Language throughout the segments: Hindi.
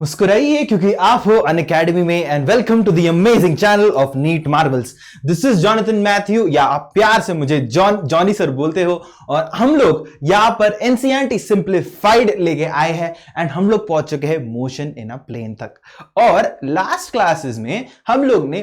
मुस्कुराइए क्योंकि आप हो अनअकैडमी में and welcome to the amazing channel of NEET marvels. This is Jonathan Matthew या आप प्यार से मुझे जॉनी सर बोलते हो और हम लोग यहां पर एनसीईआरटी सिंप्लीफाइड लेके आए हैं एंड हम लोग पहुंच चुके हैं मोशन इन अ प्लेन तक। और लास्ट क्लासेस में हम लोग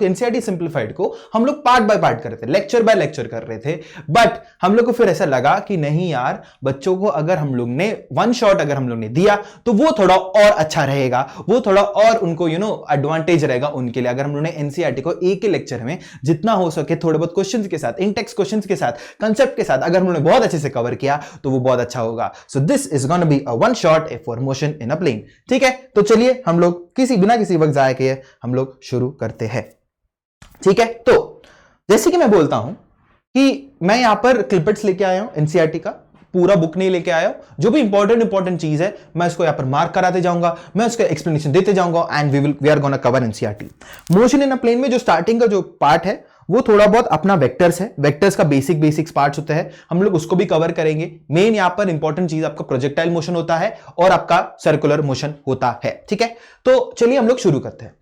एनसीईआरटी सिंप्लीफाइड को हम लोग पार्ट बाय पार्ट कर रहे थे, लेक्चर बाय लेक्चर कर रहे थे, बट हम लोग को फिर ऐसा लगा कि नहीं यार, बच्चों को अगर हम लोग ने वन शॉट अगर हम लोग ने दिया तो वो थोड़ा और अच्छा रहेगा, वो थोड़ा और उनको एडवांटेज रहेगा उनके लिए। अगर हम लोगों ने एनसीईआरटी को एक ही लेक्चर में जितना हो सके थोड़े बहुत क्वेश्चंस के साथ, इन टेक्स्ट क्वेश्चंस के साथ, कांसेप्ट के साथ अगर हम लोगों ने बहुत अच्छे से कवर किया तो वो बहुत अच्छा होगा। So this is gonna be a one shot for motion in a plane. ठीक है, तो चलिए हम लोग बिना किसी वक्त जाए के हम लोग शुरू करते हैं। ठीक है, तो जैसे कि मैं बोलता हूं कि मैं यहां पर क्लिपेट्स लेके आया हूं, एनसीईआरटी का पूरा बुक नहीं लेके आया हूं। जो भी इंपॉर्टेंट चीज है मैं इसको यहां पर मार्क कराते जाऊंगा, मैं उसका एक्सप्लेनेशन देते जाऊंगा and we are gonna cover NCERT. Motion in a plane में जो स्टार्टिंग का जो पार्ट है वो थोड़ा बहुत अपना वेक्टर्स है, वेक्टर्स का बेसिक्स पार्ट्स होते हैं, हम लोग उसको भी कवर करेंगे। मेन यहां पर इंपॉर्टेंट चीज आपका प्रोजेक्टाइल मोशन होता है और आपका सर्कुलर मोशन होता है। ठीक है, तो चलिए हम लोग शुरू करते हैं।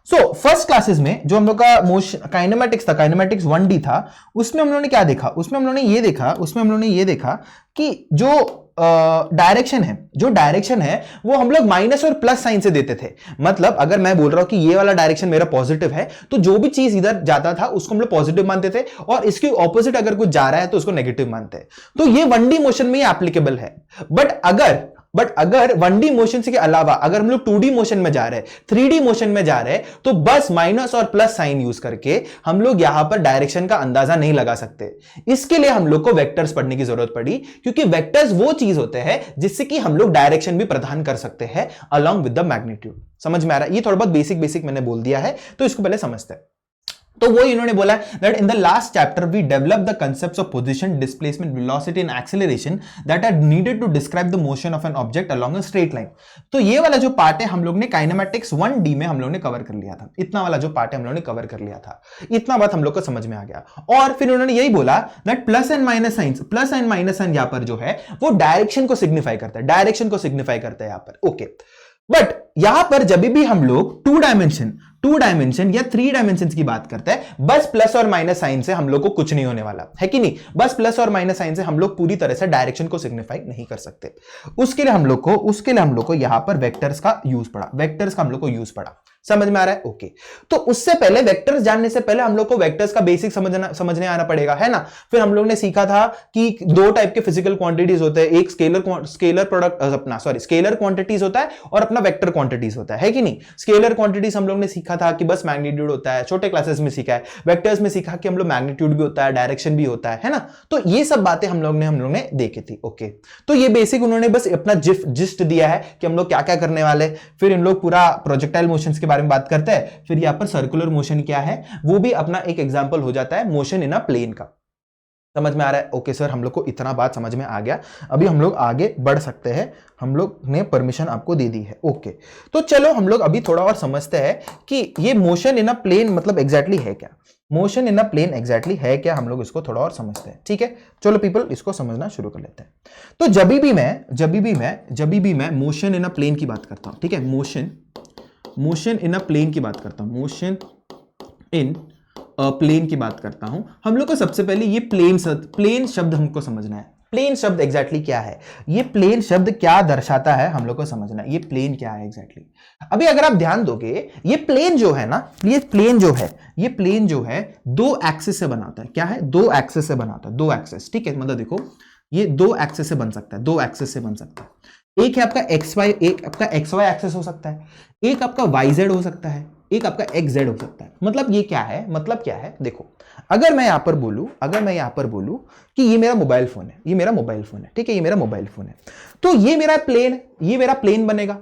फर्स्ट क्लासेस में जो हम लोग का मोशन काइनेमैटिक्स था, काइनेमैटिक्स 1D था, उसमें हम लोगों ने क्या देखा? उसमें हम लोगों ने ये देखा कि जो डायरेक्शन है वो हम लोग माइनस और प्लस साइन से देते थे। मतलब अगर मैं बोल रहा हूं कि ये वाला डायरेक्शन मेरा पॉजिटिव है तो जो भी चीज इधर जाता था उसको हम लोग पॉजिटिव मानते थे और इसके ऑपोजिट अगर कुछ जा रहा है तो उसको नेगेटिव मानते हैं। तो ये 1D मोशन में एप्लीकेबल है। बट अगर 1D मोशन के अलावा अगर हम लोग 2D मोशन में जा रहे हैं, 3D मोशन में जा रहे हैं, तो बस माइनस और प्लस साइन यूज करके हम लोग यहां पर डायरेक्शन का अंदाजा नहीं लगा सकते। इसके लिए हम लोग को वेक्टर्स पढ़ने की जरूरत पड़ी, क्योंकि वेक्टर्स वो चीज होते हैं जिससे कि हम लोग डायरेक्शन भी प्रदान कर सकते हैं अलॉन्ग विद द मैग्नीट्यूड। समझ में आ रहा है? ये थोड़ा बहुत बेसिक मैंने बोल दिया है, तो इसको पहले समझते हैं। तो वो इन्होंने बोला that in the last chapter we develop the concepts of position, displacement, velocity and acceleration that are needed to describe the motion of an object along a straight line. तो ये वाला जो पार्ट है हम लोग ने काइनेमैटिक्स 1D में हम लोग ने कवर कर लिया था। इतना वाला जो पार्ट है हम लोग ने कवर कर लिया था, इतना बात हम लोग को समझ में आ गया। और फिर उन्होंने यही बोला that plus and minus sign यहां पर जो है वो डायरेक्शन को सिग्निफाई करता है, यहां पर। ओके, बट यहां पर जब भी हम लोग टू डायमेंशन या 3 डायमेंशन की बात करते हैं, बस प्लस और माइनस साइन से हम लोग को कुछ नहीं होने वाला है कि नहीं? बस प्लस और माइनस साइन से हम लोग पूरी तरह से डायरेक्शन को सिग्निफाई नहीं कर सकते। उसके लिए हम लोग को यहां पर वेक्टर्स का यूज पड़ा। समझ में आ रहा है? ओके, तो उससे पहले वेक्टर्स जानने से पहले हम लोग को वेक्टर्स का बेसिक समझने आना पड़ेगा, है ना? फिर हम लोग ने सीखा था कि 2 टाइप के फिजिकल क्वांटिटीज होते हैं, एक स्केलर क्वांटिटीज होता है और अपना वेक्टर क्वांटिटीज होता है कि नहीं? स्केलर क्वांटिटीज हम लोग ने सीखा था कि बस मैग्नीट्यूड होता है, छोटे क्लासेस में सीखा है। वेक्टर्स में सीखा कि हम लोग मैग्नीट्यूड भी होता है, डायरेक्शन भी होता है ना? तो ये सब बातें हम लोग ने देखी थी। ओके, तो ये बेसिक उन्होंने बस अपना जिस्ट दिया है कि हम लोग क्या क्या करने वाले। फिर इन लोग पूरा प्रोजेक्टाइल मोशंस के बारे में बात करते हैं। फिर यहां पर सर्कुलर मोशन क्या है वो भी अपना एक एग्जांपल हो जाता है मोशन इन अ प्लेन का। समझ में आ रहा है? ओके सर, हम लोग को इतना बात समझ में आ गया। अभी हम लोग आगे बढ़ सकते हैं, हम लोग ने परमिशन आपको दे दी है। ओके, तो चलो हम लोग अभी थोड़ा और समझते हैं कि ये मोशन इन अ प्लेन मतलब एग्जैक्टली है क्या। Motion in a plane exactly है क्या, हम लोग इसको थोड़ा और समझते हैं। ठीक है, चलो पीपल, इसको समझना शुरू कर लेते हैं। तो जब भी मैं मोशन इन अ प्लेन की बात करता हूं, ठीक है, मोशन इन अ प्लेन की बात करता हूं, मोशन इन प्लेन की बात करता हूं, हम लोग को सबसे पहले ये प्लेन शब्द हमको समझना है। प्लेन शब्द एग्जैक्टली क्या है, ये प्लेन शब्द क्या दर्शाता है, हम लोग को समझना है ये प्लेन क्या है एग्जैक्टली। अभी अगर आप ध्यान दोगे, ये प्लेन जो है ना, ये प्लेन जो है 2 एक्सिस से बनाता है। क्या है? 2 एक्सिस से बनाता है, 2 एक्सिस। ठीक है, मतलब देखो ये 2 एक्सिस से बन सकता है, 2 एक्सिस से बन सकता है। एक है आपका एक्स वाई एक्सिस हो सकता है, एक आपका वाई जेड हो सकता है, एक आपका एक्स जेड हो सकता है। मतलब ये क्या है? देखो, अगर मैं यहां पर बोलूं कि ये मेरा मोबाइल फोन है, ठीक है, ये मेरा मोबाइल फोन है, तो ये मेरा प्लेन बनेगा।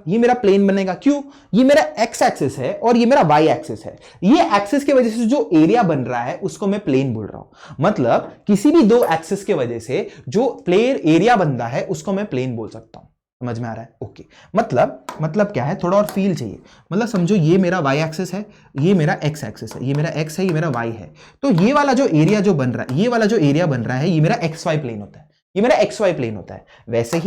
क्यों? ये मेरा एक्स एक्सिस है और ये मेरा वाई एक्सिस है। ये एक्सिस की वजह से जो एरिया बन रहा है उसको मैं प्लेन बोल रहा हूं। मतलब किसी भी 2 एक्सिस की वजह से जो प्लेन एरिया बन रहा है उसको मैं प्लेन बोल सकता हूं। समझ में आ रहा है? ओके, मतलब क्या है, थोड़ा और फील चाहिए। मतलब समझो ये मेरा वाई एक्सिस है, ये मेरा एक्स एक्सिस है, ये मेरा एक्स है, ये मेरा वाई है। तो ये वाला जो एरिया बन रहा है, ये मेरा एक्स वाई प्लेन होता है। ये मेरा एक्स वाई प्लेन होता है। वैसे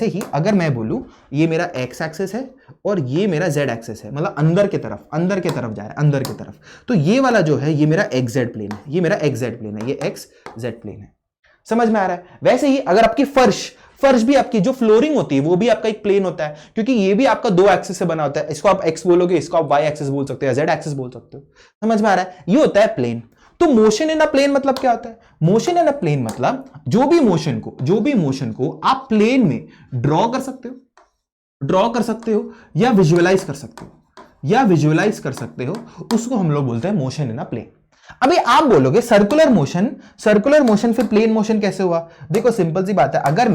ही अगर मैं बोलूं ये मेरा एक्स एक्सिस है और ये मेरा जेड एक्सिस है, मतलब अंदर की तरफ जा रहा है, अंदर की तरफ, तो ये वाला जो है ये मेरा एक्स जेड प्लेन है, ये मेरा एक्स जेड प्लेन है, ये एक्स जेड प्लेन है। समझ में आ रहा है? वैसे ही अगर आपकी फर्श भी आपकी जो फ्लोरिंग होती है वो भी आपका एक प्लेन होता है, क्योंकि ये भी आपका दो एक्सिस से बना होता है। इसको आप एक्स बोलोगे, इसको आप वाई एक्सिस बोल सकते हो या जेड एक्सिस बोल सकते हो। समझ में आ रहा है? ये होता है प्लेन। तो मोशन इन अ प्लेन मतलब क्या होता है? मोशन इन अ प्लेन मतलब जो भी मोशन को आप प्लेन में ड्रॉ कर सकते हो या विजुअलाइज कर सकते हो, उसको हम लोग बोलते हैं मोशन इन अ प्लेन। अभी आप बोलोगे सर्कुलर मोशन फिर प्लेन मोशन कैसे हुआ? देखो सिंपल सी बात है, अगर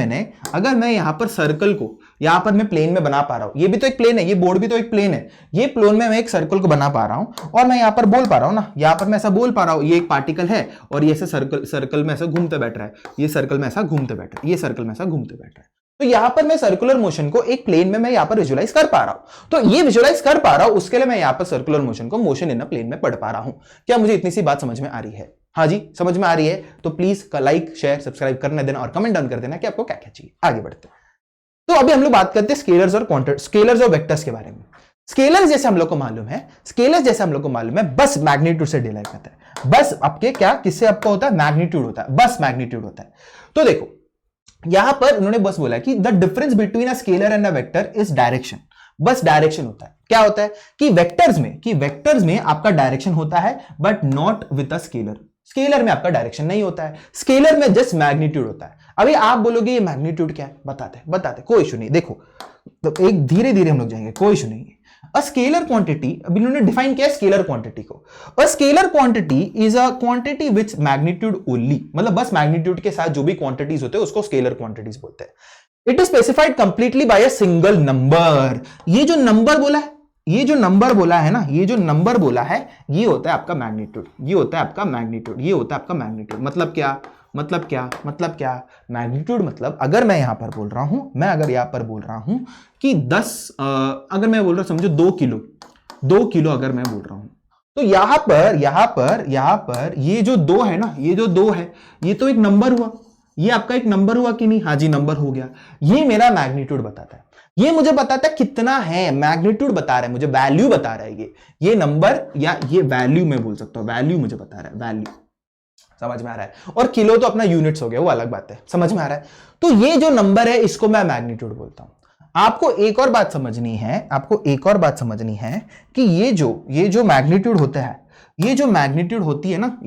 मैं यहां पर सर्कल को यहां पर मैं प्लेन में बना पा रहा हूं, ये भी तो एक प्लेन है, ये बोर्ड भी तो एक प्लेन है, ये प्लेन में मैं एक सर्कल को बना पा रहा हूं और मैं यहां पर बोल पा रहा हूं ना, यहां पर मैं ऐसा बोल पा रहा हूं, ये एक पार्टिकल है और ये ऐसे सर्कल में ऐसा घूमते बैठ रहा है, ये सर्कल में ऐसा घूमते बैठ रहा है, ये सर्कल में ऐसा घूमते बैठ रहा है। तो यहां पर मैं सर्कुलर मोशन को एक प्लेन में मैं यहां पर विजुअलाइज कर पा रहा हूं, तो ये विजुअलाइज कर पा रहा हूं, उसके लिए मैं यहां पर सर्कुलर मोशन को मोशन इन अ प्लेन में पढ़ पा रहा हूं। क्या मुझे इतनी सी बात समझ में आ रही है? हाँ जी, समझ में आ रही है? तो प्लीज लाइक शेयर सब्सक्राइब करने देना और कमेंट डाउन कर देना कि आपको क्या क्या चाहिए। आगे बढ़ते हैं। तो अभी हम लोग बात करते हैं स्केलर्स और वेक्टर्स के बारे में। स्केलर्स जैसे हम लोग को मालूम है बस मैग्नीट्यूड से डिराइव करता है। बस आपके क्या किससे आपका होता है? मैग्नीट्यूड होता है, बस मैग्नीट्यूड होता है। तो देखो यहां पर उन्होंने बस बोला कि the difference between a scalar and a vector is direction. बस डायरेक्शन होता है। क्या होता है कि वेक्टर्स में आपका डायरेक्शन होता है but not with a scalar में आपका डायरेक्शन नहीं होता है। स्केलर में जस्ट मैग्नीट्यूड होता है। अभी आप बोलोगे ये मैग्नीट्यूड क्या है? बताते कोई इशू नहीं। देखो तो एक धीरे धीरे हम लोग जाएंगे, कोई इशू नहीं है। अ स्केलर क्वांटिटी, अभी इन्होंने डिफाइन किया स्केलर क्वांटिटी को। A scalar quantity is a quantity which magnitude only, मतलब बस मैग्नीट्यूड के साथ जो भी क्वांटिटीज होते हैं उसको स्केलर क्वांटिटीज बोलते हैं। It is specified completely by a single number. ये जो नंबर बोला है ना, ये जो नंबर बोला है ये होता है आपका मैग्नीट्यूड, मतलब क्या? मैग्नीट्यूड मतलब अगर मैं यहां पर बोल रहा हूं कि 10 अगर मैं बोल रहा हूं समझो 2 किलो अगर मैं बोल रहा हूं, तो यहां पर ये जो 2 है ना, ये तो एक नंबर हुआ, ये आपका एक नंबर हुआ कि नहीं? हाँ जी, नंबर हो गया। ये मेरा मैग्नीट्यूड बताता है, ये मुझे बताता है कितना है, मैग्नीट्यूड बता रहा है मुझे, वैल्यू बता रहा है। ये नंबर या ये वैल्यू मैं बोल सकता हूं, वैल्यू मुझे बता रहा है, वैल्यू। समझ में आ रहा है? और किलो तो अपना यूनिट्स हो गया, वो अलग बात है। समझ में आ रहा है? तो ये जो नंबर है इसको मैं मैग्नीट्यूड बोलता हूं। आपको एक और बात समझनी है कि ये जो मैग्नीट्यूड होता है, ये जो मैग्नीट्यूड होती है ना,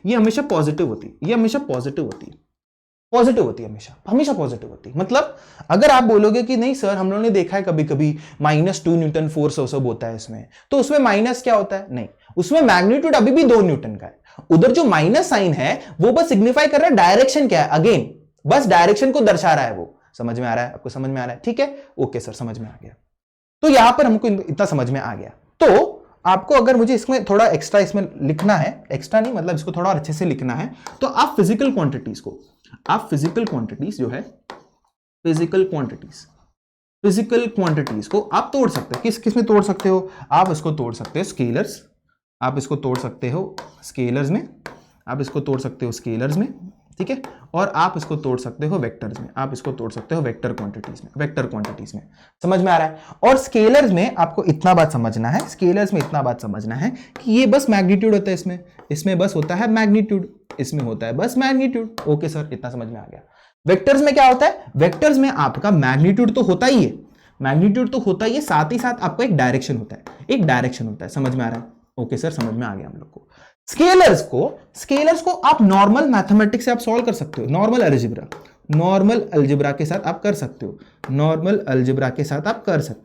ये हमेशा पॉजिटिव होती है, हमेशा पॉजिटिव होती है। मतलब अगर आप बोलोगे कि नहीं सर हम लोगों ने देखा है कभी कभी -2 न्यूटन फोर्स सब होता है इसमें, तो उसमें माइनस क्या होता है? नहीं, उसमें मैग्नीट्यूड अभी भी 2 न्यूटन का है। उधर जो माइनस साइन है वो बस सिग्निफाई कर रहा है डायरेक्शन क्या है, अगेन बस डायरेक्शन को दर्शा रहा है वो। समझ में आ रहा है? आपको समझ में आ रहा है? ठीक है, ओके सर, समझ में आ गया। तो यहां पर हमको इतना समझ में आ गया। तो आपको अगर मुझे इसमें थोड़ा एक्स्ट्रा इसमें लिखना है, एक्स्ट्रा नहीं मतलब इसको थोड़ा अच्छे से लिखना है, तो आप फिजिकल क्वांटिटीज को आप तोड़ सकते हो। किस में तोड़ सकते हो? आप इसको तोड़ सकते हो स्केलर्स, आप इसको तोड़ सकते हो स्केलर्स में, ठीक है, और आप इसको तोड़ सकते हो वेक्टर्स में, आप इसको तोड़ सकते हो वेक्टर क्वांटिटीज में। समझ में आ रहा है? और स्केलर्स में आपको इतना बात समझना है कि ये बस मैग्नीट्यूड होता है, इसमें बस होता है मैग्नीट्यूड, इसमें होता है बस मैग्नीट्यूड। ओके सर, इतना समझ में आ गया। वेक्टर्स में क्या होता है? वेक्टर्स में आपका मैग्नीट्यूड तो होता ही है, साथ ही साथ आपका एक डायरेक्शन होता है, समझ में आ रहा है? ओके सर, समझ में आ गया हम लोग को। स्केलर्स को आप नॉर्मल मैथमेटिक्स से आप सॉल्व कर सकते हो, नॉर्मल अलजेब्रा के साथ आप कर सकते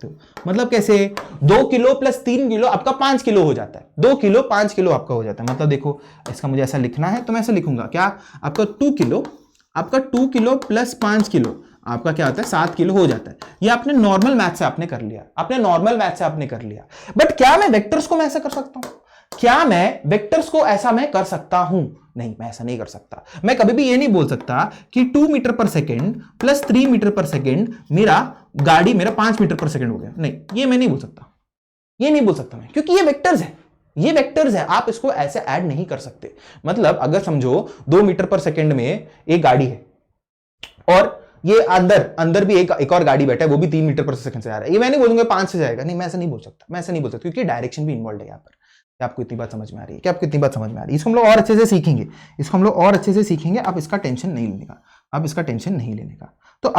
हो। मतलब कैसे? 2 किलो प्लस 3 किलो आपका 5 किलो हो जाता है, 2 किलो 5 किलो आपका हो जाता है। मतलब देखो इसका मुझे ऐसा लिखना है तो मैं ऐसा लिखूंगा, क्या आपका 2 किलो प्लस 5 किलो आपका क्या होता है? 7 किलो हो जाता है। ये आपने नॉर्मल मैथ से आपने कर लिया, बट क्या मैं वेक्टर्स को मैं ऐसा कर सकता हूं? नहीं, मैं ऐसा नहीं कर सकता। मैं कभी भी ये नहीं बोल सकता कि 2 metre per second plus 3 metre per second मेरा 5 मीटर पर सेकेंड हो गया। नहीं, ये मैं नहीं बोल सकता, मैं, क्योंकि ये वेक्टर्स है, आप इसको ऐसे ऐड नहीं कर सकते। मतलब अगर समझो 2 मीटर पर सेकेंड में एक गाड़ी है, और ये अंदर अंदर भी एक और गाड़ी बैठा है, वो भी 3 मीटर पर सेकंड से आ रहा है। ये मैं नहीं बोलूंगा 5 से जाएगा, नहीं मैं ऐसा नहीं बोल सकता, मैं ऐसा नहीं बोल सकता, क्योंकि डायरेक्शन भी इन्वॉल्व है यहाँ पर। क्या आपको इतनी बात समझ में आ रही है? क्या आपको इतनी बात समझ में आ रही है? इसको हम लोग और अच्छे से सीखेंगे, इसको हम लोग और अच्छे से सीखेंगे। आप इसका टेंशन नहीं लेने का, आप इसका टेंशन नहीं लेने का। तो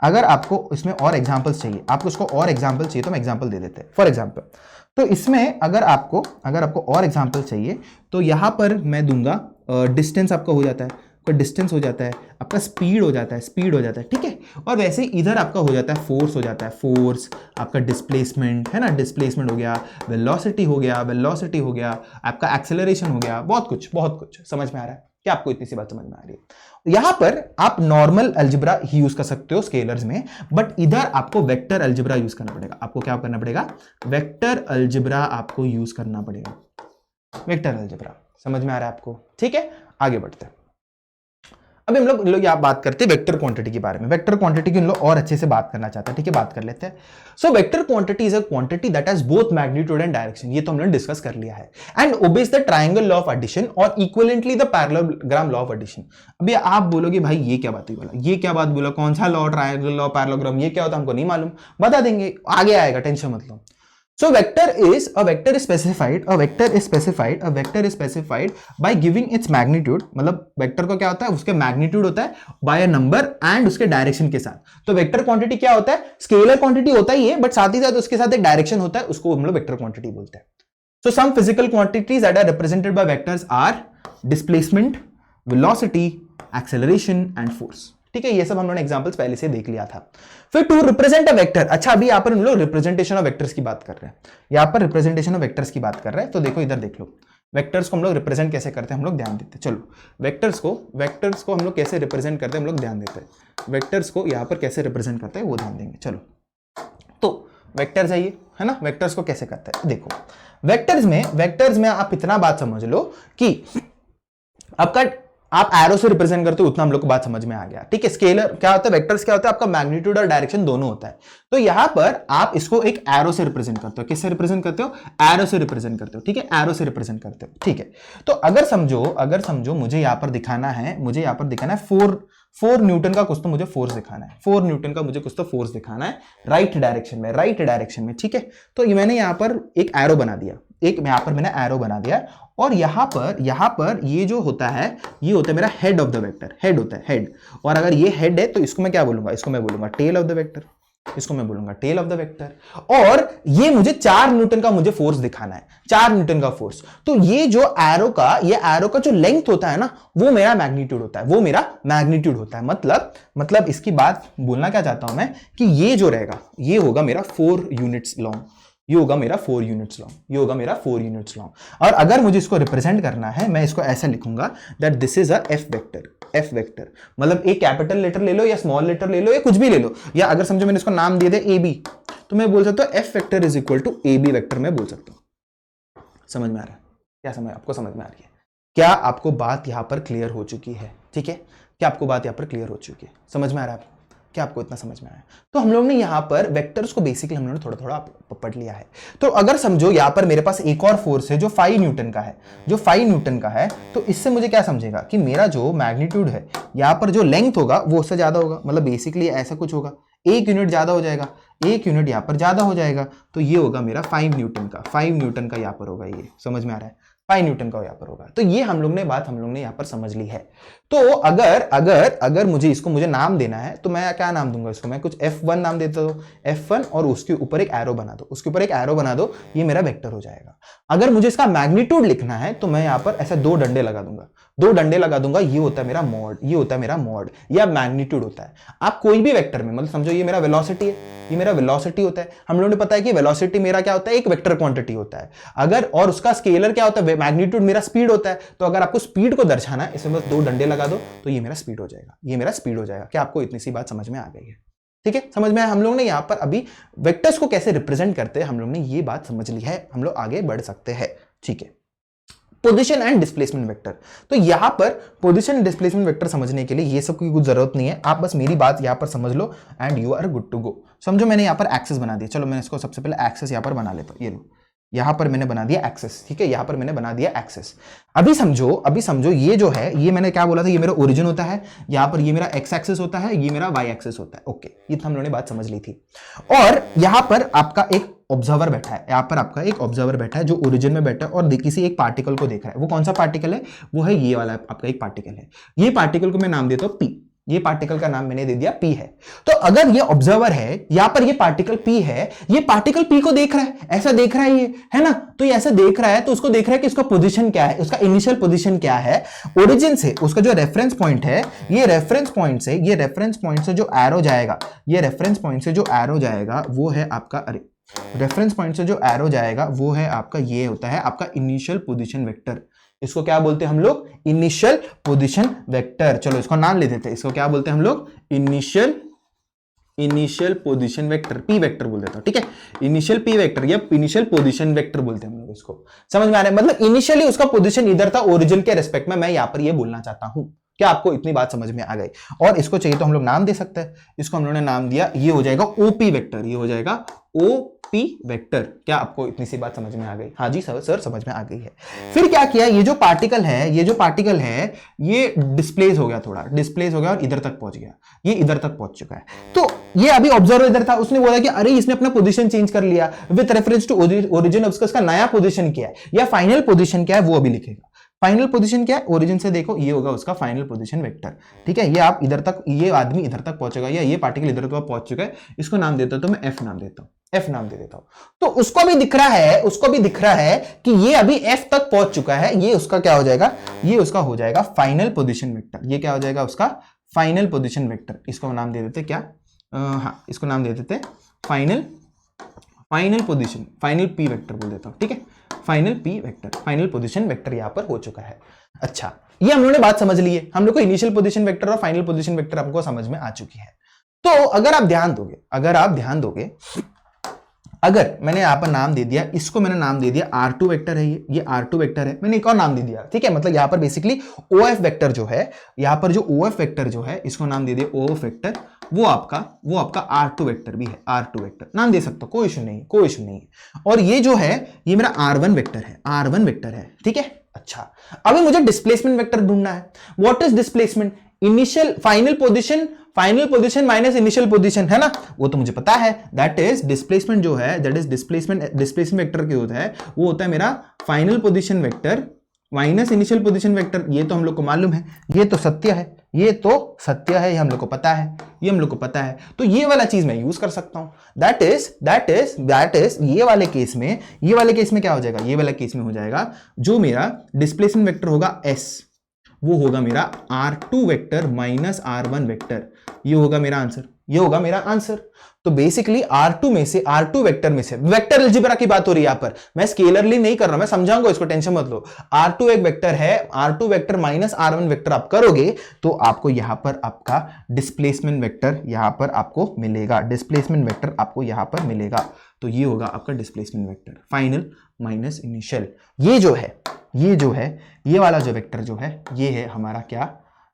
अगर आपको इसमें और एग्जाम्पल्स चाहिए, आपको इसको और एग्जाम्पल चाहिए, तो हम एग्जाम्पल दे देते हैं। फॉर एग्जाम्पल, तो इसमें अगर आपको और एग्जाम्पल चाहिए तो यहां पर मैं दूंगा डिस्टेंस आपका हो जाता है, आपका डिस्टेंस हो जाता है, आपका स्पीड हो जाता है, ठीक है। और वैसे इधर आपका हो जाता है फोर्स, हो जाता है फोर्स, आपका डिस्प्लेसमेंट है ना, डिस्प्लेसमेंट हो गया, वेलोसिटी हो गया, आपका एक्सेलरेशन हो गया, बहुत कुछ समझ में आ रहा है? क्या आपको इतनी सी बात समझ में आ रही है? यहां पर आप नॉर्मल अलजेब्रा ही यूज कर सकते हो स्केलर्स में, बट इधर आपको वेक्टर अलजेब्रा यूज करना पड़ेगा। आपको क्या करना पड़ेगा? वेक्टर अलजेब्रा आपको यूज करना पड़ेगा, वेक्टर अलजेब्रा। समझ में आ रहा है आपको? ठीक है, आगे बढ़ते हैं। अभी हम लोग यहाँ बात करते हैं वेक्टर क्वांटिटी के बारे में। वेक्टर क्वांटिटी की हम लोग और अच्छे से बात करना चाहते हैं, ठीक है, बात कर लेते हैं। So vector quantity is a quantity that has both magnitude and direction. ये तो हमने डिस्कस कर लिया है। And obeys the triangle law of addition और equivalently the parallelogram law of addition. अभी आप बोलोगे भाई ये क्या बात बोला, ये क्या बात बोला, कौन सा लॉ, ट्रायंगल लॉ, पैरेललोग्राम, ये क्या होता है हमको नहीं मालूम, बता देंगे, आगे आएगा, टेंशन मत लो। So vector is specified by giving its magnitude। मतलब वेक्टर को क्या होता है, उसके मैग्नीट्यूड होता है by a number and उसके डायरेक्शन के साथ। तो वेक्टर क्वांटिटी क्या होता है? स्केलर क्वांटिटी होता ही है, बट साथ ही साथ उसके साथ एक डायरेक्शन होता है, उसको हम लोग वेक्टर क्वांटिटी बोलते हैं। So some physical quantities that are represented by vectors are displacement, velocity, acceleration and force। ठीक है, ये सब हम लोगों ने एग्जांपल्स पहले से देख लिया था। फिर टू रिप्रेजेंट अ वेक्टर। अच्छा, अभी यहां पर हम लोग रिप्रेजेंटेशन ऑफ वेक्टर्स की बात कर रहे हैं, यहां पर रिप्रेजेंटेशन ऑफ वेक्टर्स की बात कर रहे हैं। तो देखो इधर देख लो, वेक्टर्स को हम लोग रिप्रेजेंट कैसे करते हैं, हम लोग ध्यान देते हैं। चलो वेक्टर्स को हम लोग कैसे रिप्रेजेंट करते हैं, हम लोग ध्यान देते हैं। वेक्टर्स को यहां पर कैसे रिप्रेजेंट करते हैं वो ध्यान देंगे। चलो, तो वेक्टर्स है ये, है ना। वेक्टर्स को कैसे करते हैं देखो, वेक्टर्स में आप इतना बात समझ लो कि आपका आप एरो से रिप्रेजेंट करते हो, उतना हम लोग को बात समझ में आ गया, ठीक है। स्केलर क्या होता है, वेक्टर्स क्या होता है, आपका मैग्नीट्यूड और डायरेक्शन दोनों होता है। तो यहां पर आप इसको एक एरो से रिप्रेजेंट करते हो। किससे रिप्रेजेंट करते हो? एरो से रिप्रेजेंट करते हो, ठीक है, एरो से रिप्रेजेंट करते हो, ठीक है। तो अगर समझो मुझे यहां पर दिखाना है 4 न्यूटन का कुछ तो मुझे फोर्स दिखाना है, 4 न्यूटन का मुझे कुछ तो फोर्स दिखाना है राइट डायरेक्शन में, ठीक है। तो मैंने यहां पर एक एरो बना दिया, मैंने एरो बना दिया, और यहां पर ये जो होता है, ये होता है मेरा head of the vector, head होता है, हेड। और अगर ये हेड है तो इसको मैं क्या बोलूंगा, इसको मैं बोलूंगा टेल ऑफ द वेक्टर, इसको मैं बोलूंगा टेल ऑफ द वेक्टर। और ये मुझे 4 न्यूटन का मुझे फोर्स दिखाना है, 4 न्यूटन का फोर्स। तो ये एरो का जो लेंथ होता है ना, वो मेरा मैग्नीट्यूड होता है, मतलब इसकी बात बोलना क्या चाहता हूं मैं, कि ये जो रहेगा, ये होगा मेरा 4 यूनिट्स लॉन्ग, ये होगा मेरा 4 यूनिट्स लॉन्ग। और अगर मुझे इसको रिप्रेजेंट करना है, मैं इसको ऐसा लिखूंगा that this is a F vector. मतलब एक कैपिटल लेटर ले लो या स्मॉल लेटर ले लो या कुछ भी ले लो, या अगर समझो मैंने इसको नाम दिया ए बी, तो मैं बोल सकता हूं F vector is equal to A B vector, मैं बोल सकता हूं। समझ में आ रहा है? आपको समझ में आ रही है? क्या आपको बात यहां पर क्लियर हो चुकी है? ठीक है, क्या आपको बात यहां पर क्लियर हो चुकी है? समझ में आ रहा है आपको? क्या आपको इतना समझ में आया? तो हम लोग ने यहां पर वेक्टर्स को बेसिकली हम लोगों ने थोड़ा पढ़ लिया है। तो अगर समझो यहां पर मेरे पास एक और फोर्स है जो 5 न्यूटन का है, तो इससे मुझे क्या समझेगा कि मेरा जो मैग्नीट्यूड है, यहां पर जो लेंथ होगा वो उससे ज्यादा होगा। मतलब बेसिकली ऐसा कुछ होगा, 1 यूनिट ज्यादा हो जाएगा, 1 यूनिट यहां पर ज्यादा हो जाएगा। तो ये होगा मेरा 5 न्यूटन का यहां पर होगा। ये समझ में आ रहा है? 5 न्यूटन का यहाँ पर होगा। तो ये हम लोग ने यहाँ पर समझ ली है। तो अगर मुझे नाम देना है, तो मैं क्या नाम दूंगा इसको, मैं कुछ F1 नाम देता हूं, F1, और उसके ऊपर एक एरो बना दो, ये मेरा वेक्टर हो जाएगा। अगर मुझे इसका मैग्नीट्यूड लिखना है, तो मैं यहाँ पर ऐसे 2 डंडे लगा दूंगा, ये होता है मेरा मॉड, या मैग्नीट्यूड होता है। आप कोई भी वेक्टर में, मतलब समझो ये मेरा वेलोसिटी है, ये मेरा वेलोसिटी होता है। हम लोगों ने पता है कि वेलोसिटी मेरा क्या होता है, एक वेक्टर क्वांटिटी होता है। अगर और उसका स्केलर क्या होता है, मैग्नीट्यूड मेरा स्पीड होता है। तो अगर आपको स्पीड को दर्शाना है, इसमें बस 2 डंडे लगा दो, तो ये मेरा स्पीड हो जाएगा। क्या आपको इतनी सी बात समझ में आ गई है? ठीक है, समझ में आया? हम लोग ने यहां पर अभी वेक्टर्स को कैसे रिप्रेजेंट करते हैं, हम लोग ने ये बात समझ ली है। हम लोग आगे बढ़ सकते हैं, ठीक है। Position and displacement vector. तो यहां पर पोजीशन एंड डिस्प्लेसमेंट वेक्टर समझने के लिए ये सब की कुछ जरूरत नहीं है, आप बस मेरी बात यहां पर समझ लो and you are good to go. समझो मैंने यहां पर एक्सेस बना दिया। चलो मैं इसको सबसे पहले एक्सेस यहां पर बना लेता हूं। ये लो, यहां पर मैंने बना दिया एक्सेस, ठीक है, यहां पर मैंने बना दिया एक्सेस। अभी समझो ये जो है, ये मैंने क्या बोला था, ये मेरा ओरिजिन होता है, यहां पर ये मेरा एक्स एक्सेस होता है, ये मेरा वाई एक्सेस होता है। ओके, ये तो हम लोगों ने बात समझ ली थी। और यहां पर आपका एक ऑब्जर्वर बैठा है, यहां पर आपका एक ऑब्जर्वर बैठा है जो ओरिजिन में बैठा है और किसी एक पार्टिकल को देख रहा है। वो कौन सा पार्टिकल है? वो है ये वाला आपका एक पार्टिकल है। ये पार्टिकल को मैं नाम देता हूं पी, ये पार्टिकल का नाम मैंने दे दिया पी है। तो अगर ये ऑब्जर्वर है, यहां पर ये पार्टिकल पी है, ये पार्टिकल पी को देख रहा है, ऐसा देख रहा है ये, है ना? तो ये ऐसा देख रहा है, तो उसको देख रहा है कि उसका पोजीशन क्या है, उसका इनिशियल पोजीशन क्या है। ओरिजिन से उसका जो रेफरेंस पॉइंट है, ये रेफरेंस पॉइंट से जो एरो जाएगा, ये रेफरेंस पॉइंट से जो एरो जाएगा वो है आपका, अरे रेफरेंस पॉइंट से जो एरो जाएगा वो है आपका, ये होता है आपका इनिशियल पोजीशन वेक्टर। इसको क्या बोलते हैं हम लोग? Initial position vector. चलो इसको नाम ले देते हैं, इसको क्या बोलते हैं हम लोग? Initial position vector, P vector बोल देता हूं, ठीक है? इनिशियल पी वेक्टर या इनिशियल पोजीशन वेक्टर बोलते हैं हम लोग इसको। समझ में आ रहा है? मतलब इनिशियली उसका पोजीशन इधर था, ओरिजिन के रेस्पेक्ट में। मैं यहां पर ये बोलना चाहता हूं। क्या आपको इतनी बात समझ में आ गई? और इसको चाहिए तो हम लोग नाम दे सकते हैं। इसको हम लोगों ने नाम दिया, ये हो जाएगा ओपी वेक्टर, ये हो जाएगा ओपी वेक्टर। क्या आपको इतनी सी बात समझ में आ गई? हाँ जी सर समझ में आ गई है। फिर क्या किया, ये जो पार्टिकल है ये डिस्प्लेस हो गया, थोड़ा डिस्प्लेस हो गया और इधर तक पहुंच गया, ये इधर तक पहुंच चुका है। तो ये अभी ऑब्जर्वर इधर था, उसने बोला कि अरे इसने अपना पोजीशन चेंज कर लिया विद रेफरेंस टू ओरिजिन, उसका नया पोजीशन क्या है या फाइनल पोजीशन क्या है वो अभी लिखेगा। फाइनल पोजीशन क्या है? ओरिजिन से देखो, ये होगा उसका फाइनल पोजीशन वेक्टर, ठीक है? ये आप इधर तक, ये आदमी इधर तक पहुंचेगा या ये पार्टिकल इधर तक पहुंच चुका है। इसको नाम देता हूं तो मैं एफ नाम देता हूं, एफ नाम दे देता हूं। तो उसको भी दिख रहा है कि ये अभी एफ तक पहुंच चुका है। ये उसका क्या हो जाएगा? ये उसका हो जाएगा फाइनल पोजीशन वेक्टर। ये क्या हो जाएगा? उसका फाइनल पोजीशन वेक्टर। इसको नाम दे देते क्या? हाँ, इसको नाम दे देते final position, final P vector बोल देता हूं, ठीक है? Final P vector, final position vector यहां पर हो चुका है। अच्छा, ये हम लोगों ने बात समझ ली है। हम लोग को इनिशियल पोजीशन वेक्टर और फाइनल पोजीशन वेक्टर हमको समझ में आ चुकी है। तो अगर आप ध्यान दोगे, अगर मैंने यहां पर नाम दे दिया, इसको मैंने नाम दे दिया R2 वेक्टर है, ये R2 वेक्टर है, मैंने एक और नाम दे दिया, ठीक है? मतलब यहां पर बेसिकली OF वेक्टर जो है, यहां पर जो OF वेक्टर जो है, इसको नाम दे दिया OF वेक्टर। वो आपका R2 वेक्टर भी है, R2 वेक्टर नाम दे सकते हो, कोई इशू नहीं। और ये जो है, ये मेरा R1 वेक्टर है, ठीक है? अच्छा, अभी मुझे डिस्प्लेसमेंट वेक्टर ढूंढना है। What is displacement? Final position minus initial position, है ना? वो तो मुझे पता है। दैट इज डिस्प्लेसमेंट जो है, दैट इज डिस्प्लेसमेंट वेक्टर के होता है, वो होता है मेरा final position vector minus initial position vector. ये तो हम लोग को मालूम है, ये तो सत्य है, ये हम लोग को पता है, तो ये वाला चीज मैं यूज कर सकता हूं। दैट इज ये वाले केस में क्या हो जाएगा? ये वाला केस में हो जाएगा, जो मेरा डिस्प्लेसमेंट वेक्टर होगा S, वो होगा मेरा R2 vector minus R1 vector. ये होगा मेरा आंसर। तो बेसिकली R2 वेक्टर में से, वेक्टर अलजेब्रा की बात हो रही है यहां पर, मैं स्केलरली नहीं कर रहा, मैं समझाऊंगा इसको, टेंशन मत लो। R2 एक वेक्टर है, R2 vector minus R1 vector आप करोगे तो आपको यहां पर आपका डिस्प्लेसमेंट वेक्टर यहां पर आपको मिलेगा, तो ये होगा आपका displacement vector, final minus initial. ये जो है ये वाला जो वेक्टर जो है, ये है हमारा क्या?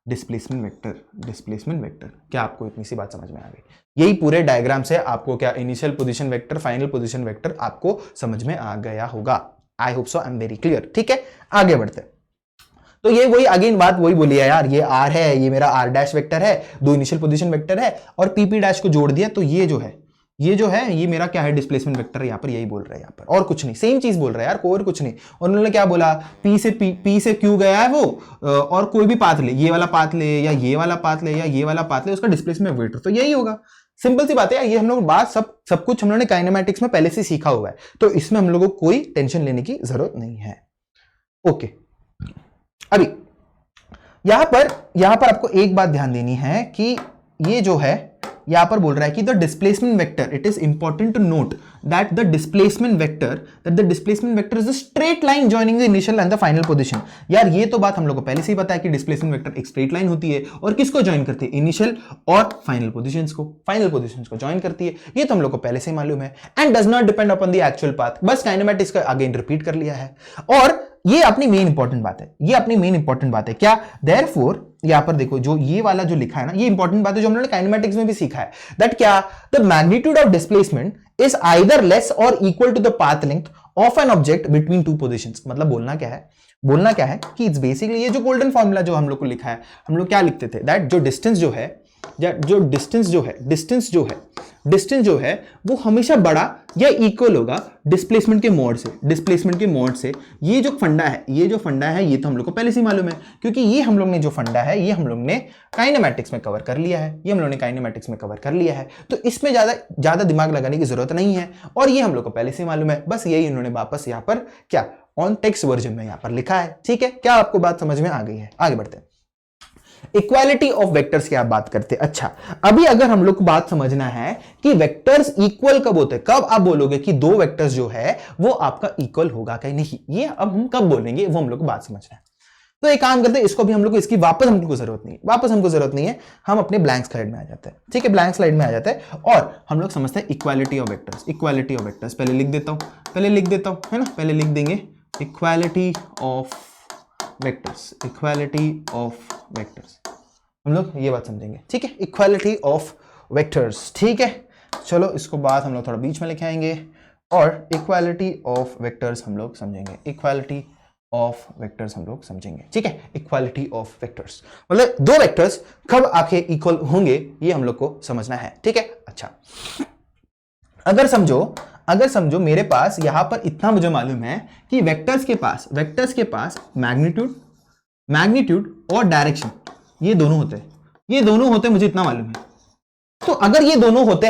Displacement vector. क्या आपको इतनी सी बात समझ में आ गई? यही पूरे डायग्राम से आपको क्या initial position vector, final position vector आपको समझ में आ गया होगा। आई hope so, I am very clear, ठीक है? आगे बढ़ते। तो ये वही अगेन बात वही बोली है यार, ये R है, ये मेरा R डैश वेक्टर है, दो इनिशियल पोजीशन वेक्टर है और PP डैश को जोड़ दिया, तो ये जो है ये मेरा क्या है? Displacement vector. यहाँ पर यही बोल रहा है, यहाँ पर और कुछ नहीं, सेम चीज बोल रहा है यार, और कुछ नहीं। और उन्होंने क्या बोला? P से Q गया है वो, और कोई भी पाथ ले, ये वाला पाथ ले या ये वाला पाथ ले या ये वाला पाथ ले, उसका डिस्प्लेसमेंट वेक्टर तो यही होगा। सिंपल सी बात है, ये हम लोग बात सब कुछ हम लोगों ने काइनेमैटिक्स में पहले से सीखा हुआ है, तो इसमें हम लोगों को कोई टेंशन लेने की जरूरत नहीं है। ओके, अभी यहां पर आपको एक बात ध्यान देनी है कि ये जो है यहां पर बोल रहा है कि the displacement vector, it is important to note that the displacement vector is a straight line joining the initial and the final position. यार ये तो बात हम लोग को पहले से ही पता है कि डिस्प्लेसमेंट वेक्टर एक स्ट्रेट लाइन होती है और किसको ज्वाइन करती है? इनिशियल और फाइनल पोजीशंस को ज्वाइन करती है। ये तो हम लोग को पहले से ही मालूम है। And does not depend upon the actual path. बस काइनेमैटिक्स का अगेन रिपीट कर लिया है और ये अपनी मेन इंपॉर्टेंट बात है। क्या? देयरफॉर यहां पर देखो, जो ये वाला जो लिखा है ना, ये इंपॉर्टेंट बात है जो हम लोगों ने काइनेमैटिक्स में भी सीखा है। दैट क्या? The magnitude of displacement is either less or equal to the path length of an object between two positions. मतलब बोलना क्या है कि इट्स बेसिकली ये जो गोल्डन फॉर्मूला जो हम लोग को लिखा है, हम लोग क्या लिखते थे, दैट जो डिस्टेंस जो है वो हमेशा बड़ा या इक्वल होगा डिस्प्लेसमेंट के मोड से। ये जो फंडा है ये तो हम लोग को पहले से मालूम है, क्योंकि ये हम लोग ने जो फंडा है ये हम लोग ने काइनेमैटिक्स में कवर कर लिया है, तो इसमें ज्यादा दिमाग लगाने की जरूरत नहीं है, और ये हम लोग को पहले से मालूम है। बस यही इन्होंने वापस यहाँ पर क्या ऑन टेक्स्ट वर्जन में यहाँ पर लिखा है। ठीक है, क्या आपको बात समझ में आ गई है? आगे बढ़ते हैं। इक्वालिटी ऑफ वेक्टर्स की आप बात करते हैं। अच्छा, अभी अगर हम लोग को बात समझना है कि वेक्टर्स इक्वल कब होते हैं, कब आप बोलोगे कि दो वेक्टर्स जो है वो आपका इक्वल होगा कि नहीं, ये अब हम कब बोलेंगे वो हम लोग को बात समझना है। तो एक काम करते हैं, इसको भी हम लोग को इसकी वापस हमको जरूरत नहीं है, हम अपने ब्लैंक स्लाइड में आ जाते हैं। ठीक है, ब्लैंक स्लाइड में आ जाते हैं और हम लोग समझते हैं इक्वालिटी ऑफ वेक्टर्स। पहले लिख देता हूं, है ना, पहले लिख देंगे इक्वालिटी ऑफ वेक्टर्स। हम लोग ये बात समझेंगे। ठीक है, इक्वालिटी ऑफ वेक्टर्स। ठीक है, चलो इसको बात हम लोग थोड़ा बीच में लिख आएंगे और इक्वालिटी ऑफ वेक्टर्स हम लोग समझेंगे। ठीक है, इक्वालिटी ऑफ वेक्टर्स मतलब दो वेक्टर्स कब आके इक्वल होंगे ये हम लोग को समझना है। ठीक है, अच्छा, अगर समझो मेरे पास यहां पर इतना मुझे मालूम है कि वेक्टर्स के पास मैग्नीट्यूड और डायरेक्शन ये दोनों होते हैं, मुझे इतना मालूम है। तो अगर ये दोनों होते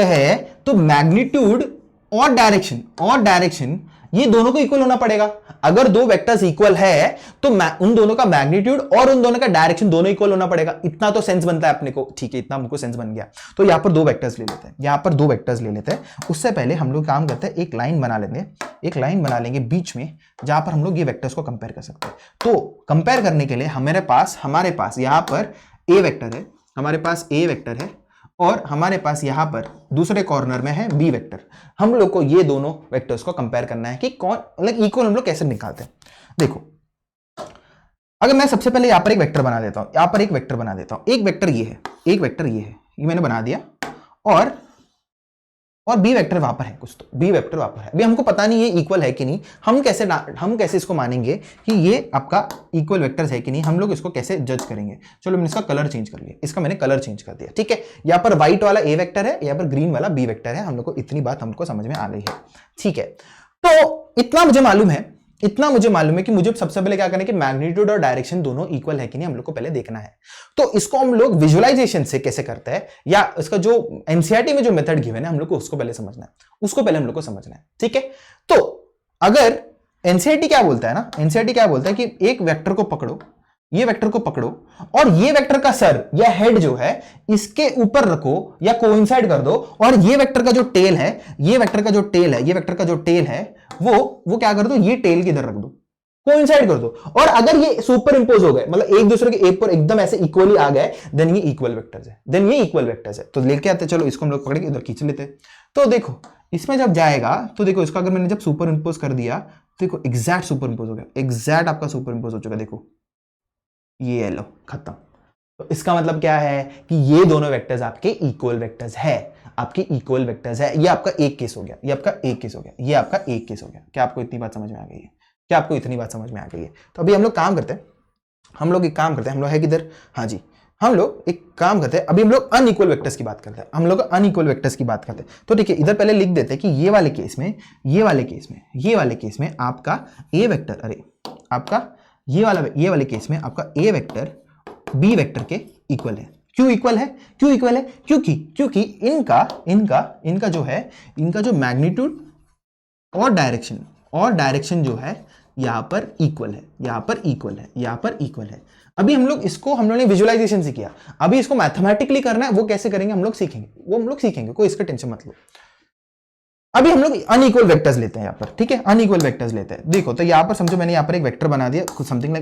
हैं तो मैग्नीट्यूड और डायरेक्शन ये दोनों को इक्वल होना पड़ेगा। अगर दो वेक्टर्स इक्वल है तो उन दोनों का मैग्नीट्यूड और उन दोनों का डायरेक्शन दोनों इक्वल होना पड़ेगा। इतना तो सेंस बनता है अपने को। ठीक है, इतना हमको सेंस बन गया। तो यहां पर दो वेक्टर्स ले लेते हैं। उससे पहले हम लोग काम करते हैं, एक लाइन बना लेंगे बीच में, जहां पर हम लोग ये वेक्टर्स को कंपेयर कर सकते हैं। तो कंपेयर करने के लिए हमारे पास यहां पर ए वेक्टर है और हमारे पास यहां पर दूसरे कॉर्नर में है बी वेक्टर। हम लोग को ये दोनों वेक्टर्स को कंपेयर करना है कि कौन मतलब इक्वल हम लोग कैसे निकालते हैं। देखो, अगर मैं सबसे पहले यहां पर एक वेक्टर बना देता हूं, एक वेक्टर ये है, ये मैंने बना दिया, और बी वेक्टर वहां पर है कुछ, तो बी वेक्टर वहां पर है। अभी हमको पता नहीं ये इक्वल है कि नहीं, हम कैसे इसको मानेंगे कि ये आपका इक्वल वेक्टर्स है कि नहीं, हम लोग इसको कैसे जज करेंगे। चलो मैंने इसका कलर चेंज कर दिया, ठीक है। यहाँ पर व्हाइट वाला ए वेक्टर है, यहाँ पर ग्रीन वाला बी वेक्टर है। हम लोग को इतनी बात हमको समझ में आ गई है, ठीक है। तो इतना मुझे मालूम है कि मुझे सबसे पहले क्या करना है कि मैग्नीट्यूड और डायरेक्शन दोनों इक्वल है कि नहीं हम लोग को पहले देखना है। तो इसको हम लोग विजुअलाइजेशन से कैसे करते हैं, या इसका जो एनसीईआरटी में जो मेथड गिवन है हम लोग को उसको पहले समझना है, ठीक है। तो अगर एनसीईआरटी क्या बोलता है ना, एनसीईआरटी क्या बोलता है कि एक वेक्टर को पकड़ो, ये वेक्टर को पकड़ो और ये वेक्टर का सर या हेड जो है इसके ऊपर रखो या कोइंसाइड कर दो, और ये वेक्टर का जो टेल है, वो क्या कर दो, ये टेल की इधर रख दो, कोइंसाइड कर दो। और अगर ये सुपर इंपोज हो गए, मतलब एक दूसरे के एक पर एकदम ऐसे इक्वली आ गए, देन ये इक्वल वेक्टर्स है, तो लेके आते, चलो इसको हम लोग पकड़ के इधर खींच लेते। तो देखो इसमें जब जाएगा तो देखो इसका अगर मैंने जब सुपर इंपोज कर दिया तो देखो एग्जैक्ट सुपर इंपोज हो गया, एग्जैक्ट आपका सुपर इंपोज हो चुका। देखो ये लो खत्म। तो इसका मतलब क्या है कि ये दोनों वेक्टर्स आपके इक्वल वेक्टर्स है, ये आपका एक केस हो गया, ये आपका एक केस हो गया। क्या आपको इतनी बात समझ में आ गई है? तो अभी हम लोग काम करते हैं, हम लोग है किधर, हाँ जी, हम लोग एक काम करते हैं, अभी हम लोग अनइक्वल वेक्टर्स की बात करते हैं। तो ठीक है, इधर पहले लिख देते हैं कि ये वाले केस में आपका ए वेक्टर, ये वाले केस में आपका ए वेक्टर बी वेक्टर के इक्वल है। क्यों इक्वल है? क्योंकि इनका जो मैग्नीट्यूड और डायरेक्शन जो है यहां पर इक्वल है। अभी हम लोगों ने विजुअलाइजेशन से किया, अभी इसको मैथमेटिकली करना है। वो कैसे करेंगे हम लोग सीखेंगे, कोई इसका टेंशन मत लो। अभी हम लोग अनइक्वल वेक्टर्स लेते हैं यहाँ पर, ठीक है, अनइक्वल वेक्टर्स लेते हैं। देखो तो यहाँ पर समझो मैंने यहाँ पर एक वेक्टर बना दिया, कुछ समथिंग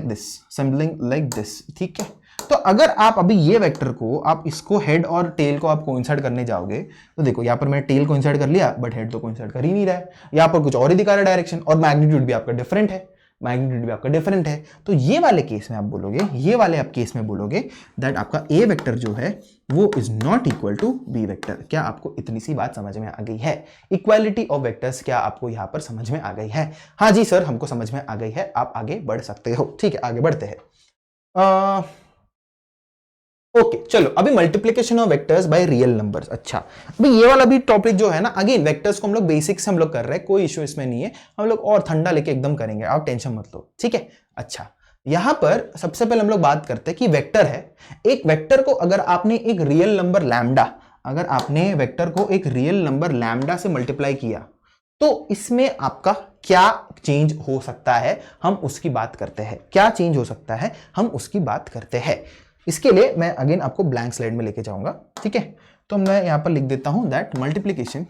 लाइक दिस, ठीक है। तो अगर आप अभी ये वेक्टर को, आप इसको हेड और टेल को आप कोइंसाइड करने जाओगे, तो देखो यहाँ पर मैंने टेल कोइंसाइड कर लिया, बट हेड तो कोइंसाइड कर ही नहीं रहा है। यहाँ पर कुछ और ही दिखा रहा है डायरेक्शन, और मैग्नीट्यूड भी आपका डिफरेंट है। मैग्नीट्यूड भी आपका डिफरेंट है। तो ये वाले केस में आप बोलोगे, ये वाले आप केस में बोलोगे दैट आपका ए वेक्टर जो है वो is not equal to B vector. क्या आपको इतनी सी बात समझ में आ गई है? इक्वालिटी ऑफ वेक्टर्स क्या आपको यहां पर समझ में आ गई है? हाँ जी सर, हमको समझ में आ गई है, आप आगे बढ़ सकते हो। ठीक है, आगे बढ़ते हैं। ओके चलो, अभी multiplication of vectors by real numbers. अच्छा, अभी ये वाला भी टॉपिक जो है ना, अगेन वेक्टर्स को हम लोग बेसिक से हम लोग कर रहे हैं, कोई इश्यू इसमें नहीं है, हम लोग और ठंडा लेके एकदम करेंगे, आप टेंशन मत लो। ठीक है, अच्छा यहां पर सबसे पहले हम लोग बात करते हैं कि वेक्टर है, एक वेक्टर को अगर आपने एक रियल नंबर लैम्डा, अगर आपने वेक्टर को एक रियल नंबर लैम्डा से मल्टीप्लाई किया तो इसमें आपका क्या चेंज हो सकता है, हम उसकी बात करते हैं। क्या चेंज हो सकता है, हम उसकी बात करते हैं। इसके लिए मैं अगेन आपको ब्लैंक स्लाइड में लेके जाऊंगा। ठीक है, तो मैं यहां पर लिख देता हूं that multiplication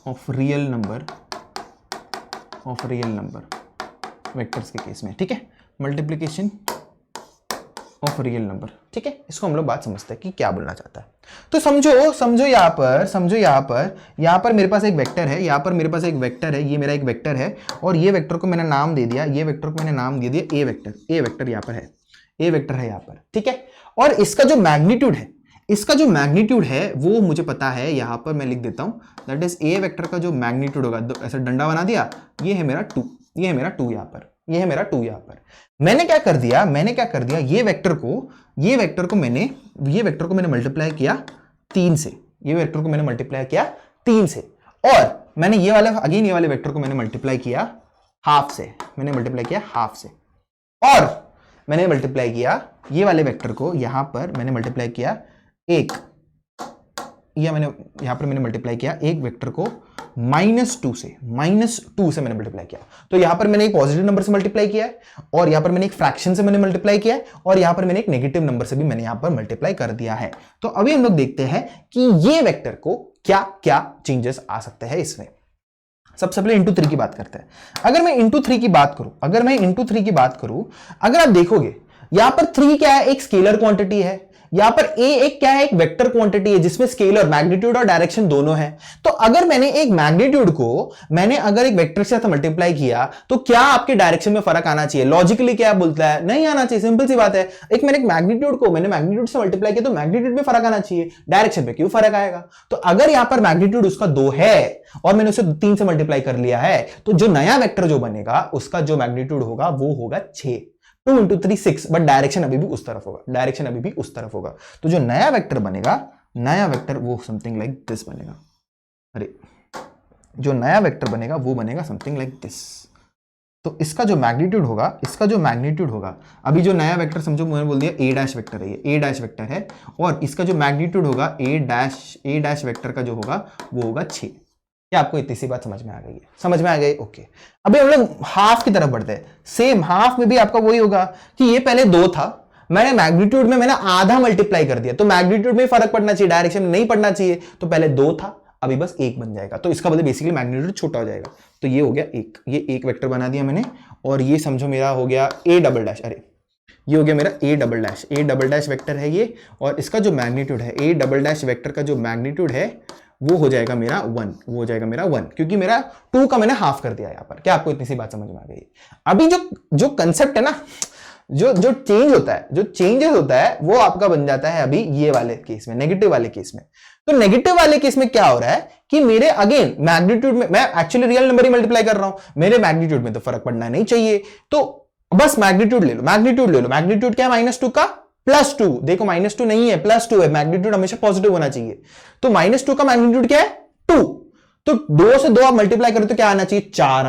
of real number vectors के केस में। ठीक है, मल्टीप्लिकेशन ऑफ रियल नंबर। ठीक है, इसको हम लोग बात समझते हैं कि क्या बोलना चाहता है। तो समझो यहां पर मेरे पास एक वेक्टर है, यहां पर मेरे पास एक वेक्टर है, ये मेरा एक वेक्टर है और ये वेक्टर को मैंने नाम दे दिया, ये वेक्टर को मैंने नाम दे दिया ए वेक्टर। ए वेक्टर यहां पर है, ए वेक्टर है यहां पर। ठीक है, और इसका जो मैग्नीट्यूड है वो मुझे पता है, यहां पर मैं लिख देता हूं दैट इज ए वेक्टर का जो मैग्नीट्यूड होगा, ऐसा डंडा बना दिया, ये है मेरा 2, ये है मेरा 2 यहां पर, ये है मेरा 2 यहां पर। मैंने क्या कर दिया, ये वेक्टर को मैंने मल्टीप्लाई किया 3 से, ये वेक्टर को मैंने मल्टीप्लाई किया 3 से, और मैंने ये वाले वेक्टर को मैंने मल्टीप्लाई किया हाफ से, और मैंने मल्टीप्लाई किया ये वाले वेक्टर को, यहां पर मैंने मल्टीप्लाई किया एक, यहां पर मैंने मल्टीप्लाई किया एक वेक्टर को -2 से मैंने मल्टीप्लाई किया। तो यहां पर मैंने एक पॉजिटिव नंबर से मल्टीप्लाई किया है, और यहां पर मैंने एक फ्रैक्शन से मैंने मल्टीप्लाई किया है, और यहां पर मैंने एक नेगेटिव नंबर से भी मैंने यहां पर मल्टीप्लाई कर दिया है। तो अभी हम लोग देखते हैं कि ये वेक्टर को क्या क्या चेंजेस आ सकते हैं इसमें। सबसे पहले इंटू 3 की बात करते हैं। अगर मैं इंटू 3 की बात करूं, अगर आप देखोगे यहां पर 3 क्या है, एक स्केलर क्वांटिटी है, यहां पर ए एक क्या है, एक वेक्टर क्वांटिटी है जिसमें स्केलर मैग्नीट्यूड और डायरेक्शन दोनों है। तो अगर मैंने एक मैग्नीट्यूड को अगर एक वेक्टर के साथ मल्टीप्लाई किया तो क्या आपके डायरेक्शन में फर्क आना चाहिए? लॉजिकली क्या बोलता है, नहीं आना चाहिए, सिंपल सी बात है। मैंने मैग्नीट्यूड से मल्टीप्लाई किया तो मैग्नीट्यूड में फर्क आना चाहिए, डायरेक्शन में क्यों फर्क आएगा? तो अगर यहां पर मैग्नीट्यूड उसका 2 है और मैंने उसे 3 से मल्टीप्लाई कर लिया है, तो जो नया वेक्टर जो बनेगा उसका जो मैग्नीट्यूड होगा वो होगा 6, 2 into 3 6, बट डायरेक्शन अभी भी उस तरफ होगा। तो जो नया वेक्टर बनेगा, वो समथिंग लाइक दिस बनेगा। अरे, जो नया वेक्टर बनेगा वो बनेगा समथिंग लाइक दिस। तो इसका जो मैग्नीट्यूड होगा, अभी जो नया वेक्टर समझो मैंने बोल दिया ए डैश वेक्टर है, ये ए डैश वेक्टर है, और इसका जो मैग्नीट्यूड होगा ए डैश वेक्टर का जो होगा वो होगा 6। क्या आपको इतनी सी बात समझ में आ गई? ओके, अभी हम लोग हाफ की तरफ बढ़ते हैं। सेम हाफ में भी आपका वही होगा कि ये पहले 2 था, मैंने मैग्नीट्यूड में आधा मल्टीप्लाई कर दिया, तो मैग्नीट्यूड में फर्क पड़ना चाहिए, डायरेक्शन में नहीं पड़ना चाहिए। तो पहले 2 था, अभी बस 1 बन जाएगा, तो इसका मतलब बेसिकली मैग्नीट्यूड छोटा हो जाएगा। तो ये हो गया 1, ये एक वेक्टर बना दिया मैंने, और ये समझो मेरा हो गया ए डबल डैश, अरे ये हो गया मेरा ए डबल डैश वेक्टर है ये, और इसका जो मैग्नीट्यूड है, ए डबल डैश वेक्टर का जो मैग्नीट्यूड है वो हो जाएगा मेरा 1, क्योंकि मेरा 2 का मैंने हाफ कर दिया यहां पर। क्या आपको इतनी सी बात समझ में आ गई? अभी जो कंसेप्ट है ना, जो चेंजेस होता है वो आपका बन जाता है अभी ये वाले केस में, नेगेटिव वाले केस में। तो नेगेटिव वाले केस में क्या हो रहा है कि मेरे अगेन मैग्नीट्यूड में, मैं एक्चुअली रियल नंबर ही मल्टीप्लाई कर रहा हूं, मेरे मैग्नीट्यूड में तो फर्क पड़ना नहीं चाहिए, तो बस मैग्नीट्यूड ले लो। मैग्नीट्यूड क्या है? -2 का +2। देखो -2 नहीं है, +2 है, मैग्नीट्यूड हमेशा पॉजिटिव होना चाहिए। तो -2 का मैग्नीट्यूड क्या है? 2। तो 2 से 2 आप मल्टीप्लाई करो तो क्या आना चाहिए? 4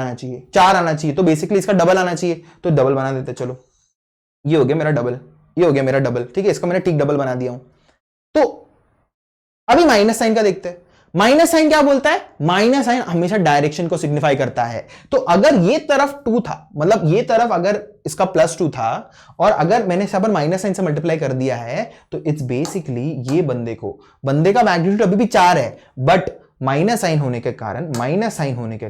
आना चाहिए। तो बेसिकली इसका डबल आना चाहिए, तो डबल बना देते। चलो, ये हो गया मेरा डबल, ठीक है, इसका मैंने ठीक डबल बना दिया हूं। तो अभी माइनस साइन का देखते हैं। माइनस साइन क्या बोलता है? माइनस साइन हमेशा डायरेक्शन को सिग्निफाई करता है। तो अगर ये तरफ 2 था, मतलब ये तरफ अगर इसका +2 था, और अगर मैंने सब माइनस साइन से मल्टीप्लाई कर दिया है, तो इट्स बेसिकली ये बंदे का मैग्नीट्यूड अभी भी 4 है, बट माइनस साइन होने के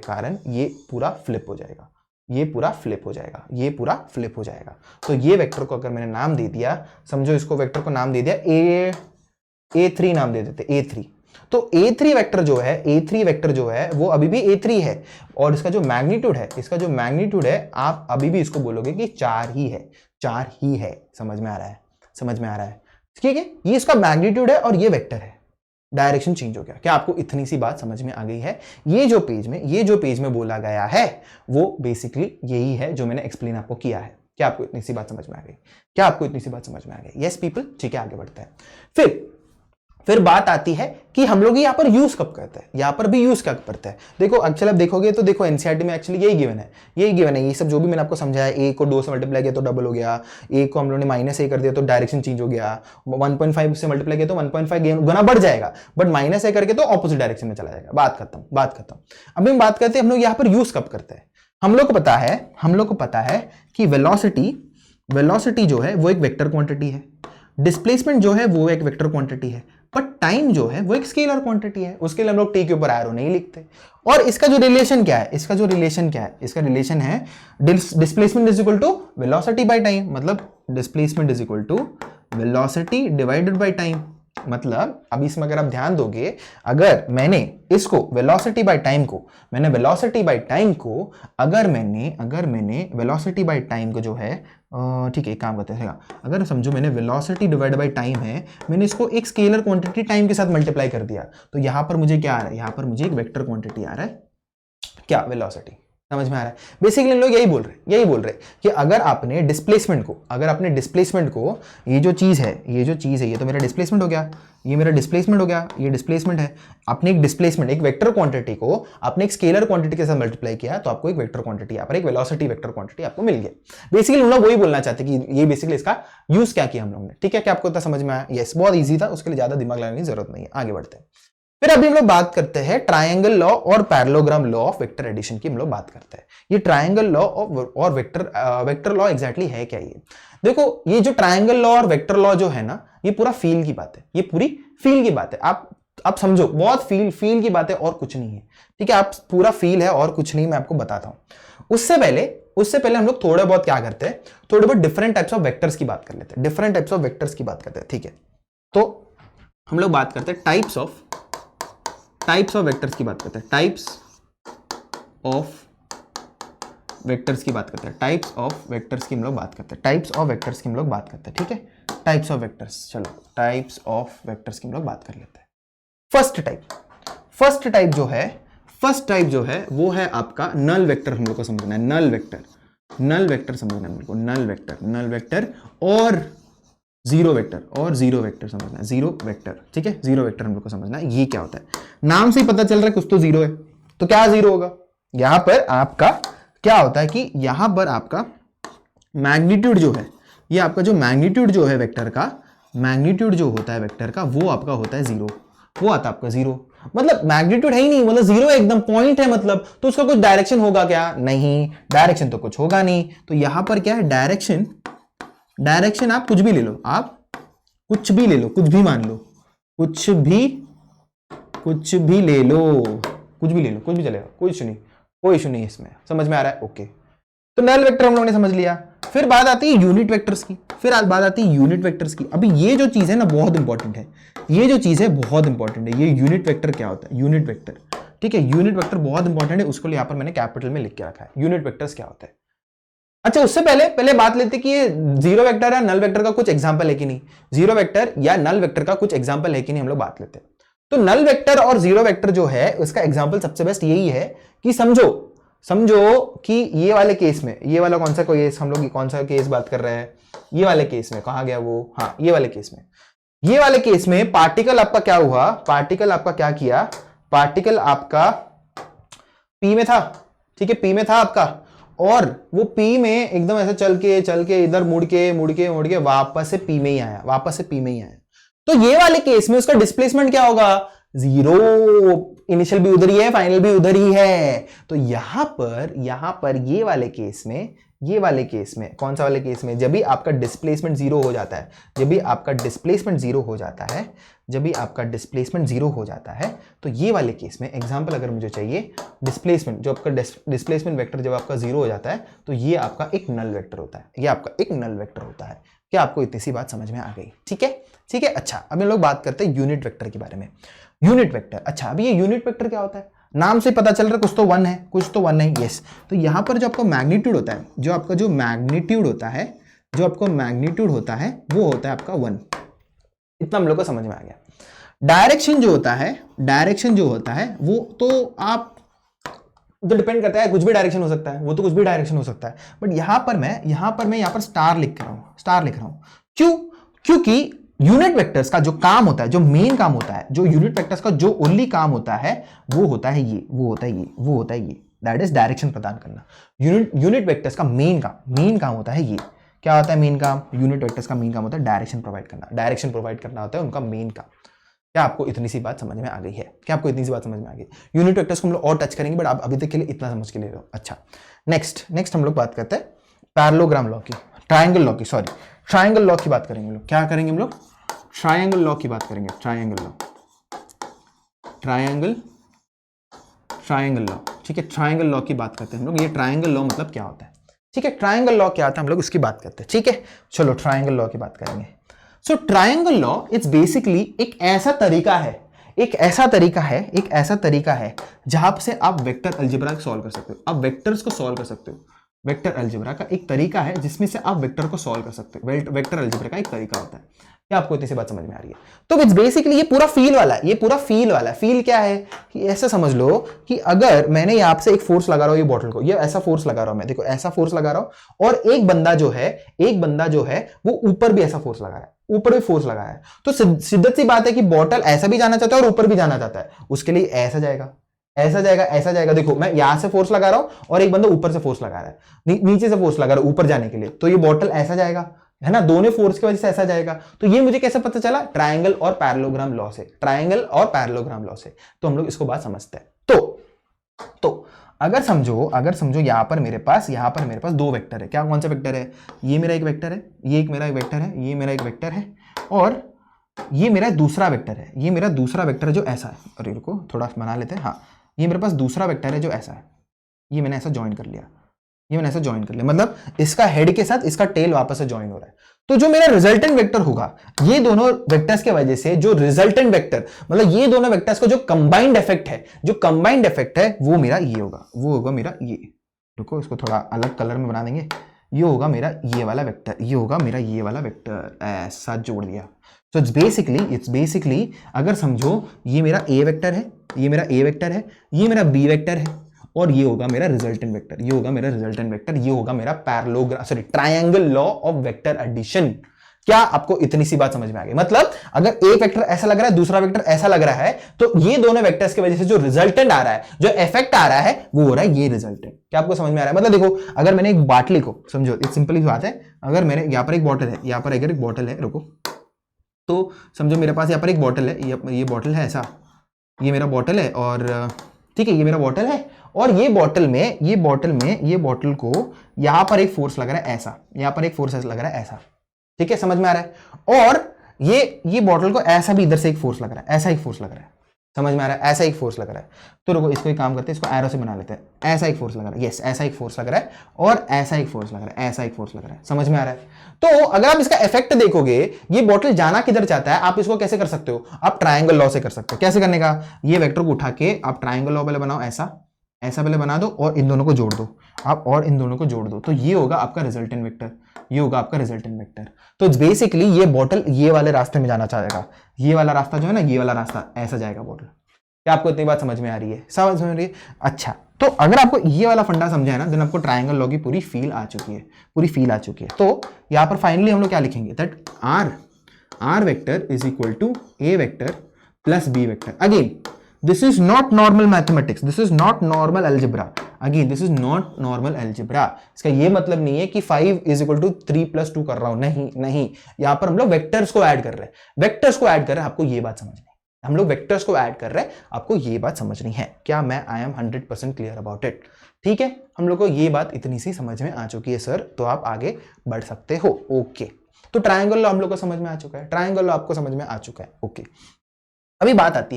कारण ये पूरा फ्लिप हो जाएगा। तो ये वेक्टर को अगर मैंने नाम दे दिया, समझो इसको वेक्टर को नाम दे दिया A3 नाम दे देते, A3। तो A3 वेक्टर जो है, A3 वेक्टर जो है वो अभी भी A3 है, और इसका जो मैग्नीट्यूड है, इसका जो मैग्नीट्यूड है, आप अभी भी इसको बोलोगे कि 4 ही है, 4 ही है। समझ में आ रहा है? समझ में आ रहा है? ठीक है, ये इसका मैग्नीट्यूड है और ये वेक्टर है, डायरेक्शन चेंज हो गया। क्या आपको इतनी सी बात समझ में आ गई है? ये जो पेज में बोला गया है वो बेसिकली यही है जो मैंने एक्सप्लेन आपको किया है। क्या आपको इतनी सी बात समझ में आ गई? क्या आपको इतनी सी बात समझ में आ गई? यस पीपल, ठीक है, आगे बढ़ते हैं। फिर बात आती है कि हम लोग यहां पर यूज कब करते हैं, यहां पर भी यूज कब करते हैं। देखो एक्चुअली आप देखोगे तो देखो एनसीईआरटी में एक्चुअली यही गिवन है, ये सब जो भी मैंने आपको समझाया, ए को 2 से मल्टीप्लाई किया तो डबल हो गया, ए को हम लोगों ने -a कर दिया तो डायरेक्शन चेंज हो गया, 1.5 से मल्टीप्लाई किया तो 1.5 गुना बढ़ जाएगा, बट -a करके तो ऑपोजिट डायरेक्शन में चला जाएगा। बात खत्म। अभी हम बात करते हैं हम लोग यहां पर यूज कब करते हैं। हम लोग को पता है कि वेलोसिटी जो है वो एक वेक्टर क्वांटिटी है, डिस्प्लेसमेंट जो है वो एक वेक्टर क्वांटिटी है, बट टाइम जो है वो एक स्केलर क्वांटिटी है। उसके लिए हम लोग टी के ऊपर एरो नहीं लिखते। और इसका जो रिलेशन क्या है, इसका रिलेशन है displacement is equal to velocity by time, मतलब displacement is equal to velocity divided by time. मतलब अब इसमें अगर आप ध्यान दोगे, अगर मैंने इसको वेलोसिटी बाय टाइम को जो है, ठीक है, एक काम करते हैं, अगर समझो मैंने वेलोसिटी डिवाइड बाय टाइम है, मैंने इसको एक स्केलर क्वांटिटी टाइम के साथ मल्टीप्लाई कर दिया, तो यहां पर मुझे क्या आ रहा है, यहां पर मुझे एक वेक्टर क्वांटिटी आ रहा है, क्या, वेलोसिटी। समझ में आ रहा है? बेसिकली लोग यही बोल रहे कि अगर आपने डिस्प्लेसमेंट को ये जो चीज है, ये तो मेरा डिस्प्लेसमेंट हो गया, ये मेरा डिस्प्लेसमेंट हो गया, ये डिस्प्लेसमेंट है। आपने एक वेक्टर क्वांटिटी को आपने एक स्केलर क्वांटिटी के साथ मल्टीप्लाई किया तो आपको एक वेक्टर क्वांटिटी, यहाँ पर एक वेलोसिटी वेक्टर क्वांटिटी आपको मिल गया। बेसिकली हम लोग वही बोलना चाहते हैं कि ये बेसिकली इसका यूज क्या किया हम लोगों ने। ठीक है, क्या आपको इतना समझ में आया? यस, बहुत ईजी था, उसके लिए ज्यादा दिमाग लगाने की जरूरत नहीं है। आगे बढ़ते हैं। फिर अभी हम लोग बात करते हैं ट्रायंगल लॉ और parallelogram law of vector addition की हम लोग बात करते हैं। ये ट्रायंगल लॉ और वेक्टर लॉ एग्जैक्टली है क्या? ये देखो, ये जो ट्रायंगल लॉ और वेक्टर लॉ जो है ना, ये पूरा फील की बात है, ये पूरी फील की बात है। आप समझो, बहुत फील की बात है और कुछ नहीं है। ठीक है, आप पूरा फील है और कुछ नहीं, मैं आपको बताता हूं। उससे पहले हम लोग थोड़े बहुत क्या करते हैं, थोड़े बहुत डिफरेंट टाइप्स ऑफ वेक्टर्स की बात कर लेते हैं। ठीक है, तो हम लोग बात करते हैं टाइप्स ऑफ वेक्टर्स की बात करते हैं, टाइप्स ऑफ वेक्टर्स की बात करते हैं, टाइप्स ऑफ वेक्टर्स की हम लोग बात करते हैं। ठीक है, टाइप्स ऑफ वेक्टर्स, चलो टाइप्स ऑफ वेक्टर्स की हम लोग बात कर लेते हैं। फर्स्ट टाइप जो है वो है आपका नल वेक्टर। हम लोग को समझना है नल वेक्टर समझना है, नल वेक्टर और जीरो वेक्टर समझना है, जीरो वेक्टर। ठीक है, जीरो वेक्टर हम लोग को समझना है, ये क्या होता है। नाम से ही पता चल रहा है कुछ तो जीरो है, तो क्या जीरो होगा? यहां पर आपका क्या होता है कि यहां पर आपका मैग्नीट्यूड जो है, ये आपका जो मैग्नीट्यूड जो है वेक्टर का, वो आपका होता है जीरो, वो आता है आपका जीरो। मतलब मैग्नीट्यूड है ही नहीं, मतलब जीरो एकदम पॉइंट है, मतलब तो उसका कुछ डायरेक्शन होगा क्या? नहीं, डायरेक्शन तो कुछ होगा नहीं। तो यहां पर क्या है, डायरेक्शन आप कुछ भी ले लो, कुछ भी मान लो, कुछ भी ले लो, कुछ भी चलेगा, कोई इशू नहीं इसमें। समझ में आ रहा है? ओके, तो नल वेक्टर हम लोगों ने समझ लिया। फिर बात आती है यूनिट वेक्टर्स की। अभी ये जो चीज है ना, बहुत इंपॉर्टेंट है, ये यूनिट वेक्टर क्या होता है? यूनिट वेक्टर, ठीक है, यूनिट वेक्टर बहुत इंपॉर्टेंट है, उसको यहां पर मैंने कैपिटल में लिख के रखा है। यूनिट वेक्टर्स क्या होता है? अच्छा, उससे पहले बात लेते कि ये जीरो वेक्टर या नल वेक्टर का कुछ एग्जांपल है कि नहीं, जीरो वेक्टर या नल वेक्टर का कुछ एग्जांपल है कि नहीं, हम लोग बात लेते हैं। तो नल वेक्टर और जीरो वेक्टर जो है, उसका एग्जांपल सबसे बेस्ट यही है कि समझो कि ये वाले केस में, ये वाला कौन सा केस, हम लोग कौन सा केस बात कर रहे हैं, ये वाले केस में, कहां गया वो, हाँ, ये वाले केस में पार्टिकल आपका क्या हुआ, पार्टिकल आपका पी में था। ठीक है, पी में था आपका, और वो पी में एकदम ऐसे चल के इधर मुड़ के वापस से पी में ही आया। तो ये वाले केस में उसका डिस्प्लेसमेंट क्या होगा? जीरो। इनिशियल भी उधर ही है, फाइनल भी उधर ही है। तो यहां पर ये वाले केस में ये वाले केस में, कौन सा वाले केस में, जब भी आपका डिस्प्लेसमेंट जीरो हो जाता है, जब भी आपका डिस्प्लेसमेंट जीरो हो जाता है, जब भी आपका डिस्प्लेसमेंट जीरो हो जाता है, तो ये वाले केस में एग्जांपल अगर मुझे चाहिए, डिस्प्लेसमेंट, जो आपका डिस्प्लेसमेंट वेक्टर जब आपका जीरो हो जाता है, तो ये आपका एक नल वेक्टर होता है, ये आपका एक नल वेक्टर होता है। क्या आपको इतनी सी बात समझ में आ गई? ठीक है, ठीक है। अच्छा, अब हम लोग बात करते हैं यूनिट वेक्टर के बारे में। यूनिट वेक्टर, अच्छा अभी ये यूनिट वेक्टर क्या होता है? नाम से पता चल रहा है कुछ तो वन है, कुछ तो वन है, यस। तो यहां पर जो आपका मैग्नीट्यूड होता है, जो आपका जो मैग्नीट्यूड होता है, जो आपका मैग्नीट्यूड होता है, वो होता है आपका वन। इतना हम लोग को समझ में आ गया। डायरेक्शन जो होता है, डायरेक्शन जो होता है वो तो आप तो डिपेंड करता है, कुछ भी डायरेक्शन हो सकता है, वो तो कुछ भी डायरेक्शन हो सकता है, बट यहां पर मैं स्टार लिख रहा हूं, स्टार लिख रहा हूं। क्यों? क्योंकि यूनिट वेक्टर्स का जो काम होता है, जो मेन काम होता है, जो यूनिट वेक्टर्स का जो ओनली काम होता है, वो होता है ये, वो होता है ये, वो होता है ये, दैट इज डायरेक्शन प्रदान करना। यूनिट वेक्टर्स का मेन काम होता है ये। क्या होता है मेन काम? यूनिट वेक्टर्स का मेन काम होता है डायरेक्शन प्रोवाइड करना, डायरेक्शन प्रोवाइड करना होता है उनका मेन काम। क्या आपको इतनी सी बात समझ में आ गई है? क्या आपको इतनी सी बात समझ में आ गई? यूनिट वेक्टर्स को हम लोग और टच करेंगे, बट आप अभी तक के लिए इतना समझ के ले रहे हो। अच्छा, नेक्स्ट हम लोग बात करते हैं पैरेललोग्राम लॉ की, ट्रायंगल लॉ की, सॉरी ट्रायंगल लॉ की बात करेंगे हम लोग। क्या करेंगे हम लोग? ट्रायंगल लॉ की बात करेंगे, ट्रायंगल लॉ, ट्रायंगल लॉ, ठीक है। ट्रायंगल लॉ की बात करते हैं हम लोग। ये ट्रायंगल लॉ मतलब क्या होता है, ठीक है, ट्रायंगल लॉ क्या होता है, हम लोग उसकी बात करते हैं, ठीक है। चलो ट्रायंगल लॉ की बात करेंगे। सो ट्रायंगल लॉ इट्स बेसिकली एक ऐसा तरीका है, एक ऐसा तरीका है जहां से आप वेक्टर अलजेब्रा सॉल्व कर सकते हो, आप वेक्टर्स को सॉल्व कर सकते हो। वेक्टर अलजेब्रा का एक तरीका है जिसमें से आप वेक्टर को सॉल्व कर सकते हो। वेक्टर अलजेब्रा का एक तरीका होता है। क्या आपको इतनी सी बात समझ में आ रही है? तो इट्स बेसिकली ये पूरा फील वाला है, ये पूरा फील वाला है। फील क्या है कि ऐसा समझ लो कि अगर मैंने यहां से एक फोर्स लगा रहा हूं ये बॉटल को, ये ऐसा फोर्स लगा रहा हूं मैं, देखो ऐसा फोर्स लगा रहा हूं, और एक बंदा जो है वो ऊपर भी ऐसा फोर्स लगा रहा है, ऊपर भी फोर्स लगा है। तो सिद्ध सी बात है कि बॉटल ऐसा भी जाना चाहता है और ऊपर भी जाना चाहता है, उसके लिए ऐसा जाएगा, ऐसा जाएगा, ऐसा जाएगा। देखो मैं यहां से फोर्स लगा रहा हूं और एक बंदा ऊपर से फोर्स लगा रहा है, नीचे से फोर्स लगा रहा है ऊपर जाने के लिए, तो ये बॉटल ऐसा जाएगा, है ना, दोनों फोर्स की वजह से ऐसा जाएगा। तो ये मुझे कैसे पता चला? ट्रायंगल और पैरेललोग्राम लॉ से, ट्रायंगल और पैरेललोग्राम लॉ से। तो हम लोग इसको बात समझते हैं। तो अगर समझो यहां पर मेरे पास दो वेक्टर है। क्या, कौन सा वेक्टर है? ये मेरा एक वेक्टर है, ये एक मेरा एक वेक्टर है, ये मेरा एक वेक्टर है, और ये मेरा दूसरा वेक्टर है, ये मेरा दूसरा वेक्टर है जो ऐसा है। अरे रुको थोड़ा बना लेते हैं। हाँ, ये मेरे पास दूसरा वेक्टर है जो ऐसा है, ये मैंने ऐसा ज्वाइन कर लिया, ये मैंने ऐसा ज्वाइन कर लिया, मतलब इसका हेड के साथ इसका टेल वापस से ज्वाइन हो रहा है। तो जो मेरा रिजल्टेंट वेक्टर होगा, ये दोनों वेक्टर्स के वजह से जो रिजल्टेंट वेक्टर, मतलब ये दोनों वेक्टर्स का जो कंबाइंड इफेक्ट है, वो मेरा ये होगा, वो होगा मेरा ये। रुको इसको थोड़ा अलग कलर में बना देंगे। ये होगा मेरा ये वाला वेक्टर, ये होगा मेरा ये वाला वेक्टर, ऐसा जोड़ दिया। तो इट्स बेसिकली अगर समझो ये मेरा ए वेक्टर है, ये मेरा ए वेक्टर है, ये मेरा बी वेक्टर है, और ये होगा मेरा रिजल्टेंट वेक्टर, ये होगा मेरा रिजल्टेंट वेक्टर, ये होगा मेरा triangle law of vector addition. क्या आपको इतनी सी बात समझ में आ गई? मतलब अगर एक वेक्टर ऐसा लग रहा है, दूसरा वेक्टर ऐसा लग रहा है, तो ये दोनों वेक्टर्स की वजह से जो रिजल्टेंट आ रहा है, जो इफेक्ट आ रहा है, वो हो रहा है ये रिजल्टेंट। क्या आपको समझ में आ रहा है? मतलब देखो अगर मैंने एक बाटली को, समझो एक सिंपल सी बात है, अगर मैंने यहाँ पर एक बॉटल है, यहाँ पर अगर एक बॉटल है, रुको, तो समझो मेरे पास यहाँ पर एक बॉटल है, ये बॉटल है ऐसा, ये मेरा बॉटल है, और ठीक है ये मेरा बॉटल है, और ये बॉटल को यहां पर एक फोर्स लग रहा है ऐसा, यहां पर एक फोर्स लग रहा है ऐसा, ठीक है, समझ में आ रहा है। और ये बॉटल को ऐसा भी इधर से एक फोर्स लग रहा है, ऐसा एक फोर्स लग रहा है, समझ में आ रहा है, ऐसा एक फोर्स लग रहा है। तो रुको इसको एक काम करते हैं, इसको एरो से बना लेते हैं। ऐसा एक फोर्स लग रहा है, यस ऐसा एक फोर्स लग रहा है, और ऐसा एक फोर्स लग रहा है, ऐसा एक फोर्स लग रहा है, समझ में आ रहा है। तो अगर आप इसका इफेक्ट देखोगे, ये बॉटल जाना किधर चाहता है, आप इसको कैसे कर सकते हो? आप ट्रायंगल लॉ से कर सकते हो। कैसे करने का? ये वेक्टर को उठा के आप ट्रायंगल लॉ पहले बनाओ, ऐसा पहले बना दो, और इन दोनों को जोड़ दो आप, और इन दोनों को जोड़ दो, तो ये होगा आपका रिजल्टेंट वेक्टर, ये होगा आपका रिजल्टेंट वेक्टर। तो बेसिकली ये बॉटल ये वाले रास्ते में जाना चाहेगा, ये वाला रास्ता जो है ना, ये वाला रास्ता ऐसा जाएगा बॉटल। क्या आपको इतनी बात समझ में आ रही है? समझ में आ रही है? अच्छा, तो अगर आपको ये वाला फंडा समझा है ना, देन आपको ट्रायंगल लॉ की पूरी फील आ चुकी है। तो यहाँ पर फाइनली हम लोग क्या लिखेंगे? That R vector is equal to A vector plus B vector. Again this is not normal mathematics, this is not normal algebra, again this is not normal algebra. इसका ये मतलब नहीं है कि 5 इज इक्वल टू 3 प्लस 2 कर रहा हूं, नहीं, यहाँ पर हम लोग वेक्टर्स को ऐड कर रहे हैं, आपको ये बात समझनी हम लोग वेक्टर्स को ऐड कर रहे हैं, आपको ये बात समझनी है। क्या मैं I am 100% clear about it? ठीक है, हम लोग को ये बात इतनी सी समझ में आ चुकी है सर, तो आप आगे बढ़ सकते हो। ओके, तो ट्रायंगल लॉ हम लोग को समझ में आ चुका है, ट्रायंगल लॉ आपको समझ में आ चुका है। ओके, अभी बात आती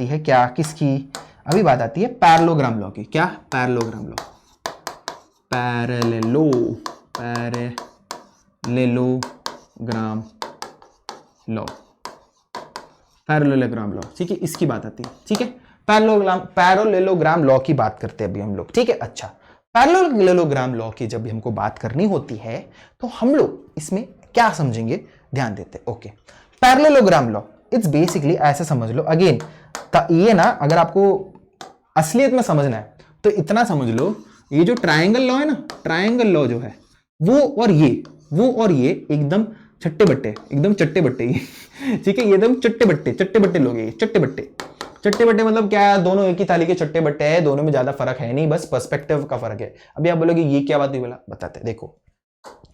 है क्या किसकी? अभी बात आती है पैरेललोग्राम लॉ की। क्या? Parallelogram law, parallelogram law, parallelogram law, ठीक है, इसकी बात आती है। ठीक है, पैरेललोग्राम लॉ की बात करते हैं अभी हम लोग। ठीक है, अच्छा, पैरेललोग्राम लॉ की जब भी हमको बात करनी होती है तो हम लोग इसमें क्या समझेंगे, ध्यान देते हैं। Okay, parallelogram law it's basically ऐसे समझ लो, अगेन ये ना, अगर आपको असलियत में समझना है तो इतना समझ लो, ये जो ट्रायंगल लॉ है ना, ट्रायंगल लॉ जो है वो और ये एकदम चट्टे बट्टे, एकदम चट्टे बट्टे ठीक है, ये एकदम चट्टे बट्टे लोग, ये चट्टे बट्टे मतलब क्या है? दोनों एक ही थाली के चट्टे बट्टे हैं, दोनों में ज्यादा फर्क है नहीं, बस पर्सपेक्टिव का फर्क है। अभी आप बोलोगे ये क्या बात हुई, बोला बताते, देखो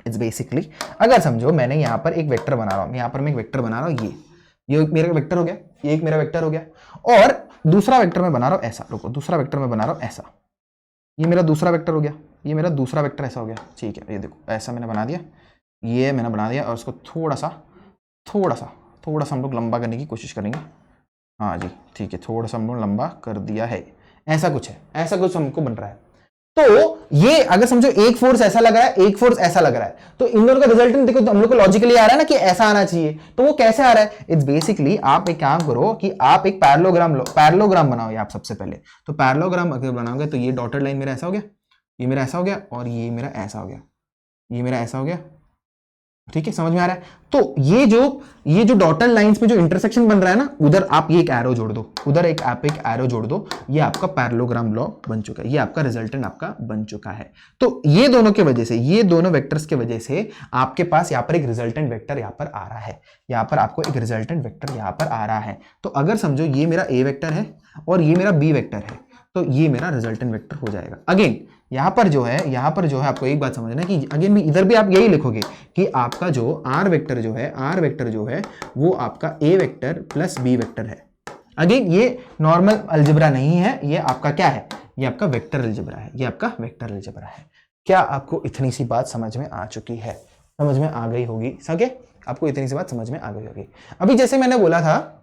इट्स बेसिकली, अगर समझो मैंने यहाँ पर एक वेक्टर बना रहा हूँ, यहाँ पर मैं एक वेक्टर बना रहा हूँ, ये एक मेरा वेक्टर हो गया, ये एक मेरा वेक्टर हो गया, और दूसरा वेक्टर मैं बना रहा हूँ ऐसा, रुको, दूसरा वेक्टर मैं बना रहा हूँ ऐसा, ये मेरा दूसरा वेक्टर हो गया, ये मेरा दूसरा वेक्टर ऐसा हो गया। ठीक है, ये देखो ऐसा मैंने बना दिया, ये मैंने बना दिया, और उसको थोड़ा सा हम लोग लंबा करने की कोशिश करेंगे। हाँ जी, ठीक है, थोड़ा सा हम लोग लंबा कर दिया है, ऐसा कुछ है, ऐसा कुछ हमको बन रहा है। तो ये अगर समझो एक फोर्स ऐसा लग रहा है, एक फोर्स ऐसा लग रहा है, तो इन दोनों का रिजल्टेंट देखो, तो हम लोग को लॉजिकली आ रहा है ना कि ऐसा आना चाहिए, तो वो कैसे आ रहा है? इट्स बेसिकली, आप एक काम करो कि आप एक पैरेललोग्राम बनाओ, ये आप सबसे पहले तो पैरेललोग्राम अगर बनाओगे तो ये डॉटेड लाइन मेरा ऐसा हो गया, ये मेरा ऐसा हो गया, और ये मेरा ऐसा हो गया, ये मेरा ऐसा हो गया। ठीक है, समझ में आ रहा है? तो ये जो डॉटेड लाइंस में जो इंटरसेक्शन बन रहा है ना, उधर आप ये एक एरो जोड़ दो, उधर आप एक एरो जोड़ दो, ये आपका पैरेललोग्राम लॉ बन चुका है, ये आपका रिजल्टेंट आपका बन चुका है। तो ये दोनों के वजह से, ये दोनों वेक्टर्स के वजह से आपके पास यहाँ पर एक रिजल्टेंट वेक्टर यहाँ पर आ रहा है, यहाँ पर आपको एक रिजल्टेंट वेक्टर यहाँ पर आ रहा है। तो अगर समझो ये मेरा ए वेक्टर है और ये मेरा बी वेक्टर है, तो ये मेरा रिजल्टेंट वेक्टर हो जाएगा। अगेन यहाँ पर जो है आपको एक बात समझना है कि अगेन भी इधर भी आप यही लिखोगे कि आपका जो आर वेक्टर जो है वो आपका ए वेक्टर प्लस बी वेक्टर है। अगेन ये नॉर्मल अलजेब्रा नहीं है, ये आपका क्या है? ये आपका वेक्टर अलजेब्रा है, ये आपका वेक्टर अलजेब्रा है। क्या आपको इतनी सी बात समझ में आ चुकी है? समझ में आ गई होगी, सके आपको इतनी सी बात समझ में आ गई होगी। अभी जैसे मैंने बोला था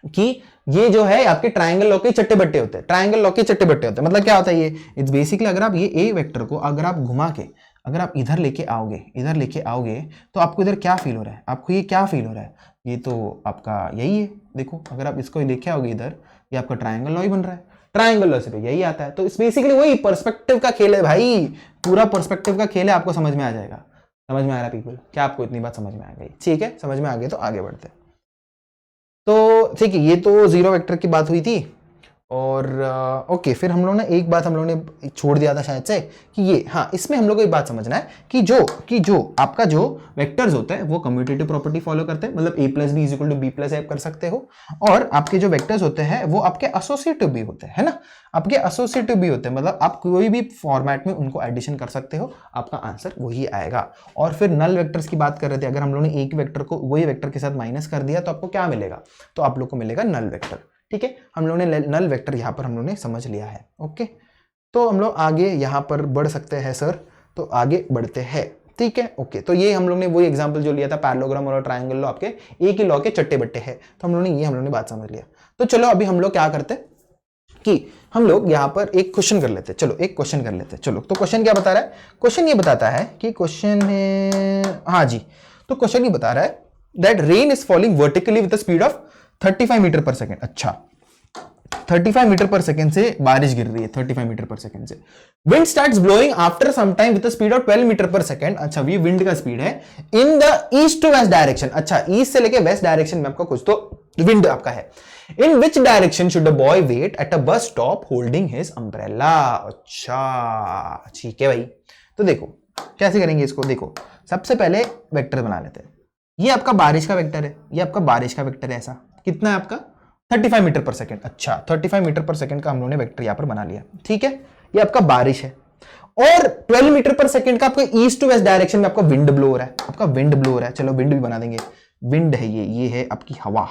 कि ये जो है आपके ट्रायंगल लॉ के चट्टे बट्टे होते हैं, ट्रायंगल लॉ के चट्टे बट्टे होते हैं, मतलब क्या होता है ये? इट्स बेसिकली, अगर आप ये ए वेक्टर को अगर आप घुमा के अगर आप इधर लेके आओगे तो आपको इधर क्या फील हो रहा है? आपको ये क्या फील हो रहा है? ये तो आपका यही है, देखो अगर आप इसको लेके आओगे इधर, ये आपका ट्रायंगल लॉ ही बन रहा है, ट्रायंगल लॉ से यही आता है। तो इट्स बेसिकली वही पर्सपेक्टिव का खेल है भाई, पूरा पर्सपेक्टिव का खेल है, आपको समझ में आ जाएगा। समझ में आ रहा है पीपल? क्या आपको इतनी बात समझ में आ गई? ठीक है, समझ में आ गई तो आगे बढ़ते हैं। तो ठीक है, ये तो जीरो वेक्टर की बात हुई थी। और ओके, फिर हम लोग ने एक बात हम लोग ने छोड़ दिया था शायद से कि ये, हाँ, इसमें हम लोग को एक बात समझना है कि जो आपका जो वेक्टर्स होता है वो कम्यूटेटिव प्रॉपर्टी फॉलो करते हैं, मतलब a plus B is equal to B plus A कर सकते हो। और आपके जो वेक्टर्स होते हैं वो आपके एसोसिएटिव भी होते हैं, है ना, आपके एसोसिएटिव भी होते हैं, मतलब आप कोई भी फॉर्मेट में उनको एडिशन कर सकते हो, आपका आंसर वही आएगा। और फिर नल वेक्टर्स की बात कर रहे थे, अगर हम लोग ने एक वेक्टर को वही वेक्टर के साथ माइनस कर दिया तो आपको क्या मिलेगा? तो आप लोग को मिलेगा नल वेक्टर। ठीक है, हम लोग ने नल वेक्टर यहाँ पर हम लोग ने समझ लिया है। ओके, तो हम लोग आगे यहाँ पर बढ़ सकते हैं सर, तो आगे बढ़ते हैं। ठीक है, ओके, तो ये हम लोग ने वही एग्जांपल जो लिया था पैरेललोग्राम और ट्रायंगल लॉ, आपके एक ही लॉ के चट्टे बट्टे हैं, तो हम लोग ने बात समझ लिया। तो चलो अभी हम लोग क्या करते कि हम लोग यहाँ पर एक क्वेश्चन कर लेते, चलो एक क्वेश्चन कर लेते। चलो, तो क्वेश्चन क्या बता रहा है? क्वेश्चन ये बताता है कि क्वेश्चन है, हाँ जी, तो क्वेश्चन ये बता रहा है that rain is falling vertically with the speed of 35 metre per second. अच्छा, 35 मीटर पर सेकेंड से बारिश गिर रही है, 35 मीटर पर सेकेंड से। Wind starts blowing after some time with the speed of 12 metre per second. अच्छा, ये विंड का स्पीड है in the east to west direction. अच्छा, ईस्ट से लेके वेस्ट डायरेक्शन में आपका कुछ तो विंड आपका है। In which direction should the boy wait at a bus stop holding his umbrella. अच्छा, ठीक है भाई, तो देखो कैसे करेंगे इसको। देखो, सबसे पहले वेक्टर बना लेते हैं। ये आपका बारिश का वेक्टर है, ये आपका बारिश का वेक्टर है, ऐसा कितना है आपका 35 मीटर पर सेकेंड। अच्छा, 35 मीटर पर सेकेंड का हम लोगों ने वेक्टर यहां पर बना लिया। ठीक है, ये आपका बारिश है, और 12 मीटर पर सेकेंड का आपका ईस्ट टू वेस्ट डायरेक्शन में आपका विंड ब्लो हो रहा है, आपका विंड ब्लो हो रहा है। चलो विंड भी बना देंगे, विंड है ये है आपकी हवा,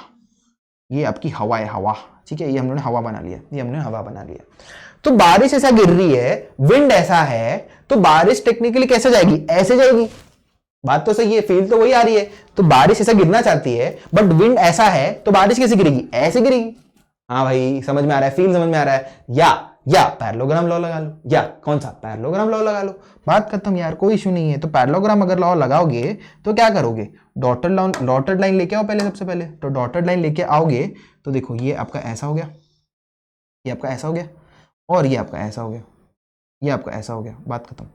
ये आपकी हवा है, हवा, ठीक है, ये हम लोगों ने हवा बना लिया, ये हमने हवा बना लिया। तो बारिश ऐसा गिर रही है, विंड ऐसा है, तो बारिश टेक्निकली कैसे जाएगी, ऐसे जाएगी। बात तो सही है, फील तो वही आ रही है। तो बारिश ऐसा गिरना चाहती है, बट विंड ऐसा है, तो बारिश कैसे गिरेगी, ऐसे गिरेगी। हाँ भाई समझ में आ रहा है, फील समझ में आ रहा है। या पैरेललोग्राम लॉ लगा लो, या कौन सा, पैरेललोग्राम लॉ लगा लो, बात खत्म यार, कोई इशू नहीं है। तो पैरेललोग्राम अगर लॉ लगाओगे तो क्या करोगे, डॉटेड लाइन लेके आओ पहले, सबसे पहले तो डॉटेड लाइन लेके आओगे तो देखो ये आपका ऐसा हो गया, ये आपका ऐसा हो गया, और ये आपका ऐसा हो गया, ये आपका ऐसा हो गया, बात खत्म।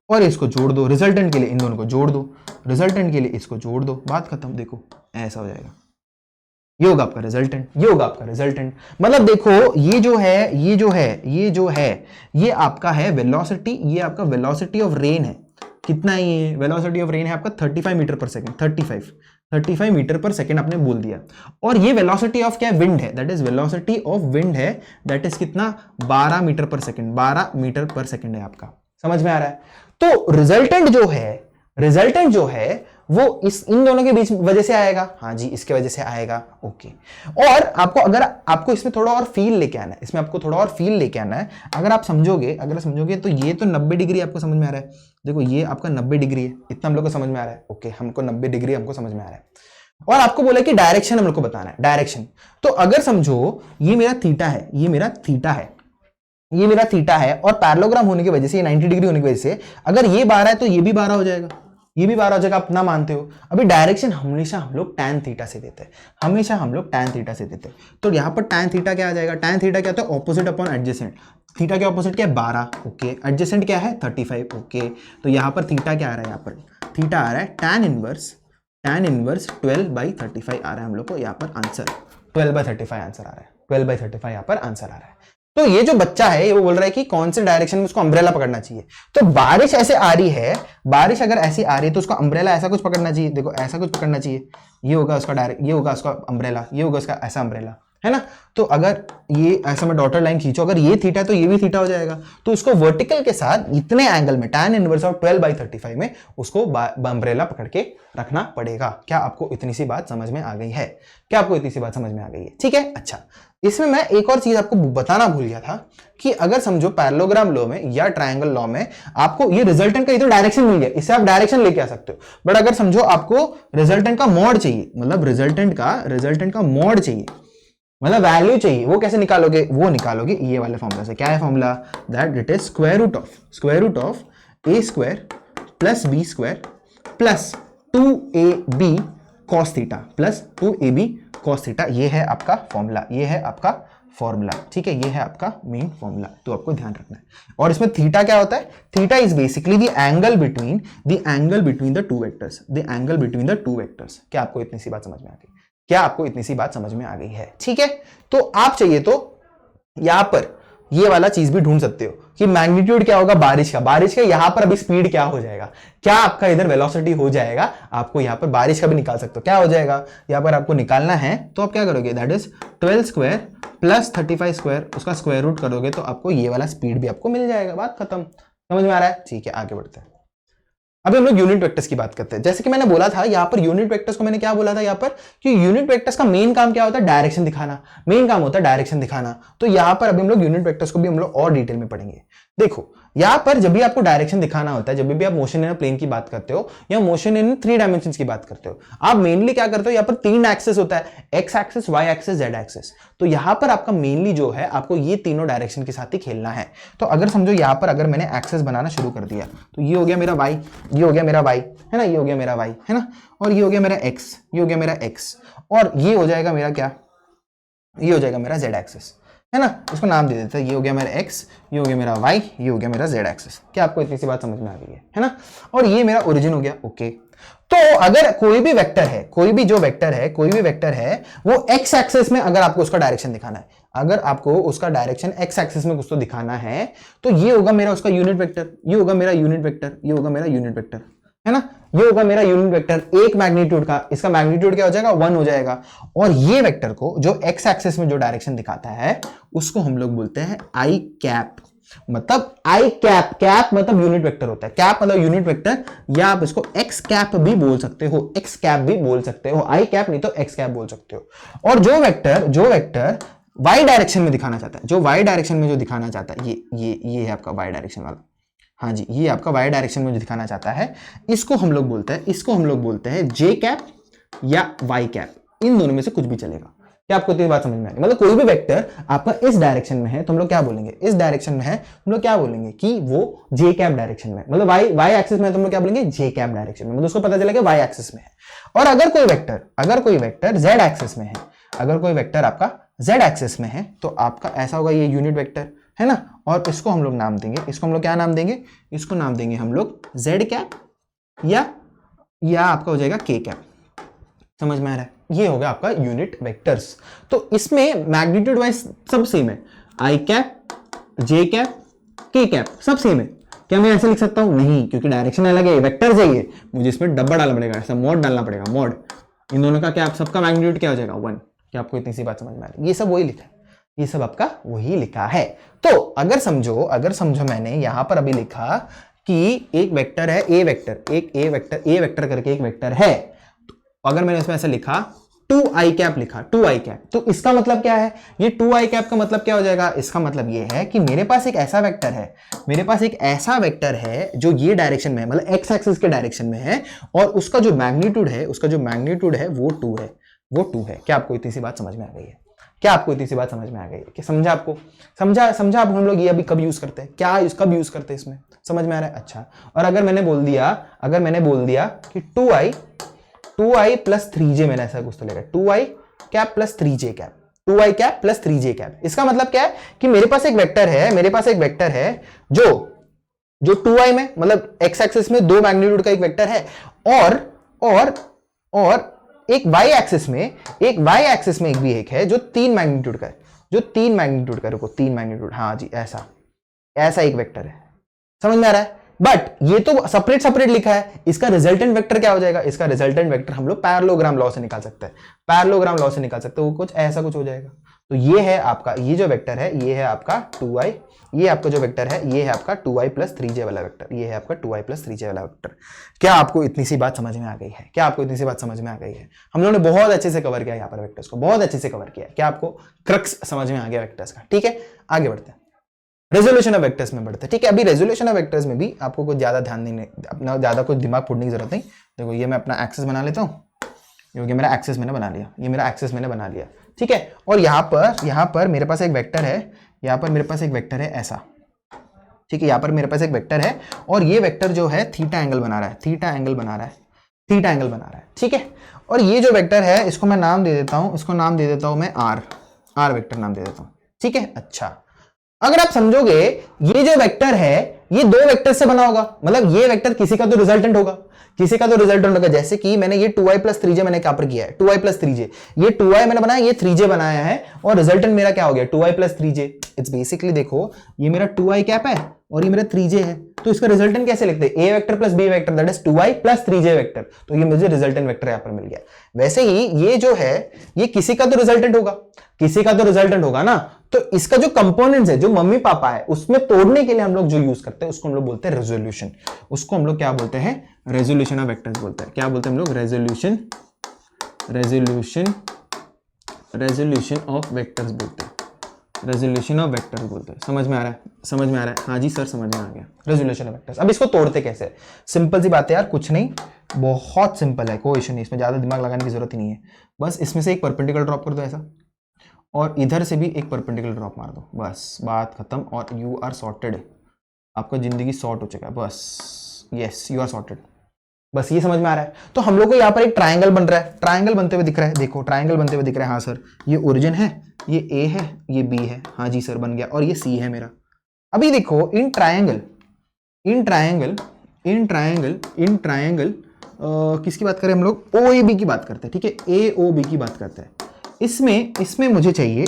और इसको जोड़ दो, रिजल्टेंट के लिए इन दोनों को जोड़ दो, रिजल्टेंट के लिए इसको जोड़ दो, बात खत्म। देखो ऐसा हो जाएगा, ये होगा आपका रिजल्टेंट, ये होगा आपका रिजल्टेंट। मतलब देखो ये जो है, ये जो है, ये जो है, ये आपका है वेलोसिटी, ये आपका वेलोसिटी ऑफ रेन है। कितना है ये वेलोसिटी ऑफ रेन है आपका 35 metre per second, 35 metre per second आपने बोल दिया। और ये वेलोसिटी ऑफ क्या है, विंड है, that is velocity of wind है, दैट इज कितना 12 metre per second, 12 metre per second है आपका। समझ में आ रहा है। तो रिजल्टेंट जो है वो इन दोनों के बीच वजह से आएगा, हाँ जी इसके वजह से आएगा, ओके। और आपको अगर आपको इसमें थोड़ा और फील लेके आना है, इसमें आपको थोड़ा और फील लेके आना है, अगर आप समझोगे तो ये तो 90 डिग्री आपको समझ में आ रहा है। देखो ये आपका 90 डिग्री है, इतना हम लोग को समझ में आ रहा है, ओके, हमको 90 डिग्री हमको समझ में आ रहा है। और आपको बोला कि डायरेक्शन हम लोग को बताना है, डायरेक्शन। तो अगर समझो ये मेरा थीटा है, ये मेरा थीटा है, ये मेरा थीटा है, और पैरेललोग्राम होने की वजह से, ये 90 डिग्री होने की वजह से अगर ये 12 है तो ये भी 12 हो जाएगा, ये भी 12 हो जाएगा, आप ना मानते हो। अभी डायरेक्शन हमेशा हम लोग tan थीटा से देते हैं, हमेशा हम लोग tan थीटा से देते हैं। तो यहां पर tan थीटा क्या आ जाएगा, tan थीटा क्या होता है, ऑपोजिट अपॉन एडजेसेंट। थीटा के ऑपोजिट क्या है 12, ओके, एडजेसेंट क्या है 35, ओके। तो यहां पर थीटा क्या आ रहा है, यहां पर थीटा आ रहा है tan इनवर्स 12/35 आ रहा है हम लोग को यहाँ पर आंसर, 12/35 आंसर आ रहा है, 12/35 यहाँ पर आंसर आ रहा है। तो ये जो बच्चा है वो बोल रहा है कि कौन से डायरेक्शन में उसको अम्ब्रेला पकड़ना चाहिए। तो बारिश ऐसे आ रही है, बारिश अगर ऐसी आ रही है तो उसको अम्ब्रेला ऐसा कुछ पकड़ना चाहिए, देखो ऐसा कुछ पकड़ना चाहिए, ये होगा उसका डायरेक्ट, ये होगा उसका अम्ब्रेला, ये होगा उसका ऐसा अम्ब्रेला, है ना। तो अगर ये ऐसा मैं डॉटेड लाइन खींचो, अगर ये थीटा है तो ये भी थीटा हो जाएगा। तो उसको वर्टिकल के साथ इतने एंगल में tan इनवर्स ऑफ 12/35 में उसको अम्ब्रेला पकड़ के रखना पड़ेगा। क्या आपको इतनी सी बात समझ में आ गई है, क्या आपको इतनी सी बात समझ में आ गई है, ठीक है। अच्छा, इसमें मैं एक और चीज आपको बताना भूल गया था कि अगर समझो पैरेललोग्राम लॉ में या ट्रायंगल लॉ में आपको ये रिजल्टेंट का इधर डायरेक्शन मिल गया, इससे आप डायरेक्शन लेके आ सकते हो। बट अगर समझो आपको रिजल्टेंट का मॉड चाहिए, मतलब रिजल्टेंट का मॉड चाहिए, मतलब वैल्यू चाहिए, वो कैसे निकालोगे, वो निकालोगे ये वाले फॉर्मूला से। क्या है formula, that it is square root of a square plus b square plus 2ab cos theta plus 2ab cos theta. ये है आपका फॉर्मूला, ये है आपका फॉर्मूला, ठीक है, ये है आपका मेन फॉर्मूला। तो आपको ध्यान रखना है। और इसमें थीटा क्या होता है, theta is basically the angle between the two vectors, the angle between the two vectors. क्या आपको इतनी सी बात समझ में आ गई, क्या आपको इतनी सी बात समझ में आ गई है, ठीक है। तो आप चाहिए तो यहां पर ये वाला चीज भी ढूंढ सकते हो कि मैग्नीट्यूड क्या होगा बारिश का यहां पर अभी स्पीड क्या हो जाएगा, क्या आपका इधर वेलोसिटी हो जाएगा, आपको यहां पर बारिश का भी निकाल सकते हो। क्या हो जाएगा यहां पर आपको निकालना है, तो आप क्या करोगे, that is 12 square plus 35 square, उसका स्क्वायर रूट करोगे तो आपको ये वाला स्पीड भी आपको मिल जाएगा। बात खत्म, समझ में आ रहा है, ठीक है, आगे बढ़ते हैं। अभी हम लोग यूनिट वेक्टर्स की बात करते हैं। जैसे कि मैंने बोला था यहाँ पर यूनिट वेक्टर्स को, मैंने क्या बोला था यहाँ पर कि यूनिट वेक्टर्स का मेन काम क्या होता है, डायरेक्शन दिखाना, मेन काम होता है डायरेक्शन दिखाना। तो यहाँ पर अभी हम लोग यूनिट वेक्टर्स को भी हम लोग और डिटेल में पढ़ेंगे। देखो यहाँ पर जब भी आपको डायरेक्शन दिखाना होता है, जब भी आप मोशन इन प्लेन की बात करते हो या मोशन इन 3 डायमेंशंस की बात करते हो, आप मेनली क्या करते हो, यहाँ पर 3 एक्सेस होता है, X axes, Y axes, Z axes. तो यहाँ पर आपका मेनली जो है आपको ये तीनों डायरेक्शन के साथ ही खेलना है। तो अगर समझो यहाँ पर अगर मैंने एक्सेस बनाना शुरू कर दिया तो ये हो गया मेरा वाई, ये हो गया मेरा वाई, है ना, ये हो गया मेरा वाई, है ना, और ये हो गया मेरा एक्स, ये हो गया मेरा एक्स, और ये हो जाएगा मेरा क्या, ये हो जाएगा मेरा जेड एक्सेस, है ना, उसको नाम दे देते हैं। ये हो गया मेरा x, ये हो गया मेरा y, ये हो गया मेरा z एक्सिस। क्या आपको इतनी सी बात समझ में आ गई है ना। और ये मेरा ओरिजिन हो गया, ओके। तो अगर कोई भी वेक्टर है, कोई भी वेक्टर है वो x एक्सिस में अगर आपको उसका डायरेक्शन दिखाना है, अगर आपको उसका डायरेक्शन x एक्सिस में कुछ तो दिखाना है, तो ये होगा मेरा उसका यूनिट वेक्टर, ये होगा मेरा यूनिट वेक्टर, ये होगा मेरा यूनिट वेक्टर, है ना, ये होगा मेरा यूनिट वेक्टर एक मैग्नीट्यूड का। इसका मैग्नीट्यूड क्या हो जाएगा, 1 हो जाएगा। और ये वेक्टर को जो x एक्सिस में जो डायरेक्शन दिखाता है उसको हम लोग बोलते हैं आई कैप, मतलब आई कैप, कैप मतलब यूनिट वेक्टर होता है, कैप मतलब यूनिट वेक्टर, या आप इसको एक्स कैप भी बोल सकते हो, एक्स कैप भी बोल सकते हो, आई कैप नहीं तो एक्स कैप बोल सकते हो। और जो वेक्टर वाई डायरेक्शन में दिखाना चाहता है, जो वाई डायरेक्शन में जो दिखाना चाहता है, ये है आपका वाई डायरेक्शन वाला, हाँ जी, ये आपका वाई डायरेक्शन में जो दिखाना चाहता है, इसको हम लोग बोलते हैं जे कैप या वाई कैप, इन दोनों में से कुछ भी चलेगा। क्या आपको ये बात समझ में आ रही? मतलब कोई भी वेक्टर आपका इस डायरेक्शन में है तो हम लोग क्या बोलेंगे, इस डायरेक्शन में है हम लोग क्या बोलेंगे कि वो जे कैप डायरेक्शन में, मतलब वाई एक्सिस में तो हम लोग क्या बोलेंगे, जे कैप डायरेक्शन में, मतलब उसको पता चला कि वाई एक्सिस में है। और अगर कोई वेक्टर जेड एक्सिस में है, अगर कोई वेक्टर आपका जेड एक्सिस में है तो आपका ऐसा होगा, ये यूनिट वेक्टर है ना, और इसको हम लोग नाम देंगे, इसको हम लोग क्या नाम देंगे, इसको नाम देंगे हम लोग जेड कैप या आपका हो जाएगा के कैप। समझ में आ रहा है? ये हो गया आपका यूनिट वेक्टर्स। तो इसमें मैग्नीट्यूड वाइज सब सेम है, आई कैप, जे कैप, के कैप सब सेम है। क्या मैं ऐसे लिख सकता हूं? नहीं, क्योंकि डायरेक्शन अलग है, वेक्टर्स है ये, मुझे इसमें डब्बा डालना पड़ेगा, ऐसा मॉड डालना पड़ेगा, मॉड। इन दोनों का क्या, सबका मैग्नीट्यूड क्या हो जाएगा 1। क्या आपको इतनी सी बात समझ में आ रही है? ये सब वही लिखा है, ये सब आपका वही लिखा है। तो अगर समझो मैंने यहां पर अभी लिखा कि एक वेक्टर है ए वेक्टर, एक ए वेक्टर करके एक वेक्टर है, अगर मैंने इसमें ऐसा लिखा 2i कैप लिखा, 2i कैप, तो इसका मतलब क्या है, ये 2i कैप का मतलब क्या हो जाएगा, इसका मतलब ये है कि मेरे पास एक ऐसा वेक्टर है जो ये डायरेक्शन में है, मतलब एक्स एक्सिस के डायरेक्शन में है, और उसका जो मैग्नीट्यूड है वो 2 है। क्या आपको इतनी सी बात समझ में आ गई है? कि समझा आपको? समझा अब हम लोग ये अभी कब यूज करते हैं, कब यूज करते हैं इसमें, समझ में आ रहा है? अच्छा, और अगर मैंने बोल दिया कि 2i प्लस 3j, मैंने ऐसा कुछ तो लेगा, 2i cap plus 3j cap, 2i cap plus 3j cap. इसका मतलब क्या है कि मेरे पास एक वेक्टर है जो 2i में, मतलब x एक्सिस में 2 मैग्नीट्यूड का एक वेक्टर है, और एक y एक्सिस में एक भी एक है जो 3 मैग्नीट्यूड का है, रुको, 3 मैग्नीट्यूड, हाँ जी, ऐसा एक वेक्टर है। समझ में आ रहा है? बट ये तो सेपरेट लिखा है, इसका रिजल्टेंट वेक्टर क्या हो जाएगा, इसका रिजल्टेंट वेक्टर हम लोग पैरेललोग्राम लॉ से निकाल सकते हैं, वो कुछ ऐसा कुछ हो जाएगा। तो ये है आपका, ये जो वेक्टर है ये है आपका 2i, ये आपका जो वेक्टर है ये है आपका 2i प्लस 3j वाला वेक्टर, ये है आपका 2i प्लस 3j वाला वेक्टर। क्या आपको इतनी सी बात समझ में आ गई है? हम लोगों ने बहुत अच्छे से कवर किया यहाँ पर वेक्टर्स को, बहुत अच्छे से कवर किया। क्या आपको क्रक्स समझ में आ गया वेक्टर्स का? ठीक है, आगे बढ़ते हैं, रेजोल्यूशन ऑफ वेक्टर्स में बढ़ते हैं। ठीक है, अभी रेजोल्यूशन ऑफ वेक्टर्स में भी आपको कुछ ज्यादा ध्यान नहीं, अपना ज्यादा कुछ दिमाग फोड़ने की जरूरत नहीं। देखो, ये मैं अपना एक्सेस बना लेता हूँ, क्योंकि मेरा एक्सेस मैंने बना लिया, ठीक है। और यहाँ पर मेरे पास एक वेक्टर है, ऐसा, ठीक है, यहाँ पर मेरे पास एक वेक्टर है, और ये वेक्टर जो है थीटा एंगल बना रहा है, ठीक है। और ये जो वेक्टर है इसको मैं नाम दे देता हूँ, मैं आर वेक्टर नाम दे देता हूँ, ठीक है। अच्छा, अगर आप समझोगे ये जो वेक्टर है ये 2 वेक्टर से बना होगा, मतलब ये वेक्टर किसी का तो रिजल्टेंट होगा, जैसे कि मैंने ये 2i प्लस 3j मैंने क्या पर किया है, 2i प्लस 3j, ये 2i मैंने बनाया, ये 3j बनाया है, और रिजल्टेंट मेरा क्या हो गया, 2i plus 3j। It's basically, देखो, ये मेरा 2i कैप है और ये मेरा 3j है, तो इसका रिजल्टेंट कैसे लिखते हैं, A vector plus B vector, that is 2i plus 3j vector. तो ये मुझे रिजल्टेंट वेक्टर यहां पर मिल गया। वैसे ही ये जो है ये किसी का तो रिजल्टेंट होगा ना, तो इसका जो कंपोनेंट्स है, जो मम्मी पापा है, उसमें तोड़ने के लिए हम लोग जो यूज करते हैं उसको हम लोग बोलते हैं रेजोल्यूशन। उसको हम लोग क्या बोलते हैं, रेजोल्यूशन ऑफ वेक्टर्स बोलते हैं। क्या बोलते हैं हम लोग, रेजोल्यूशन ऑफ वेक्टर्स बोलते हैं। समझ में आ रहा है? हाँ जी सर, समझ में आ गया, रेजोल्यूशन ऑफ वेक्टर्स। अब इसको तोड़ते कैसे? सिंपल सी बात है यार, कुछ नहीं, बहुत सिंपल है, कोई इशू नहीं, इसमें ज्यादा दिमाग लगाने की जरूरत ही नहीं है। बस इसमें से एक परपेंडिकुलर ड्रॉप कर दो ऐसा, और इधर से भी एक परपेंडिकुलर ड्रॉप मार दो, बस बात खत्म, और यू आर सॉर्टेड। आपका जिंदगी सॉर्ट हो चुका है, बस, यस, यू आर सॉर्टेड। बस ये समझ में आ रहा है? तो हम लोग को यहाँ पर एक ट्रायंगल बन रहा है, ट्रायंगल बनते हुए दिख रहा है, देखो ट्रायंगल बनते हुए दिख रहा है। हाँ सर, ये ओरिजिन है, ये ए है, ये बी है, हाँ जी सर बन गया, और ये सी है मेरा। अभी देखो, इन ट्रायंगल किसकी बात करें हम लोग, ओ ए बी की बात करते हैं, ठीक है, ए ओ बी की बात करते हैं। इसमें मुझे चाहिए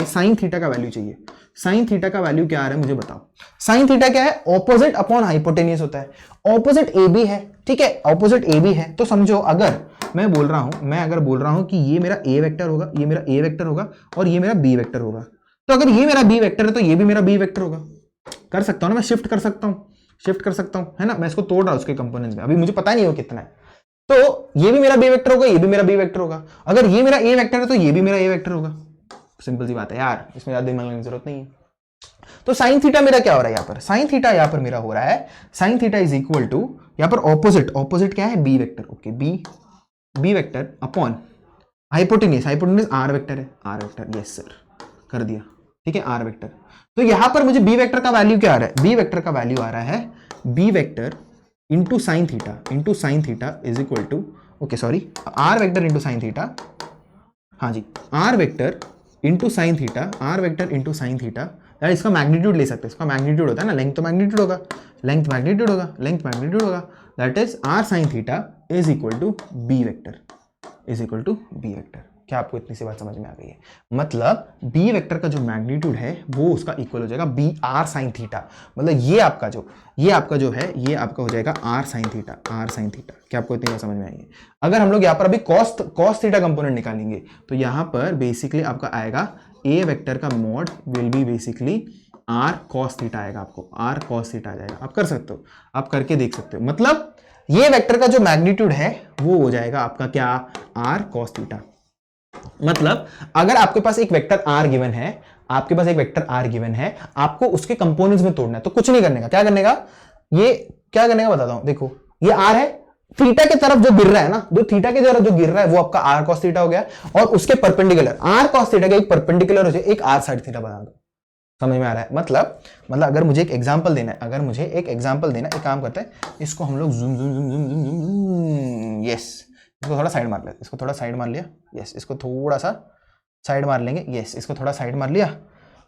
साइन थीटा का वैल्यू चाहिए। साइन थीटा का वैल्यू क्या आ रहा है मुझे बताओ। साइन थीटा क्या है, ऑपोजिट अपॉन हाइपोटेन्यूस होता है, ऑपोजिट ए बी है, ठीक है, ऑपोजिट ए बी है। तो समझो, अगर मैं बोल रहा हूं कि ये मेरा ए वेक्टर होगा, ये मेरा ए वेक्टर होगा, और ये मेरा बी वेक्टर होगा, तो अगर ये मेरा बी वेक्टर है तो ये भी मेरा बी वेक्टर होगा। कर सकता हूँ ना, मैं शिफ्ट कर सकता हूँ, है ना, मैं इसको तोड़ रहा हूँ उसके कंपोनेंट्स में, अभी मुझे पता नहीं हो कितना है, तो ये भी मेरा बी वेक्टर होगा, ये भी मेरा बी वेक्टर होगा, अगर ये मेरा ए वेक्टर है तो ये भी मेरा ए वेक्टर होगा। सिंपल सी बात है यार, इसमें ज्यादा दिमाग लगाने की जरूरत नहीं है। तो साइन थीटा मेरा क्या हो रहा है यहाँ पर, साइन थीटा यहाँ पर मेरा हो रहा है, sine theta is equal to यहाँ पर ऑपोजिट क्या है, B vector, okay, B vector upon hypotenuse R vector है, आर वेक्टर, यस सर, कर दिया, ठीक है, आर वेक्टर। तो यहां पर मुझे बी वेक्टर का वैल्यू क्या आ रहा है, बी वेक्टर का वैल्यू आ रहा है B vector into sine theta is equal to, okay sorry, R vector into sine theta, हाँ जी, R vector into sine theta, यार इसका मैग्नीट्यूड ले सकते हैं, इसका मैग्नीट्यूड होता है ना, लेंथ तो मैग्नीट्यूड होगा, लेंथ मैग्नीट्यूड होगा, that is R sine theta is equal to B vector, क्या आपको इतनी सी बात समझ में आ गई है? मतलब बी वेक्टर का जो मैग्नीट्यूड है वो उसका इक्वल हो जाएगा बी आर साइन थीटा, मतलब ये आपका जो है ये आपका हो जाएगा आर साइन थीटा। क्या आपको इतनी बात समझ में आई है? अगर हम लोग यहाँ पर अभी कॉस थीटा कंपोनेंट निकालेंगे तो यहाँ पर बेसिकली आपका आएगा ए वेक्टर का mod will be basically R cos theta आएगा, आपको आर कॉस थीटा आ जाएगा। आप कर सकते हो, आप करके देख सकते हो, मतलब ये वेक्टर का जो मैग्नीट्यूड है वो हो जाएगा आपका क्या, आर कॉस थीटा। मतलब अगर आपके पास एक वेक्टर आर गिवन है, आपको उसके कंपोनेंट्स में तोड़ना है, तो कुछ नहीं करने का, क्या करने का बताता हूं। देखो ये आर है, थीटा की तरफ जो गिर रहा है ना, जो थीटा की तरफ जो गिर रहा है वो आपका आर कॉस थीटा हो गया, और उसके परपेंडिकुलर आर कॉस थीटा का एक परपेंडिकुलर हो जाए एक आर साइड थीटा बना दो। समझ में आ रहा है? मतलब अगर मुझे एक एग्जांपल देना है, एक काम करते हैं, इसको हम लोग यस, इसको थोड़ा साइड मार लेते, इसको थोड़ा साइड मार लिया, यस, इसको थोड़ा सा साइड मार लेंगे, यस, इसको थोड़ा साइड मार लिया,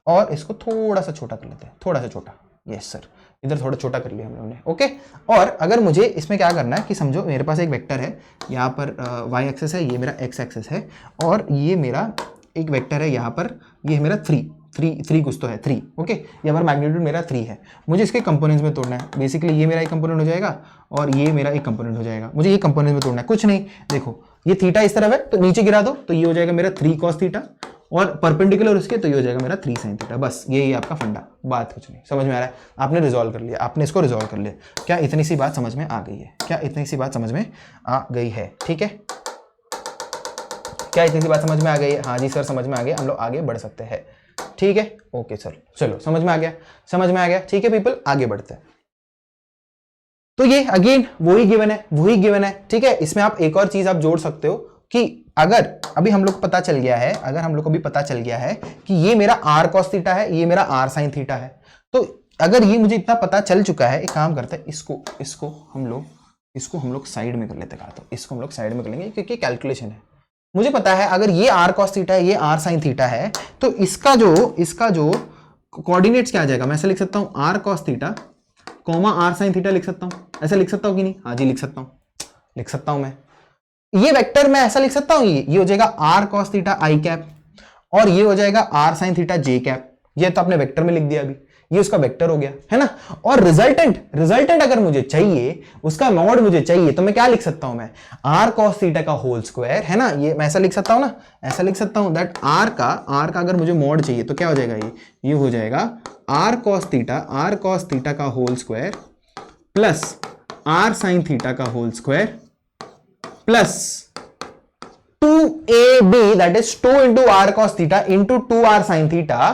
और इसको थोड़ा सा छोटा कर लेते हैं, थोड़ा सा छोटा, यस सर, इधर थोड़ा छोटा कर लिया हम लोगों ने, ओके। और अगर मुझे इसमें क्या करना है कि समझो मेरे पास एक वेक्टर है, यहाँ पर वाई एक्सेस है, ये मेरा एक्स एक्सेस है, और ये मेरा एक वेक्टर है यहाँ पर, ये मेरा थ्री कुछ तो है, 3, ओके, यहाँ पर मैग्नीट्यूड मेरा 3 है, मुझे इसके कंपोनेंट्स में तोड़ना है। बेसिकली ये मेरा एक कंपोनेंट हो जाएगा और ये मेरा एक कंपोनेंट हो जाएगा, मुझे ये कंपोनेंट में तोड़ना है, कुछ नहीं। देखो ये थीटा इस तरफ है तो नीचे गिरा दो, तो ये हो जाएगा मेरा 3 cos थीटा, और परपेंडिकुलर उसके तो ये हो जाएगा मेरा 3 sin थीटा। बस यही आपका फंडा, बात कुछ नहीं। समझ में आ रहा है? आपने रिजॉल्व कर लिया, आपने इसको रिजॉल्व कर लिया। क्या इतनी सी बात समझ में आ गई है? ठीक है, क्या इतनी सी बात समझ में आ गई है? हाँ जी सर समझ में आ गया, हम लोग आगे बढ़ सकते हैं। ठीक है, ओके सर, चलो समझ में आ गया। ठीक है पीपल, आगे बढ़ते हैं। तो ये अगेन वही गिवन है, ठीक है। इसमें आप एक और चीज आप जोड़ सकते हो कि अगर अभी हम लोग को पता चल गया है कि ये मेरा आर कॉस थीटा है, ये मेरा आर साइन थीटा है, तो अगर ये मुझे इतना पता चल चुका है, एक काम करते हैं, इसको हम लोग साइड में कर लेते हैं, तो इसको हम लोग साइड में कर लेंगे क्योंकि कैलकुलेशन है। मुझे पता है अगर ये आर कॉस थीटा है, ये आर साइन थीटा है, तो इसका जो कोऑर्डिनेट्स क्या आ जाएगा, मैं ऐसे लिख सकता हूं R cos theta comma R sine theta लिख सकता हूं। ऐसे लिख सकता हूं कि नहीं? हाँ जी लिख सकता हूं मैं। ये वेक्टर मैं ऐसा लिख सकता हूं, ये हो जाएगा R cos theta I cap, और ये हो जाएगा R sine theta J cap. ये तो आपने वेक्टर में लिख दिया अभी, ये उसका वेक्टर हो गया, है ना। और रिजल्टेंट अगर मुझे चाहिए, उसका मॉड मुझे चाहिए, तो मैं क्या लिख सकता हूं, मैं आर कॉस थीटा का होल स्क्वायर, है ना, ये मैं ऐसा लिख सकता हूं ना, ऐसा लिख सकता हूं दैट आर का अगर मुझे मॉड चाहिए तो क्या हो जाएगा, ये हो जाएगा आर कॉस थीटा का whole square plus R sine theta का whole square plus 2ab, that is 2 into R cos theta into 2r sine theta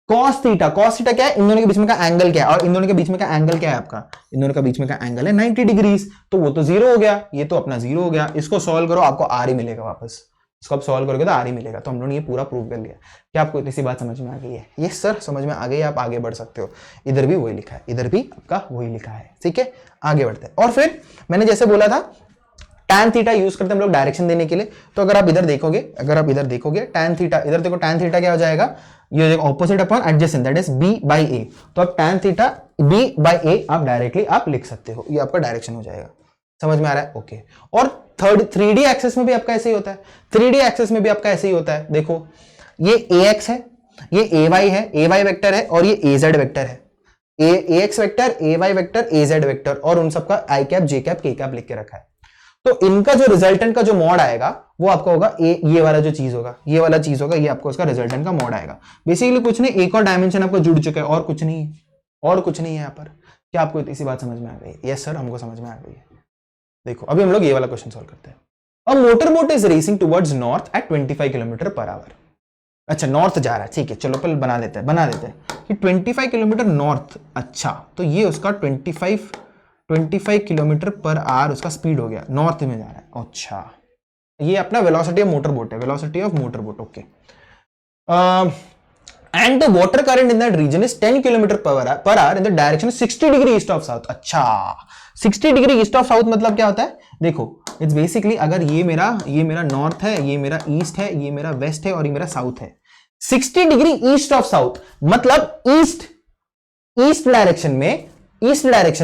cos theta क्या है, इन दोनों के बीच में का एंगल क्या है, और इन दोनों के बीच में का एंगल क्या है आपका, इन दोनों के बीच में का एंगल है 90 डिग्रीज, तो वो तो 0 हो गया, ये तो अपना 0 हो गया। इसको सॉल्व करो, आपको आर ही मिलेगा वापस, इसको आप सॉल्व करोगे तो आर ही मिलेगा। तो हम लोगों ने ये पूरा प्रूव कर लिया। क्या आपको इतनी सी बात समझ में आ गई है? ये सर समझ में आ गई, आप आगे बढ़ सकते हो। इधर भी वही लिखा है, इधर भी आपका वही लिखा है, ठीक है, आगे बढ़ते हैं। और फिर मैंने जैसे बोला था tan थीटा यूज करते हैं हम लोग डायरेक्शन देने के लिए। तो अगर आप इधर देखोगे tan थीटा, इधर देखो tan थीटा क्या हो जाएगा, ये हो जाएगा opposite upon adjacent, that is b by a। तो आप tan theta b by a आप डायरेक्टली आप लिख सकते हो, ये आपका डायरेक्शन हो जाएगा। समझ में आ रहा है? ओके। और 3D एक्सेस में भी आपका ऐसे ही होता है, 3D एक्सेस में भी आपका ऐसे ही होता है। देखो ये ax है, ये ay है, ay वेक्टर है, और ये az वेक्टर है, ax vector, ay vector, az vector, और उन सबका i cap, j cap, k cap लिख के रखा है। तो इनका जो रिजल्टेंट का जो मॉड आएगा वो आपका होगा ये वाला जो चीज होगा, ये वाला चीज होगा, ये आपको उसका रिजल्टेंट का मॉड आएगा। बेसिकली कुछ नहीं, एक और डायमेंशन आपका जुड़ चुका है, और कुछ नहीं है, और कुछ नहीं है यहाँ पर। क्या आपको इसी बात समझ में आ गई? यस सर, हमको समझ में आ गई है। देखो अभी हम लोग ये वाला क्वेश्चन सॉल्व करते हैं। A motor boat is racing towards north at 25 kilometre per hour. अच्छा नॉर्थ जा रहा है, ठीक है, चलो पहले बना देते हैं कि 25 किलोमीटर नॉर्थ। अच्छा तो ये उसका 25 किलोमीटर पर आवर उसका स्पीड हो गया, नॉर्थ में जा रहा है। अच्छा ये अपना वेलोसिटी ऑफ मोटर बोट है, velocity of motor boat, okay. And the water current in that region is 10 kilometre per hour in the direction 60 degree east of south. अच्छा 60 डिग्री ईस्ट ऑफ साउथ मतलब क्या होता है? देखो इट्स बेसिकली, अगर ये मेरा नॉर्थ है, ये मेरा ईस्ट है, ये मेरा वेस्ट है और ये मेरा साउथ है। 60 डिग्री ईस्ट ऑफ साउथ मतलब ईस्ट डायरेक्शन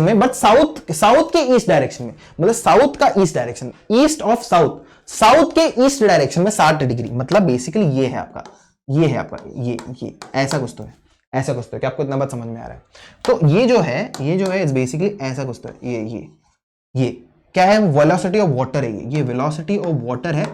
में बट साउथ के ईस्ट डायरेक्शन में, मतलब साउथ का east direction, east of south के ईस्ट डायरेक्शन में 60 डिग्री, मतलब बेसिकली ये है आपका ये ऐसा कुछ तो है। क्या आपको इतना बात समझ में आ रहा है? तो ये जो है इज बेसिकली ऐसा कुछ तो है। ये क्या है? वेलोसिटी ऑफ वाटर है। ये वेलोसिटी ऑफ वाटर है,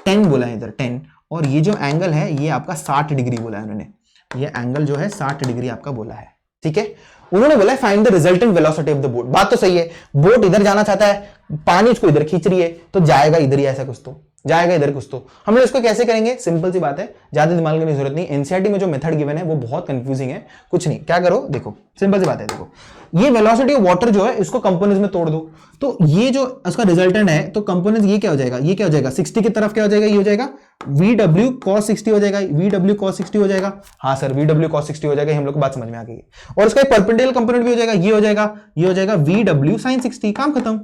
10 बोला है इधर, 10। और ये जो एंगल है ये आपका 60 डिग्री बोला है उन्होंने। ये एंगल जो है 60 डिग्री आपका बोला है, ठीक है। उन्होंने बोला है find the resultant velocity of the boat. बात तो सही है, बोट इधर जाना चाहता है, पानी उसको इधर खींच रही है, तो जाएगा इधर ही, ऐसा कुछ तो जाएगा इधर कुछ तो। हम लोग इसको कैसे करेंगे? सिंपल सी बात है, ज्यादा दिमाग की जरूरत नहीं। एनसीईआरटी में जो मेथड गिवन है वो बहुत कंफ्यूजिंग है, कुछ नहीं, क्या करो, देखो सिंपल सी बात है। देखो ये वेलोसिटी ऑफ वाटर जो है इसको कंपोनेंट्स में तोड़ दो, तो ये जो उसका रिजल्टेंट है, तो कंपोनेंट्स ये क्या हो जाएगा? 60 की तरफ क्या हो जाएगा? ये हो जाएगा VW cos 60 हो जाएगा, VW cos 60 हो जाएगा। हाँ सर VW cos 60 हो जाएगा, हम लोग को बात समझ में आ गई है। और उसका परपेंडिकुलर कंपोनेंट भी हो जाएगा, ये हो जाएगा VW sin 60। काम खत्म।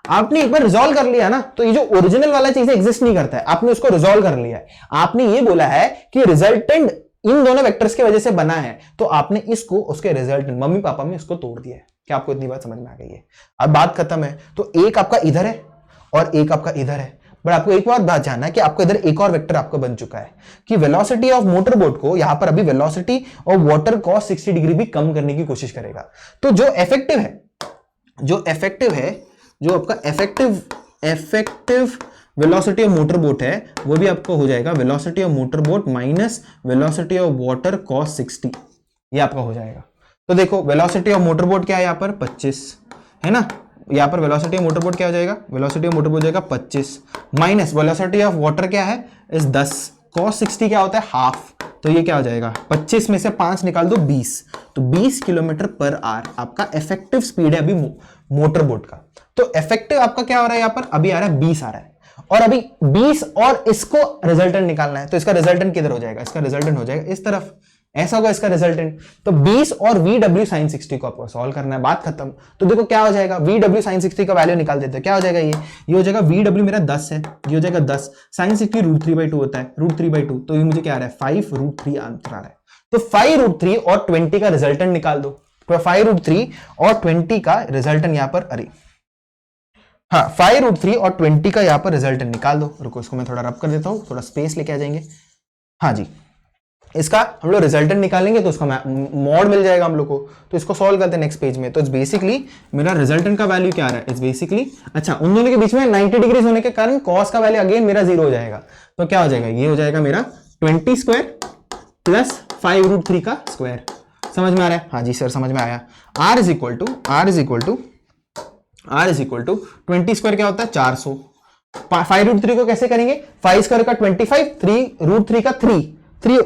आपने एक बार रिजॉल्व कर लिया ना, तो ये जो ओरिजिनल वाला चीज एग्जिस्ट नहीं करता है, आपने उसको रिजॉल्व कर लिया है। आपने ये बोला है कि रिजल्टेंट इन दोनों वेक्टर्स की वजह से बना है, तो आपने इसको उसके रिजल्टेंट मम्मी पापा में इसको तोड़ दिया है। क्या आपको इतनी बात समझ में आ गई है? अब बात खत्म है। तो एक आपका इधर है और एक आपका इधर है, बट आपको एक बात जानना है कि आपको इधर एक और वेक्टर आपका बन चुका है कि वेलोसिटी ऑफ मोटर बोट को यहां पर अभी velocity of water cos 60 degree भी कम करने की कोशिश करेगा। तो जो आपका effective velocity of motor boat है वो भी आपको हो जाएगा velocity of motor boat minus velocity of water cos 60, ये आपका हो जाएगा। तो देखो वेलोसिटी ऑफ मोटर बोट क्या है यहाँ पर? 25 है ना। यहाँ पर वेलोसिटी ऑफ मोटर बोट क्या हो जाएगा? वेलोसिटी ऑफ मोटर बोट हो जाएगा 25 माइनस वेलोसिटी ऑफ वाटर क्या है? इस 10। cos 60 क्या होता है? हाफ। तो ये क्या हो जाएगा? 25 में से 5 निकाल दो, 20। तो 20 किलोमीटर पर आवर आपका इफेक्टिव स्पीड है अभी मोटर बोट का। तो इफेक्टिव आपका क्या हो रहा है? यहाँ पर अभी आ रहा है 20 आ रहा है, और अभी 20 और इसको रिजल्टेंट निकालना है। तो इसका रिजल्टेंट किधर हो जाएगा? इसका रिजल्टेंट हो जाएगा इस तरफ, ऐसा होगा इसका रिजल्टेंट। तो 20 और VW sin 60 को आपको सॉल्व करना है, बात खत्म। तो देखो क्या हो जाएगा, VW sin 60 का वैल्यू निकाल देते हैं। क्या हो जाएगा? ये हो जाएगा VW मेरा 10 है, ये हो जाएगा 10 sin 60 √3/2 होता है, √3/2। तो ये मुझे क्या आ रहा है? 5√3 आंसर आ रहा है। तो 5√3 और 20 का रिजल्टेंट निकाल दो। तो 5√3 और 20 का रिजल्टेंट यहां पर, अरे हाँ 5√3 और 20 का यहां पर रिजल्टेंट निकाल दो। रुको इसको मैं थोड़ा रब कर देता हूं, थोड़ा स्पेस लेके आ जाएंगे। हाँ जी, इसका हम लोग रिजल्टेंट निकालेंगे तो उसका मॉड मिल जाएगा हम लोग को। तो इसको सॉल्व करते हैं नेक्स्ट पेज में। तो इट्स बेसिकली मेरा रिजल्टेंट का वैल्यू क्या आ रहा है? इट्स बेसिकली, अच्छा उन दोनों के बीच में 90 डिग्री होने के कारण कॉस का वैल्यू अगेन मेरा 0 हो जाएगा। तो क्या हो जाएगा? ये हो जाएगा मेरा 20 स्क्वायर प्लस 5√3 का स्क्वायर। समझ में आ रहा है? हाँ जी सर समझ में आया। R is equal to 20 square क्या होता है? 400। 5√3 को कैसे करेंगे? 5 स्क्वायर का 25, 3√3 का 3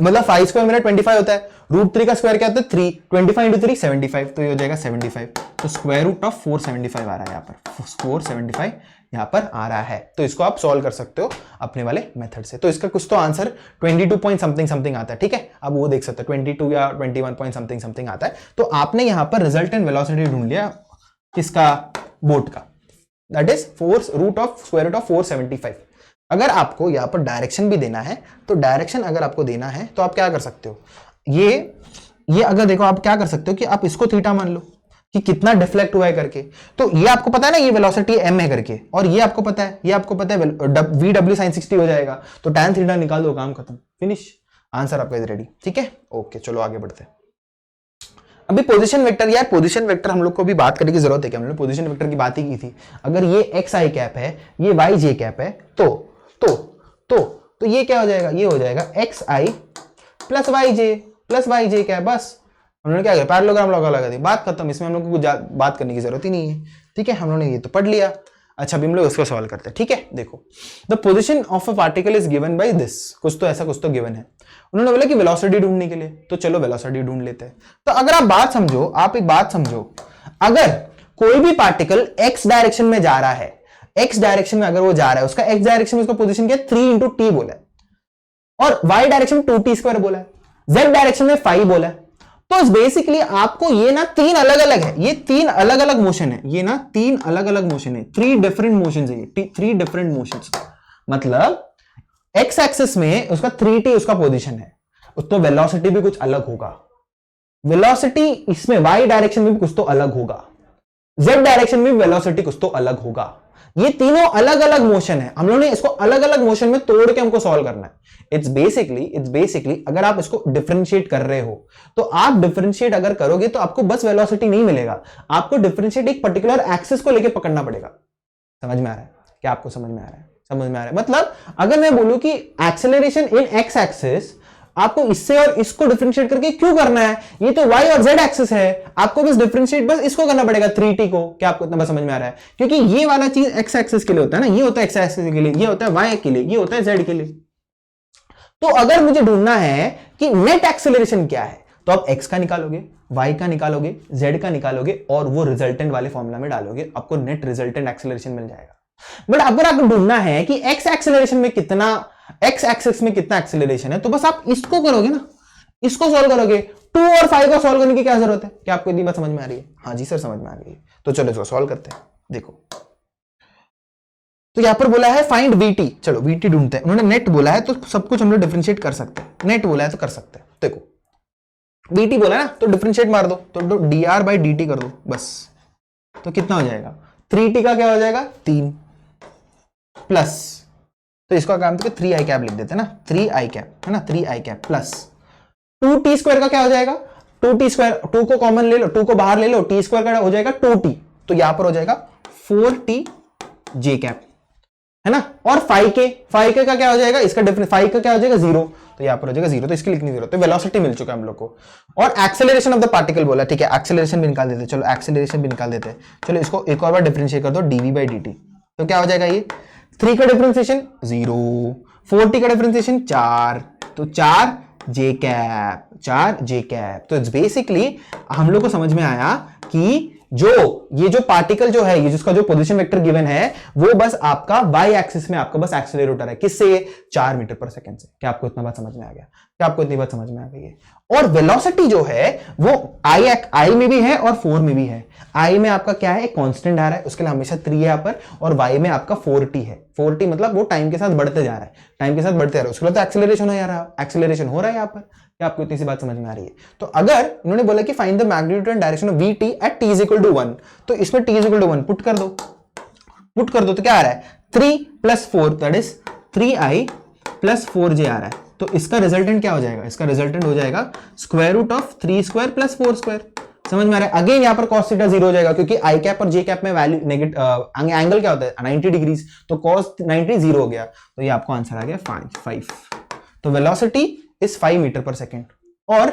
मतलब 5 स्क्वायर मेरा 25 होता है, √3 का स्क्वायर क्या होता है? 3, 25 × 3 75। तो ये हो जाएगा 75। तो स्क्वायर रूट ऑफ 475 आ रहा है यहाँ पर, 475 यहाँ पर आ रहा है। तो इसको आप सॉल्व कर सकते हो अपने वाले मेथड से। तो इसका कुछ तो आंसर 22 पॉइंट समथिंग आता है, ठीक है। अब वो देख सकते हो 22 या 21 पॉइंट समथिंग आता है। तो आपने यहाँ पर रिजल्टेंट वेलोसिटी ढूंढ लिया किसका? बोट का, that is square root of 475। अगर आपको यहां पर डायरेक्शन भी देना है, तो डायरेक्शन अगर आपको देना है तो आप क्या कर सकते हो? ये अगर देखो आप क्या कर सकते हो कि आप इसको थीटा मान लो कि कितना डिफ्लेक्ट हुआ है करके। तो ये आपको पता है ना, ये वेलोसिटी m है करके, और ये आपको पता है VW sin 60 हो जाएगा। तो tan थीटा निकाल दो, काम खत्म, फिनिश, आंसर आपका इज रेडी, ठीक है। ओके चलो आगे बढ़ते हैं। अभी पोजीशन वेक्टर, यार पोजीशन वेक्टर हम लोग को भी बात करने की जरूरत है क्या? हम लोग पोजीशन वेक्टर की बात ही की थी। अगर ये xi कैप है, ये yj कैप है, तो ये क्या हो जाएगा? ये हो जाएगा xi प्लस yj कैप, बस। हमने क्या किया, पैरेललोग्राम लगा दी, बात खत्म। इसमें हम लोग को कुछ बात करने की जरूरत ही नहीं है, ठीक है। हम लोगों ने ये तो पढ़ लिया। अच्छा, अभी हम लोग इसको सॉल्व करते हैं, ठीक है। देखो, the position of a particle is given by this, कुछ तो ऐसा कुछ तो गिवन है। उन्होंने बोला कि वेलोसिटी ढूंढने के लिए, तो चलो वेलोसिटी ढूंढ लेते हैं। तो अगर आप बात समझो, आप एक बात समझो, अगर कोई भी पार्टिकल एक्स डायरेक्शन में जा रहा है, एक्स डायरेक्शन में अगर वो जा रहा है, उसका एक्स डायरेक्शन में उसका पोजीशन क्या है, 3 × t बोला है, और y डायरेक्शन में 2t² बोला है, z डायरेक्शन में 5 बोला है। तो बेसिकली आपको ये ना तीन अलग अलग है, ये तीन अलग अलग मोशन है, ये ना तीन अलग अलग मोशन है, 3 डिफरेंट मोशंस है ये, 3 डिफरेंट मोशंस। मतलब एक्स एक्सिस में उसका 3t उसका पोजीशन है, तो वेलोसिटी भी कुछ अलग होगा। वेलोसिटी इसमें y डायरेक्शन में भी कुछ तो अलग होगा, z डायरेक्शन में भी वेलोसिटी कुछ तो अलग होगा। ये तीनों अलग अलग मोशन है, हम लोगों ने इसको अलग अलग मोशन में तोड़ के हमको सॉल्व करना है। इट्स बेसिकली अगर आप इसको डिफरेंशिएट कर रहे हो, तो आप डिफरेंशिएट अगर करोगे तो आपको बस वेलोसिटी नहीं मिलेगा, आपको डिफरेंशिएट एक पर्टिकुलर एक्सिस को लेके पकड़ना पड़ेगा। समझ में आ रहा है क्या? आपको समझ में आ रहा है? समझ में आ रहा है। मतलब अगर मैं बोलूं कि एक्सेलरेशन इन एक्स एक्सिस, आपको इससे और इसको डिफरेंशिएट करके क्यों करना है, ये तो y और z एक्सिस है, आपको बस डिफरेंशिएट बस इसको करना पड़ेगा 3t को। क्या आपको इतना बस समझ में आ रहा है? क्योंकि ये वाला चीज x एक्सिस के लिए होता है ना, ये होता है x एक्सिस के लिए, ये होता है y के लिए, ये होता है z के लिए। तो अगर मुझे ढूंढना है कि नेट एक्सेलरेशन क्या है, तो आप x का निकालोगे, y का निकालोगे, z का निकालोगे और वो रिजल्टेंट वाले फॉर्मूला में डालोगे, आपको नेट रिजल्टेंट एक्सेलरेशन मिल जाएगा। बट अगर आपको ढूंढना है कि x एक्सेलरेशन में कितना, x एक्सिस में कितना एक्सेलरेशन है, तो बस आप इसको करोगे ना, इसको सॉल्व करोगे। 2 और 5 को सॉल्व करने की क्या जरूरत है? क्या आपको इतनी बात समझ में आ रही है? हाँ जी सर, समझ में आ गई। तो चलो इसको सॉल्व करते हैं। देखो, तो यहां पर बोला है फाइंड vt, चलो vt ढूंढते हैं। उन्होंने नेट बोला है तो सब कुछ हम लोग डिफरेंशिएट कर सकते हैं, नेट बोला है तो कर सकते हैं। देखो vt बोला है ना, तो डिफरेंशिएट मार दो, तो dr/dt कर दो बस। तो कितना हो जाएगा, 3t का क्या हो जाएगा, 3 प्लस, तो इसका काम तो 3i कैप लिख देते हैं ना, 3i कैप है ना, 3i कैप प्लस 2t² का क्या हो जाएगा, 2t², 2 को कॉमन ले लो, 2 को बाहर ले लो, t² का हो जाएगा 2t, तो यहां पर हो जाएगा 4t j कैप, है ना। और 5k का क्या हो जाएगा, इसका डिफरेंस 5 का क्या हो जाएगा 0, तो यहां पर हो जाएगा 0, तो इसकी लिखनी 0। तो वेलोसिटी मिल चुका है हम लोग को। और एक्सेलरेशन ऑफ द पार्टिकल बोला, ठीक है, एक्सेलरेशन भी निकाल देते हैं। चलो एक्सेलरेशन भी निकाल देते हैं। चलो इसको एक और बार डिफरेंशिएट कर दो, dv/dt, तो क्या हो जाएगा, ये 3 का डिफरेंशिएशन 0, 4t का डिफरेंशिएशन 4, तो 4 j कैप। तो इट्स बेसिकली हम लोग को समझ में आया कि ये जो पार्टिकल जो है, ये जिसका जो पोजीशन वेक्टर गिवन है, वो बस आपका y एक्सिस में आपका बस एक्सेलरेट है, किससे, 4 मीटर पर सेकंड से। क्या आपको इतना बात समझ में आ गया? क्या आपको इतनी बात समझ में आ गई है? और वेलोसिटी जो है वो i में भी है और 4 में भी है। i में आपका क्या है, कांस्टेंट आ रहा है, उसके लिए हमेशा 3 है यहाँ पर, और y में आपका 4t है। 4t मतलब वो टाइम के साथ बढ़ते जा रहा है, टाइम के साथ बढ़ते जा रहा है, उसके लिए तो एक्सेलरेशन हो रहा है यहाँ पर। क्या आपको इतनी सी बात समझ में आ रही है? तो अगर उन्होंने बोला कि find the magnitude and direction of vt at t = 1, तो इसमें t = 1 पुट कर दो, तो क्या आ रहा है, 3 + 4 दैट इज 3i + 4j आ रहा है। तो इसका रिजल्टेंट क्या हो जाएगा, इसका रिजल्टेंट हो जाएगा √3² + 4²। समझ में आ रहा है? अगेन यहाँ पर cos थीटा 0 हो जाएगा, क्योंकि i कैप और j कैप में वैल्यू एंगल क्या होता है, 90 डिग्री, तो cos 90 0 हो गया, तो ये आपको आंसर आ गया 5। तो velocity is 5 metre per second. और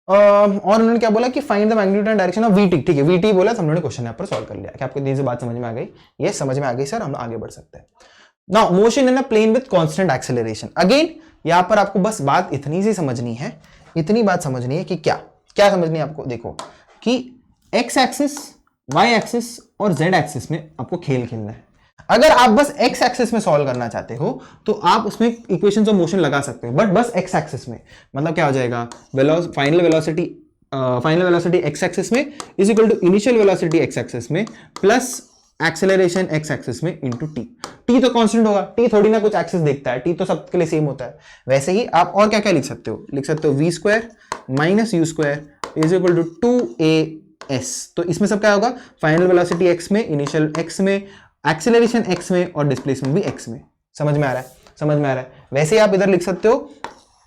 उन्होंने क्या बोला कि find the magnitude and direction of vt, ठीक है, vt बोला, तो हम लोगों ने क्वेश्चन यहाँ पर सॉल्व कर लिया। क्या आपको इतनी सी बात समझ में आ गई? ये समझ में आ गई सर, हम आगे बढ़ सकते हैं। Now motion in a plane with constant acceleration. Again यहाँ पर आपको बस बात इतनी सी समझनी है, इतनी बात समझनी है कि क्या समझनी है आपको। देखो कि x एक्सिस, y एक्सिस और z एक्सिस में आपको खेल खेलना है। अगर आप बस x एक्सिस में सॉल्व करना चाहते हो तो आप उसमें इक्वेशंस ऑफ मोशन लगा सकते हो, बट बस x एक्सिस में, मतलब क्या हो जाएगा, फाइनल वेलोसिटी x एक्सिस में is equal to initial velocity x axis में प्लस एक्सेलरेशन x एक्सिस में इनटू t तो कांस्टेंट होगा, t थोड़ी ना कुछ एक्सिस देखता है, t तो सबके लिए सेम होता है। वैसे ही आप और क्या क्या लिख सकते हो, v² - u² is equal to 2as। तो इसमें सब क्या होगा, फाइनल वेलोसिटी x में, इनिशियल x में, एक्सेलरेशन x में और डिस्प्लेसमेंट भी x में। समझ में आ रहा है? वैसे ही आप इधर लिख सकते हो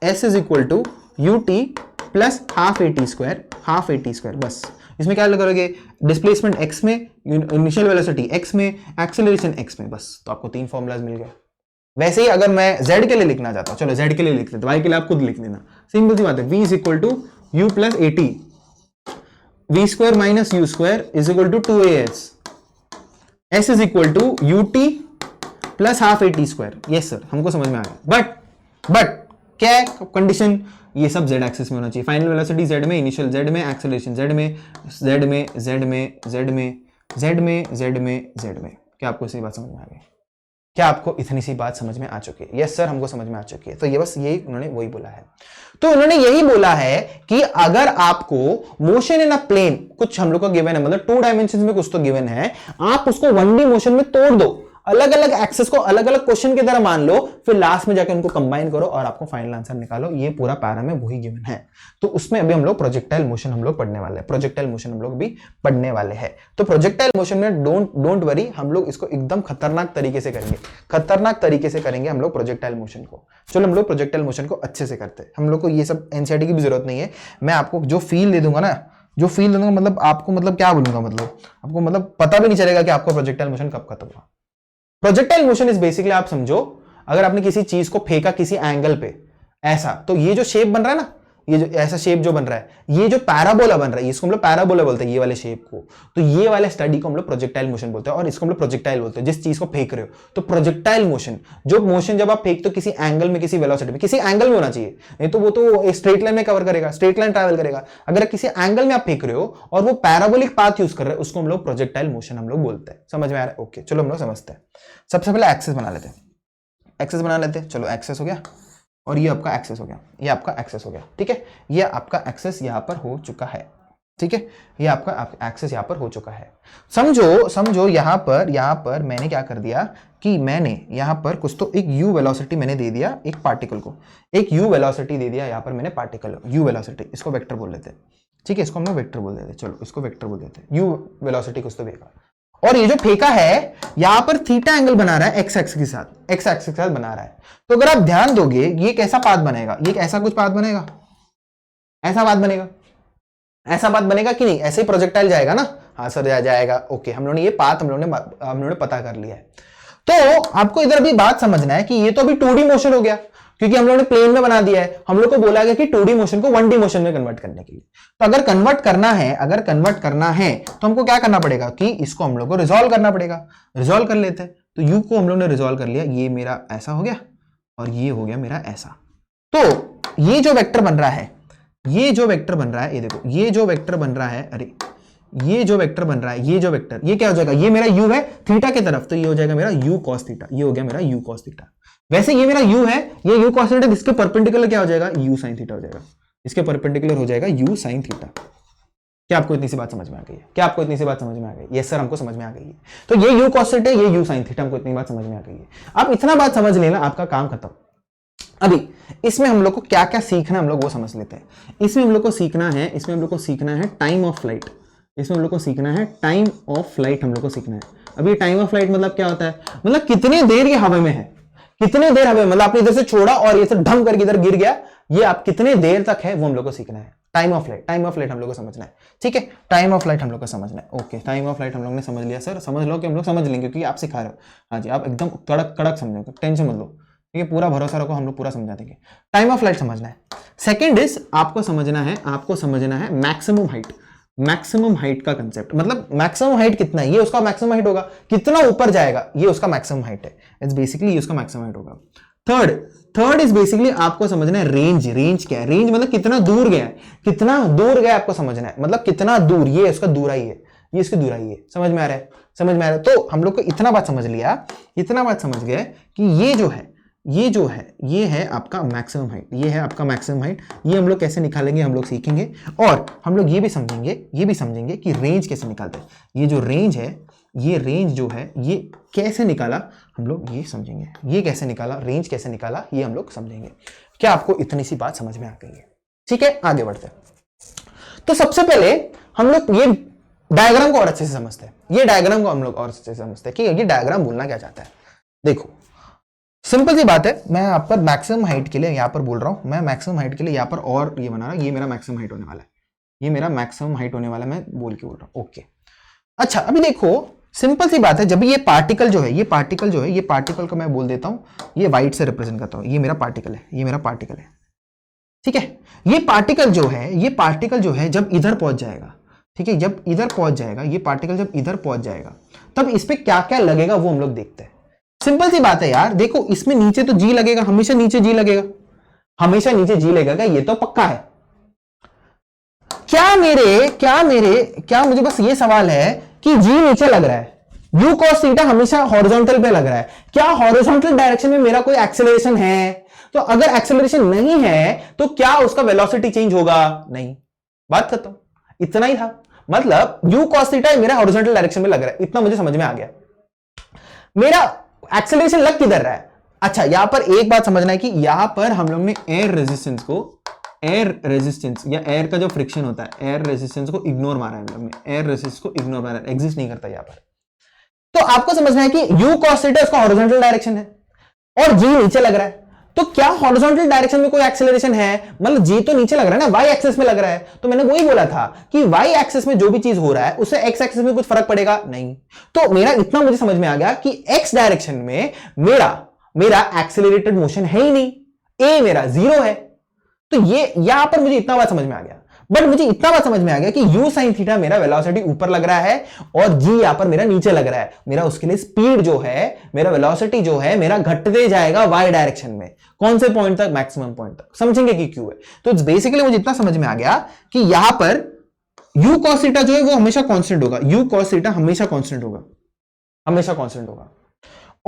s is equal to ut plus half at square. बस इसमें क्या करोगे, डिस्प्लेसमेंट x में, इनिशियल वेलोसिटी x में, एक्सेलरेशन x में, बस। तो आपको 3 फॉर्मूलाज मिल गए। वैसे ही अगर मैं z के लिए लिखना चाहता हूं, चलो z के लिए लिख लेते, y के लिए आप खुद लिख लेना, सिंपल सी बात है, v is equal to u plus at, V square minus U square is equal to 2as, s is equal to ut plus half at square. Yes sir, हमको समझ में आ गया। बट क्या है कंडीशन, ये सब z एक्सिस में होना चाहिए। फाइनल वेलोसिटी z में, इनिशियल z में, एक्सेलरेशन z में, z में, z में, z में, z में, z में, z में। क्या आपको इसी बात समझ में आ गई? क्या आपको इतनी सी बात समझ में आ चुकी है? यस सर, हमको समझ में आ चुकी है। तो ये बस यही उन्होंने वही बोला है। तो उन्होंने यही बोला है कि अगर आपको मोशन इन अ प्लेन कुछ हम लोग का गिवन है, मतलब 2 डायमेंशन में कुछ तो गिवन है, आप उसको 1D मोशन में तोड़ दो, अलग अलग एक्सेस को अलग अलग क्वेश्चन की तरह मान लो, फिर लास्ट में जाकर उनको कंबाइन करो और आपको फाइनल आंसर निकालो। ये पूरा पैरा में वही गिवन है। तो उसमें अभी हम लोग प्रोजेक्टाइल मोशन हम लोग पढ़ने वाले हैं, प्रोजेक्टाइल मोशन हम लोग भी पढ़ने वाले हैं। तो प्रोजेक्टाइल मोशन में डोंट वरी, हम लोग इसको एकदम खतरनाक तरीके से करेंगे, खतरनाक तरीके से करेंगे हम लोग प्रोजेक्टाइल मोशन को। चलो हम लोग प्रोजेक्टाइल मोशन को अच्छे से करते हैं। हम लोग को ये सब एनसीईआरटी की भी जरूरत नहीं है। मैं आपको जो फील दे दूंगा ना, जो फील दे दूंगा, मतलब आपको मतलब क्या बोलूंगा, मतलब आपको मतलब पता भी नहीं चलेगा कि आपको प्रोजेक्टाइल मोशन कब खत्म हुआ। प्रोजेक्टाइल मोशन इज बेसिकली, आप समझो अगर आपने किसी चीज को फेंका किसी एंगल पे ऐसा, तो ये जो शेप बन रहा है ना, ये जो ऐसा शेप जो बन रहा है, ये जो पैराबोला बन रहा है, इसको हम लोग पैराबोला बोलते हैं, ये वाले शेप को। तो ये वाले स्टडी को हम लोग प्रोजेक्टाइल मोशन बोलते हैं, और इसको हम लोग प्रोजेक्टाइल बोलते हैं जिस चीज को फेंक रहे हो। तो प्रोजेक्टाइल मोशन, जो मोशन जब आप फेंकते हो किसी एंगल में, किसी वेलोसिटी में, किसी एंगल में होना चाहिए, नहीं तो वो तो स्ट्रेट लाइन में कवर करेगा, स्ट्रेट लाइन ट्रैवल करेगा। अगर किसी एंगल में आप फेंक रहे हो और वो पैराबोलिक पाथ यूज कर रहे हैं, उसको हम लोग प्रोजेक्टाइल मोशन हम लोग बोलते हैं। समझ में आ रहा है? ओके, चलो हम लोग समझते हैं। सबसे पहले एक्सेस बना लेते हैं, एक्सेस बना लेते हैं। चलो एक्सेस हो गया, और ये आपका एक्सेस हो गया, ये आपका एक्सेस हो गया, ठीक है। ये आपका एक्सेस यहां पर हो चुका है, ठीक है। ये आपका एक्सेस यहां पर हो चुका है। समझो यहां पर मैंने क्या कर दिया कि मैंने यहां पर कुछ तो एक u वेलोसिटी मैंने दे दिया एक पार्टिकल को, एक u वेलोसिटी दे दिया यहां पर मैंने पार्टिकल u वेलोसिटी, इसको वेक्टर बोल लेते हैं, ठीक है। इसको हम लोग वेक्टर बोल देते हैं, चलो इसको वेक्टर बोल देते हैं। u वेलोसिटी कुछ तो फेंका, और ये जो फेंका है यहां पर थीटा एंगल बना रहा है, एक्स एक्सिस के साथ, एक्स एक्सिस के साथ बना रहा है। तो अगर आप ध्यान दोगे, ये कैसा पाथ बनेगा, ये ऐसा कुछ पाथ बनेगा, ऐसा पाथ बनेगा, ऐसा पाथ बनेगा कि नहीं? ऐसे ही प्रोजेक्टाइल जाएगा ना? हाँ सर जाएगा। ओके, हम लोगों ने ये पाथ हम लोगों ने पता कर लिया है। तो आपको इधर भी बात समझना है कि ये तो अभी 2D मोशन हो गया, क्योंकि हम लोगों ने प्लेन में बना दिया है। हम लोग को बोला गया कि 2D मोशन को 1D मोशन में कन्वर्ट करने के लिए। तो अगर कन्वर्ट करना है तो हमको क्या करना पड़ेगा कि इसको हम लोग को रिजॉल्व करना पड़ेगा। रिजॉल्व कर लेते हैं। तो u को हम लोग ने रिजॉल्व कर लिया, ये मेरा ऐसा हो गया और ये हो गया मेरा ऐसा। तो ये जो वेक्टर बन रहा है, ये जो वेक्टर बन रहा है, ये देखो, ये जो वेक्टर बन रहा है, अरे ये जो वेक्टर बन रहा है, ये जो वेक्टर, ये क्या हो जाएगा? ये मेरा u है थीटा की तरफ, तो ये हो जाएगा मेरा u cos थीटा। ये हो गया मेरा u cos थीटा। वैसे ये मेरा u है, ये u cos थीटा, इसके परपेंडिकुलर क्या हो जाएगा? u sin थीटा हो जाएगा। इसके परपेंडिकुलर हो जाएगा u sin थीटा। क्या आपको इतनी सी बात समझ में आ गई है? क्या आपको इतनी सी बात समझ में आ गई? यस सर, हमको समझ में आ गई है। तो ये u cos थीटा, ये u sin थीटा, हमको इतनी बात समझ में आ गई है। आप इतना बात समझ लेना, आपका काम खत्म। अभी इसमें हम लोग को क्या क्या सीखना है, हम लोग वो समझ लेते हैं। इसमें हम लोग को सीखना है, इसमें हम लोग को सीखना है टाइम ऑफ फ्लाइट। इसमें हम लोग को सीखना है टाइम ऑफ फ्लाइट, हम लोग को सीखना है। अब ये टाइम ऑफ फ्लाइट मतलब क्या होता है? मतलब कितनी देर ये हवा में है, कितने देर हवा में, मतलब आपने इधर से छोड़ा और ये से ढम करके इधर गिर गया, ये आप कितने देर तक है, वो हम लोग को सीखना है। Time of flight, time of flight हम लोग को समझना है, ठीक है। टाइम ऑफ फ्लाइट हम लोग को समझना है। ओके, टाइम ऑफ फ्लाइट हम लोग ने समझ लिया सर। समझ लो कि हम लोग समझ लेंगे, क्योंकि आप सिखा रहे हो। हाँ जी, आप एकदम कड़क कड़क समझो, टेंशन मत लो, ठीक है। पूरा भरोसा रखो, हम लोग पूरा समझा देंगे। टाइम ऑफ फ्लाइट समझना है। सेकंड इज आपको समझना है मैक्सिमम हाइट। मैक्सिमम हाइट का कंसेप्ट, मतलब मैक्सिमम हाइट कितना है, ये उसका मैक्सिमम हाइट होगा। कितना ऊपर जाएगा, ये उसका मैक्सिमम हाइट है। इट्स बेसिकली ये उसका मैक्सिमम हाइट होगा। थर्ड इज बेसिकली आपको समझना है रेंज। रेंज क्या है? रेंज मतलब कितना दूर गया है, कितना दूर गया आपको समझना है, मतलब कितना दूर, ये उसका दूराई है, ये इसकी दूराई है। समझ में आ रहा है? समझ में आ रहा है? तो हम लोग को इतना बात समझ लिया, इतना बात समझ गए कि ये जो है ये है आपका मैक्सिमम हाइट, ये है आपका मैक्सिमम हाइट। ये हम लोग कैसे निकालेंगे हम लोग सीखेंगे, और हम लोग ये भी समझेंगे कि रेंज कैसे निकालते हैं। ये जो रेंज है, ये रेंज जो है ये कैसे निकाला हम लोग ये समझेंगे। ये कैसे निकाला, रेंज कैसे निकाला, ये हम लोग समझेंगे। क्या आपको इतनी सी बात समझ में आ गई है? ठीक है, आगे बढ़ते हैं। तो सबसे पहले हम लोग ये डायग्राम को और अच्छे से समझते हैं। ये डायग्राम को हम लोग और अच्छे से समझते हैं कि ये डायग्राम बोलना क्या चाहता है। देखो, सिंपल सी बात है, मैं आप पर मैक्सिमम हाइट के लिए यहां पर बोल रहा हूं, मैं मैक्सिमम हाइट के लिए यहां पर और ये बना रहा हूं। ये मेरा मैक्सिमम हाइट होने वाला है, ये मेरा मैक्सिमम हाइट होने वाला है, मैं बोल के बोल रहा हूं। ओके, अच्छा, अभी देखो सिंपल सी बात है, जब ये पार्टिकल जो है, ये पार्टिकल को मैं बोल देता हूं, ये व्हाइट से रिप्रेजेंट करता हूं। ये मेरा पार्टिकल है, ये मेरा पार्टिकल है, ठीक है। ये पार्टिकल जो है जब इधर पहुंच जाएगा, ठीक है, जब इधर पहुंच जाएगा ये पार्टिकल, जब इधर पहुंच जाएगा तब इस पे क्या क्या लगेगा वो हम लोग देखते हैं। सिंपल सी बात है यार, देखो इसमें नीचे तो जी लगेगा, हमेशा नीचे जी लगेगा, हमेशा नीचे जी लगेगा, ये तो पक्का है। क्या मुझे बस ये सवाल है कि जी नीचे लग रहा है, u cos थीटा हमेशा हॉरिजॉन्टल पे लग रहा है, क्या हॉरिजॉन्टल डायरेक्शन में मेरा कोई एक्सेलरेशन है? तो अगर एक्सेलरेशन नहीं है तो क्या उसका वेलोसिटी चेंज होगा? नहीं, बात खत्म, इतना ही था। मतलब u cos थीटा मेरा हॉरिजॉन्टल डायरेक्शन में लग रहा है, इतना मुझे समझ में आ गया। मेरा एक्सेलरेशन लग किधर रहा है? अच्छा, यहां पर एक बात समझना है कि यहां पर हम लोग ने एयर रेजिस्टेंस या एयर का जो फ्रिक्शन होता है, एयर रेजिस्टेंस को इग्नोर मारा है हम लोग ने, एयर रेजिस्टेंस को इग्नोर मारा है, एग्जिस्ट नहीं करता यहां पर। तो आपको समझना है कि u cos थीटा उसका हॉरिजॉन्टल डायरेक्शन है और g नीचे लग रहा है, तो क्या हॉरिजॉन्टल डायरेक्शन में कोई एक्सेलरेशन है? मतलब जी तो नीचे लग रहा है ना, y एक्सिस में लग रहा है, तो मैंने वही बोला था कि y एक्सिस में जो भी चीज हो रहा है उससे x एक्सिस में कुछ फर्क पड़ेगा नहीं। तो मेरा इतना मुझे समझ में आ गया कि x डायरेक्शन में मेरा एक्सेलरेटेड मोशन है ही नहीं, a मेरा 0 है। तो ये यहां पर मुझे इतना बात समझ में आ गया, बट मुझे इतना बात समझ में आ गया कि u sin थीटा मेरा वेलोसिटी ऊपर लग रहा है और g यहां पर मेरा नीचे लग रहा है। मेरा उसके लिए स्पीड जो है, मेरा वेलोसिटी जो है, मेरा घटते जाएगा y डायरेक्शन में। कौन से पॉइंट तक? मैक्सिमम पॉइंट तक। समझेंगे कि क्यों है। तो बेसिकली मुझे इतना समझ में आ गया कि यहां पर u cos थीटा जो है वो हमेशा कांस्टेंट होगा, u cos थीटा हमेशा कांस्टेंट होगा, हमेशा कांस्टेंट होगा।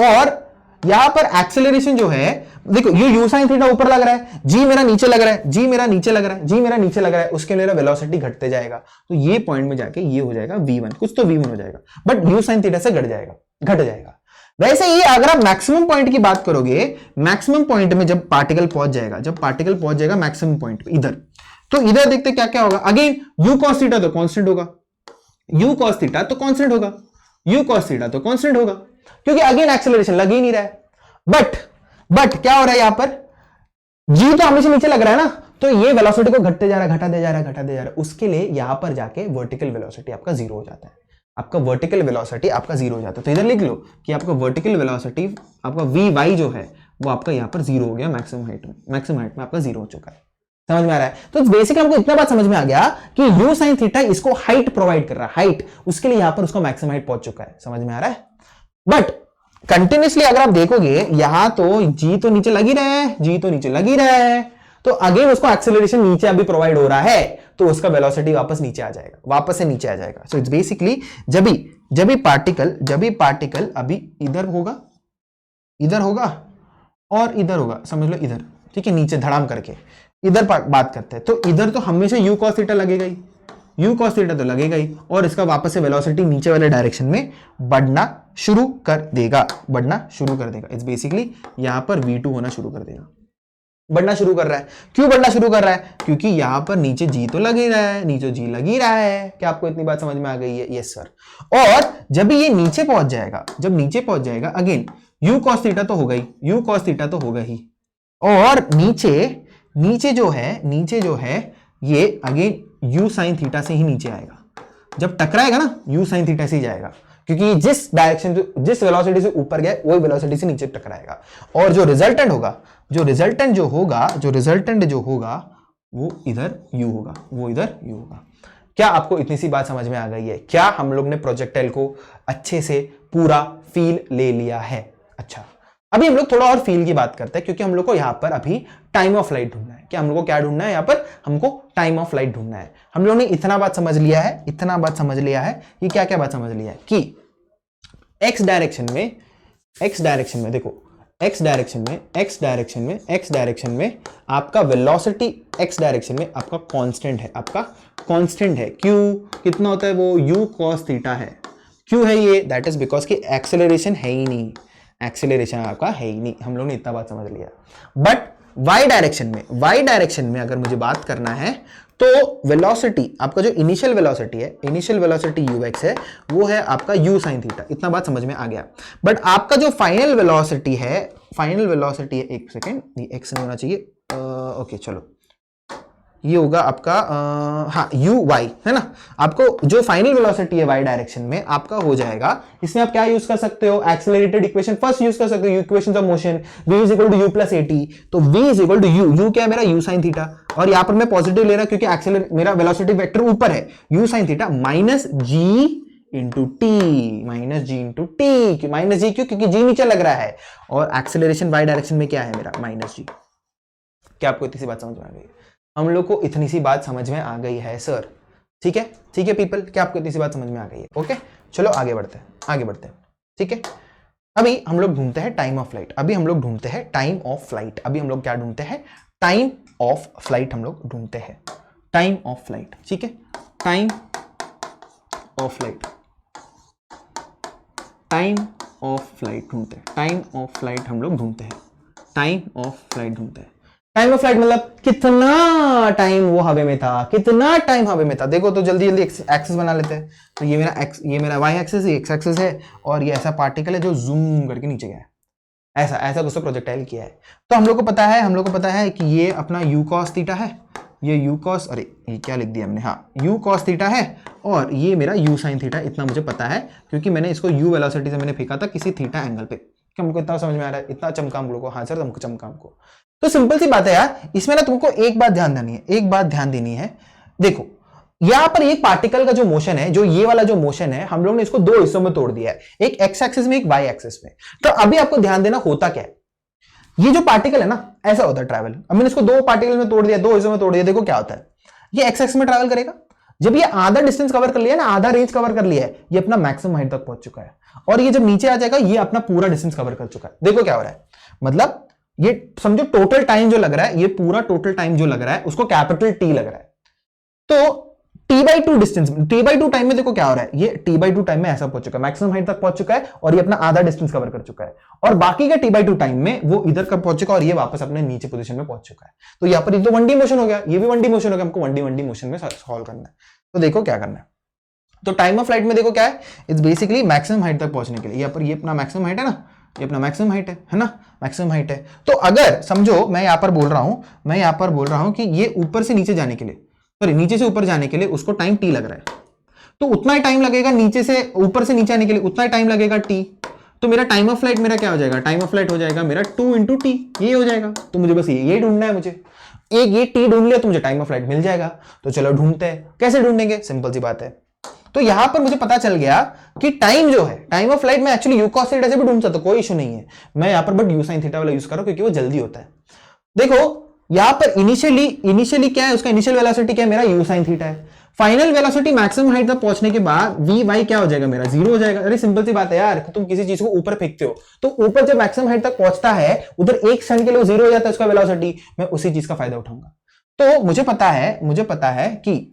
और यहां पर एक्सेलरेशन जो है, देखो ये u sin थीटा ऊपर लग रहा है, g मेरा नीचे लग रहा है, g मेरा नीचे लग रहा है, g मेरा नीचे लग रहा है, उसके मेरा वेलोसिटी घटते जाएगा। तो ये पॉइंट में जाके ये हो जाएगा v1, कुछ तो v1 हो जाएगा, बट u sin थीटा से घट जाएगा। वैसे ही अगर आप मैक्सिमम पॉइंट की बात करोगे, मैक्सिमम पॉइंट में जब पार्टिकल पहुंच जाएगा मैक्सिमम पॉइंट पे इधर, तो इधर देखते क्या क्या होगा। अगेन u cos थीटा तो कांस्टेंट होगा, u cos थीटा तो कांस्टेंट होगा, u cos थीटा तो कांस्टेंट होगा, क्योंकि अगेन एक्सेलरेशन लग ही नहीं रहा है। बट क्या हो रहा है यहां पर? g तो हमेशा नीचे लग रहा है ना, तो ये वेलोसिटी को घटते जा रहा है, घटाते जा रहा है। उसके लिए यहां पर जाके वर्टिकल वेलोसिटी आपका 0 हो जाता है, आपका वर्टिकल वेलोसिटी आपका 0 हो जाता है। तो इधर लिख लो कि आपका वर्टिकल वेलोसिटी, आपका vy जो है वो आपका यहां पर 0 हो गया, मैक्सिमम हाइट में आपका 0 हो चुका है। समझ में आ रहा है? तो बेसिकली हमको इतना बात समझ में आ गया कि u sin थीटा इसको हाइट प्रोवाइड कर रहा है, हाइट, उसके लिए यहां पर उसका मैक्सिमम हाइट पहुंच चुका है। समझ में आ रहा है? बट कंटिन्यूसली अगर आप देखोगे यहां तो g तो नीचे लग ही रहा है, तो अगेन उसको एक्सेलरेशन नीचे अभी प्रोवाइड हो रहा है, तो उसका वेलोसिटी वापस नीचे आ जाएगा, वापस से नीचे आ जाएगा। सो इट्स बेसिकली जब भी पार्टिकल अभी इधर होगा और इधर होगा, समझ लो इधर, ठीक है, नीचे धड़ाम करके इधर बात करते हैं, तो इधर तो हमेशा u cos थीटा लगेगा ही, और इसका वापस से वेलोसिटी नीचे वाले डायरेक्शन में बढ़ना शुरू कर देगा। इट्स बेसिकली यहां पर v2 होना शुरू कर देगा, बढ़ना शुरू कर रहा है। क्यों बढ़ना शुरू कर रहा है? क्योंकि यहां पर नीचे g तो लग ही रहा है, क्या आपको इतनी बात समझ में आ गई है? Yes sir. और जब ये नीचे पहुंच जाएगा, अगेन u cos थीटा तो होगा ही, और नीचे जो है ये अगेन u sin थीटा से ही नीचे आएगा। जब टकराएगा ना u sin थीटा से ही जाएगा, क्योंकि जिस वेलोसिटी से ऊपर गया वही वेलोसिटी से नीचे टकराएगा। और जो रिजल्टेंट होगा वो इधर u होगा। क्या आपको इतनी सी बात समझ में आ गई है? क्या हम लोग ने प्रोजेक्टाइल को अच्छे से पूरा फील ले लिया है? अच्छा, अभी हम लोग थोड़ा और फील की बात करते हैं, क्योंकि हम लोग को यहाँ पर अभी टाइम ऑफ लाइट ढूंढना है। क्या हम लोग को क्या ढूंढना है? यहाँ पर हमको टाइम ऑफ लाइट ढूंढना है। हम लोग ने इतना बात समझ लिया है कि क्या बात समझ लिया है कि x डायरेक्शन में आपका वेलोसिटी x डायरेक्शन में आपका कांस्टेंट है। क्यों? कितना होता है वो? u cos थीटा है। क्यों है ये? दैट इज बिकॉज कि एक्सेलरेशन है ही नहीं, हम लोग ने इतना बात समझ लिया। बट y डायरेक्शन में अगर मुझे बात करना है तो वेलोसिटी, आपका जो इनिशियल वेलोसिटी ux है वो है आपका u sin थीटा। इतना बात समझ में आ गया। बट आपका जो फाइनल वेलोसिटी है, एक सेकेंड, ये x नहीं होना चाहिए, ओके चलो, ये होगा आपका हाँ यू वाई, है ना। आपको जो फाइनल वेलोसिटी है वाई डायरेक्शन में आपका हो जाएगा, इसमें आप क्या यूज कर सकते हो, एक्सेलरेटेड इक्वेशन फर्स्ट यूज कर सकते हो, equations of motion, v is equal to U plus A T, तो v is equal to U क्या है मेरा यू साइन थीटा, और यहां पर मैं पॉजिटिव ले रहा हूं क्योंकि मेरा वेलोसिटी वेक्टर ऊपर है, U sine theta minus G into T, minus G into T, minus G क्योंकि जी नीचे लग रहा है, और एक्सेलरेशन वाई डायरेक्शन में क्या है मेरा माइनस जी। क्या आपको इतनी सी बात समझ में आ गई? हम लोग को इतनी सी बात समझ में आ गई है सर, ठीक है ठीक है पीपल, क्या आपको इतनी सी बात समझ में आ गई है? ओके चलो आगे बढ़ते हैं, ठीक है। अभी हम लोग ढूंढते हैं टाइम ऑफ फ्लाइट, अभी हम लोग ढूंढते हैं टाइम ऑफ फ्लाइट, अभी हम लोग क्या ढूंढते हैं, टाइम ऑफ फ्लाइट हम लोग ढूंढते हैं, टाइम ऑफ फ्लाइट, ठीक है, time of flight, time of flight ढूंढते हैं, टाइम ऑफ फ्लाइट हम लोग ढूंढते हैं, टाइम ऑफ फ्लाइट ढूंढते हैं। टाइम ऑफ फ्लाइट मतलब कितना टाइम वो हवा में था, कितना टाइम हवा में था। देखो तो जल्दी जल्दी एक्सिस बना लेते हैं, तो ये मेरा एक्स, ये मेरा वाई एक्सिस, ये एक्स एक्सिस है, और ये ऐसा पार्टिकल है जो जूम करके नीचे गया है, ऐसा ऐसा कुछ तो प्रोजेक्टाइल किया है। तो हम लोग को पता है कि ये अपना यू कॉस थीटा है, ये यू कॉस, अरे ये क्या लिख दिया हमने, हाँ यू कॉस थीटा है, और ये मेरा यू साइन थीटा, इतना मुझे पता है क्योंकि मैंने इसको यू वेलोसिटी से मैंने फेंका था किसी थीटा एंगल पे। क्या हमको इतना समझ में आ रहा है? इतना चमका हम लोग को? हाँ सर हमको चमका हमको। तो सिंपल सी बात है यार, इसमें ना तुमको एक बात ध्यान देनी है, देखो यहां पर एक पार्टिकल का जो मोशन है, जो ये वाला जो मोशन है, हम लोग ने इसको दो हिस्सों में तोड़ दिया है, एक एक्स एक्सिस में, एक वाई एक्सिस में। तो अभी आपको ध्यान देना होता क्या है, ये जो पार्टिकल है ना ऐसा होता है ट्रैवल। अब मैंने इसको दो पार्टिकल में तोड़ दिया, दो हिस्सों में तोड़ दिया, देखो क्या होता है, ये एक्स एक्सिस में ट्रैवल करेगा, जब ये आधा डिस्टेंस कवर कर लिया ना, आधा रेंज कवर कर लिया है, ये अपना मैक्सिमम हाइट तक पहुंच चुका है, और ये जब नीचे आ जाएगा ये अपना पूरा डिस्टेंस कवर कर चुका है। देखो क्या हो रहा है, मतलब ये समझो टोटल टाइम जो लग रहा है, ये पूरा टोटल टाइम जो लग रहा है उसको कैपिटल टी लग रहा है। तो t/2 डिस्टेंस, t/2 टाइम में देखो क्या हो रहा है, ये t/2 टाइम में ऐसा पहुंच चुका है, मैक्सिमम हाइट तक पहुंच चुका है, और ये अपना आधा डिस्टेंस कवर कर चुका है, और बाकी का t/2 टाइम में वो इधर कर पहुंच चुका है, और ये वापस अपने नीचे पोजीशन में पहुंच चुका है। तो यहाँ पर ये तो 1D मोशन हो गया, ये भी 1D मोशन हो गया, हमको 1D मोशन में सॉल्व करना है। तो देखो क्या करना है, तो टाइम ऑफ फ्लाइट में देखो क्या है, इट्स बेसिकली मैक्सिमम हाइट तक पहुंचने के लिए, यहाँ पर ये अपना मैक्सिमम हाइट है ना, ये अपना मैक्सिमम हाइट है ना, मैक्सिमम हाइट है। तो अगर समझो मैं यहाँ पर बोल रहा हूं कि ये ऊपर से नीचे जाने के लिए, सॉरी नीचे से ऊपर जाने के लिए उसको टाइम टी लग रहा है, तो उतना ही टाइम लगेगा नीचे से ऊपर से नीचे आने के लिए, उतना ही टाइम लगेगा टी। तो मेरा टाइम ऑफ फ्लाइट मेरा क्या हो जाएगा, टाइम ऑफ फ्लाइट हो जाएगा मेरा 2 × टी, ये हो जाएगा। तो मुझे बस ये ढूंढना है, मुझे एक ये टी ढूंढ लिया तो मुझे टाइम ऑफ फ्लाइट मिल जाएगा। तो चलो ढूंढते हैं, कैसे ढूंढेंगे, सिंपल सी बात है। तो यहां पर मुझे पता चल गया कि टाइम जो है, टाइम ऑफ फ्लाइट में एक्चुअली यू कॉस थीटा से भी ढूंढ सकता, कोई इशू नहीं है। मैं यहां पर बट यू साइन थीटा वाला यूज करो क्योंकि वो जल्दी होता है। देखो यहां पर इनिशियली क्या है, उसका इनिशियल वेलोसिटी क्या है, मेरा यू साइन थीटा है। फाइनल वेलोसिटी मैक्सिमम हाइट तक पहुंचने के बाद वी वाई क्या हो जाएगा मेरा, 0 हो जाएगा। अरे सिंपल सी बात है यार, तुम किसी चीज को ऊपर फेंकते हो तो ऊपर जब मैक्सिमम हाइट तक पहुंचता है उधर एक क्षण के लिए 0 हो जाता है उसका वेलोसिटी, मैं उसी चीज का फायदा उठाऊंगा। तो मुझे पता है कि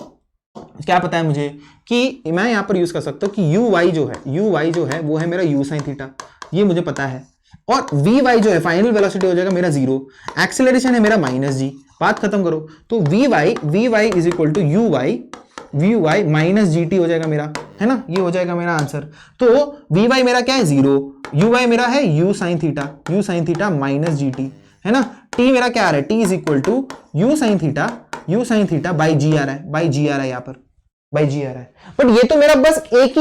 क्या पता है मुझे कि मैं यहां पर यूज कर सकता हूं कि यू वाई जो है वो है मेरा यू साइन थीटा, ये मुझे पता है। और वी वाई जो है फाइनल वेलोसिटी हो जाएगा मेरा 0, एक्सेलरेशन है मेरा माइनस जी, बात खत्म करो। तो V Y is equal to U Y minus G T हो जाएगा मेरा, है ना, ये हो जाएगा मेरा आंसर। तो वी वाई मेरा क्या है 0, यू वाई मेरा है U sine theta minus G T, है ना। टी मेरा क्या आ रहा है, T is equal to U sine theta by G आ रहा है, यहाँ पर बाई जी आ रहा है। बट ये तो मेरा बस एक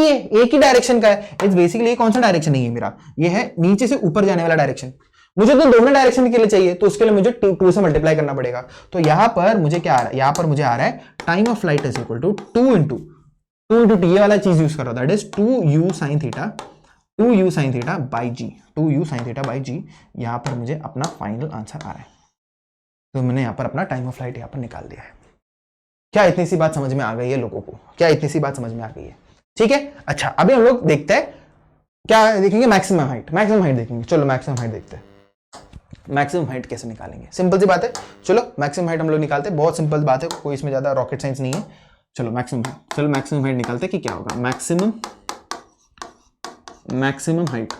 ही डायरेक्शन का है, इट्स बेसिकली कौन सा डायरेक्शन नहीं है मेरा, ये है नीचे से ऊपर जाने वाला डायरेक्शन। मुझे तो दोनों डायरेक्शन के लिए चाहिए, तो उसके लिए मुझे 2 से मल्टीप्लाई करना पड़ेगा। तो यहां पर मुझे क्या आ रहा है, यहां पर मुझे आ रहा है time of flight is equal to 2 × T, ये वाला चीज यूज कर रहा था, that is 2 U sine theta by G. यहां पर मुझे अपना फाइनल आंसर आ रहा है। तो मैंने यहां पर अपना टाइम ऑफ फ्लाइट यहां पर निकाल दिया है। क्या इतनी सी बात समझ में आ गई है लोगों को? क्या इतनी सी बात समझ में आ गई है? ठीक है, अच्छा अभी हम लोग देखते हैं, क्या देखेंगे, मैक्सिमम हाइट देखेंगे। चलो मैक्सिमम हाइट देखते हैं, मैक्सिमम हाइट कैसे निकालेंगे, सिंपल सी बात है। चलो मैक्सिमम हाइट हम लोग निकालते हैं, बहुत सिंपल बात है, कोई इसमें ज्यादा रॉकेट साइंस नहीं है। चलो मैक्सिमम हाइट निकालते हैं कि क्या होगा, मैक्सिमम हाइट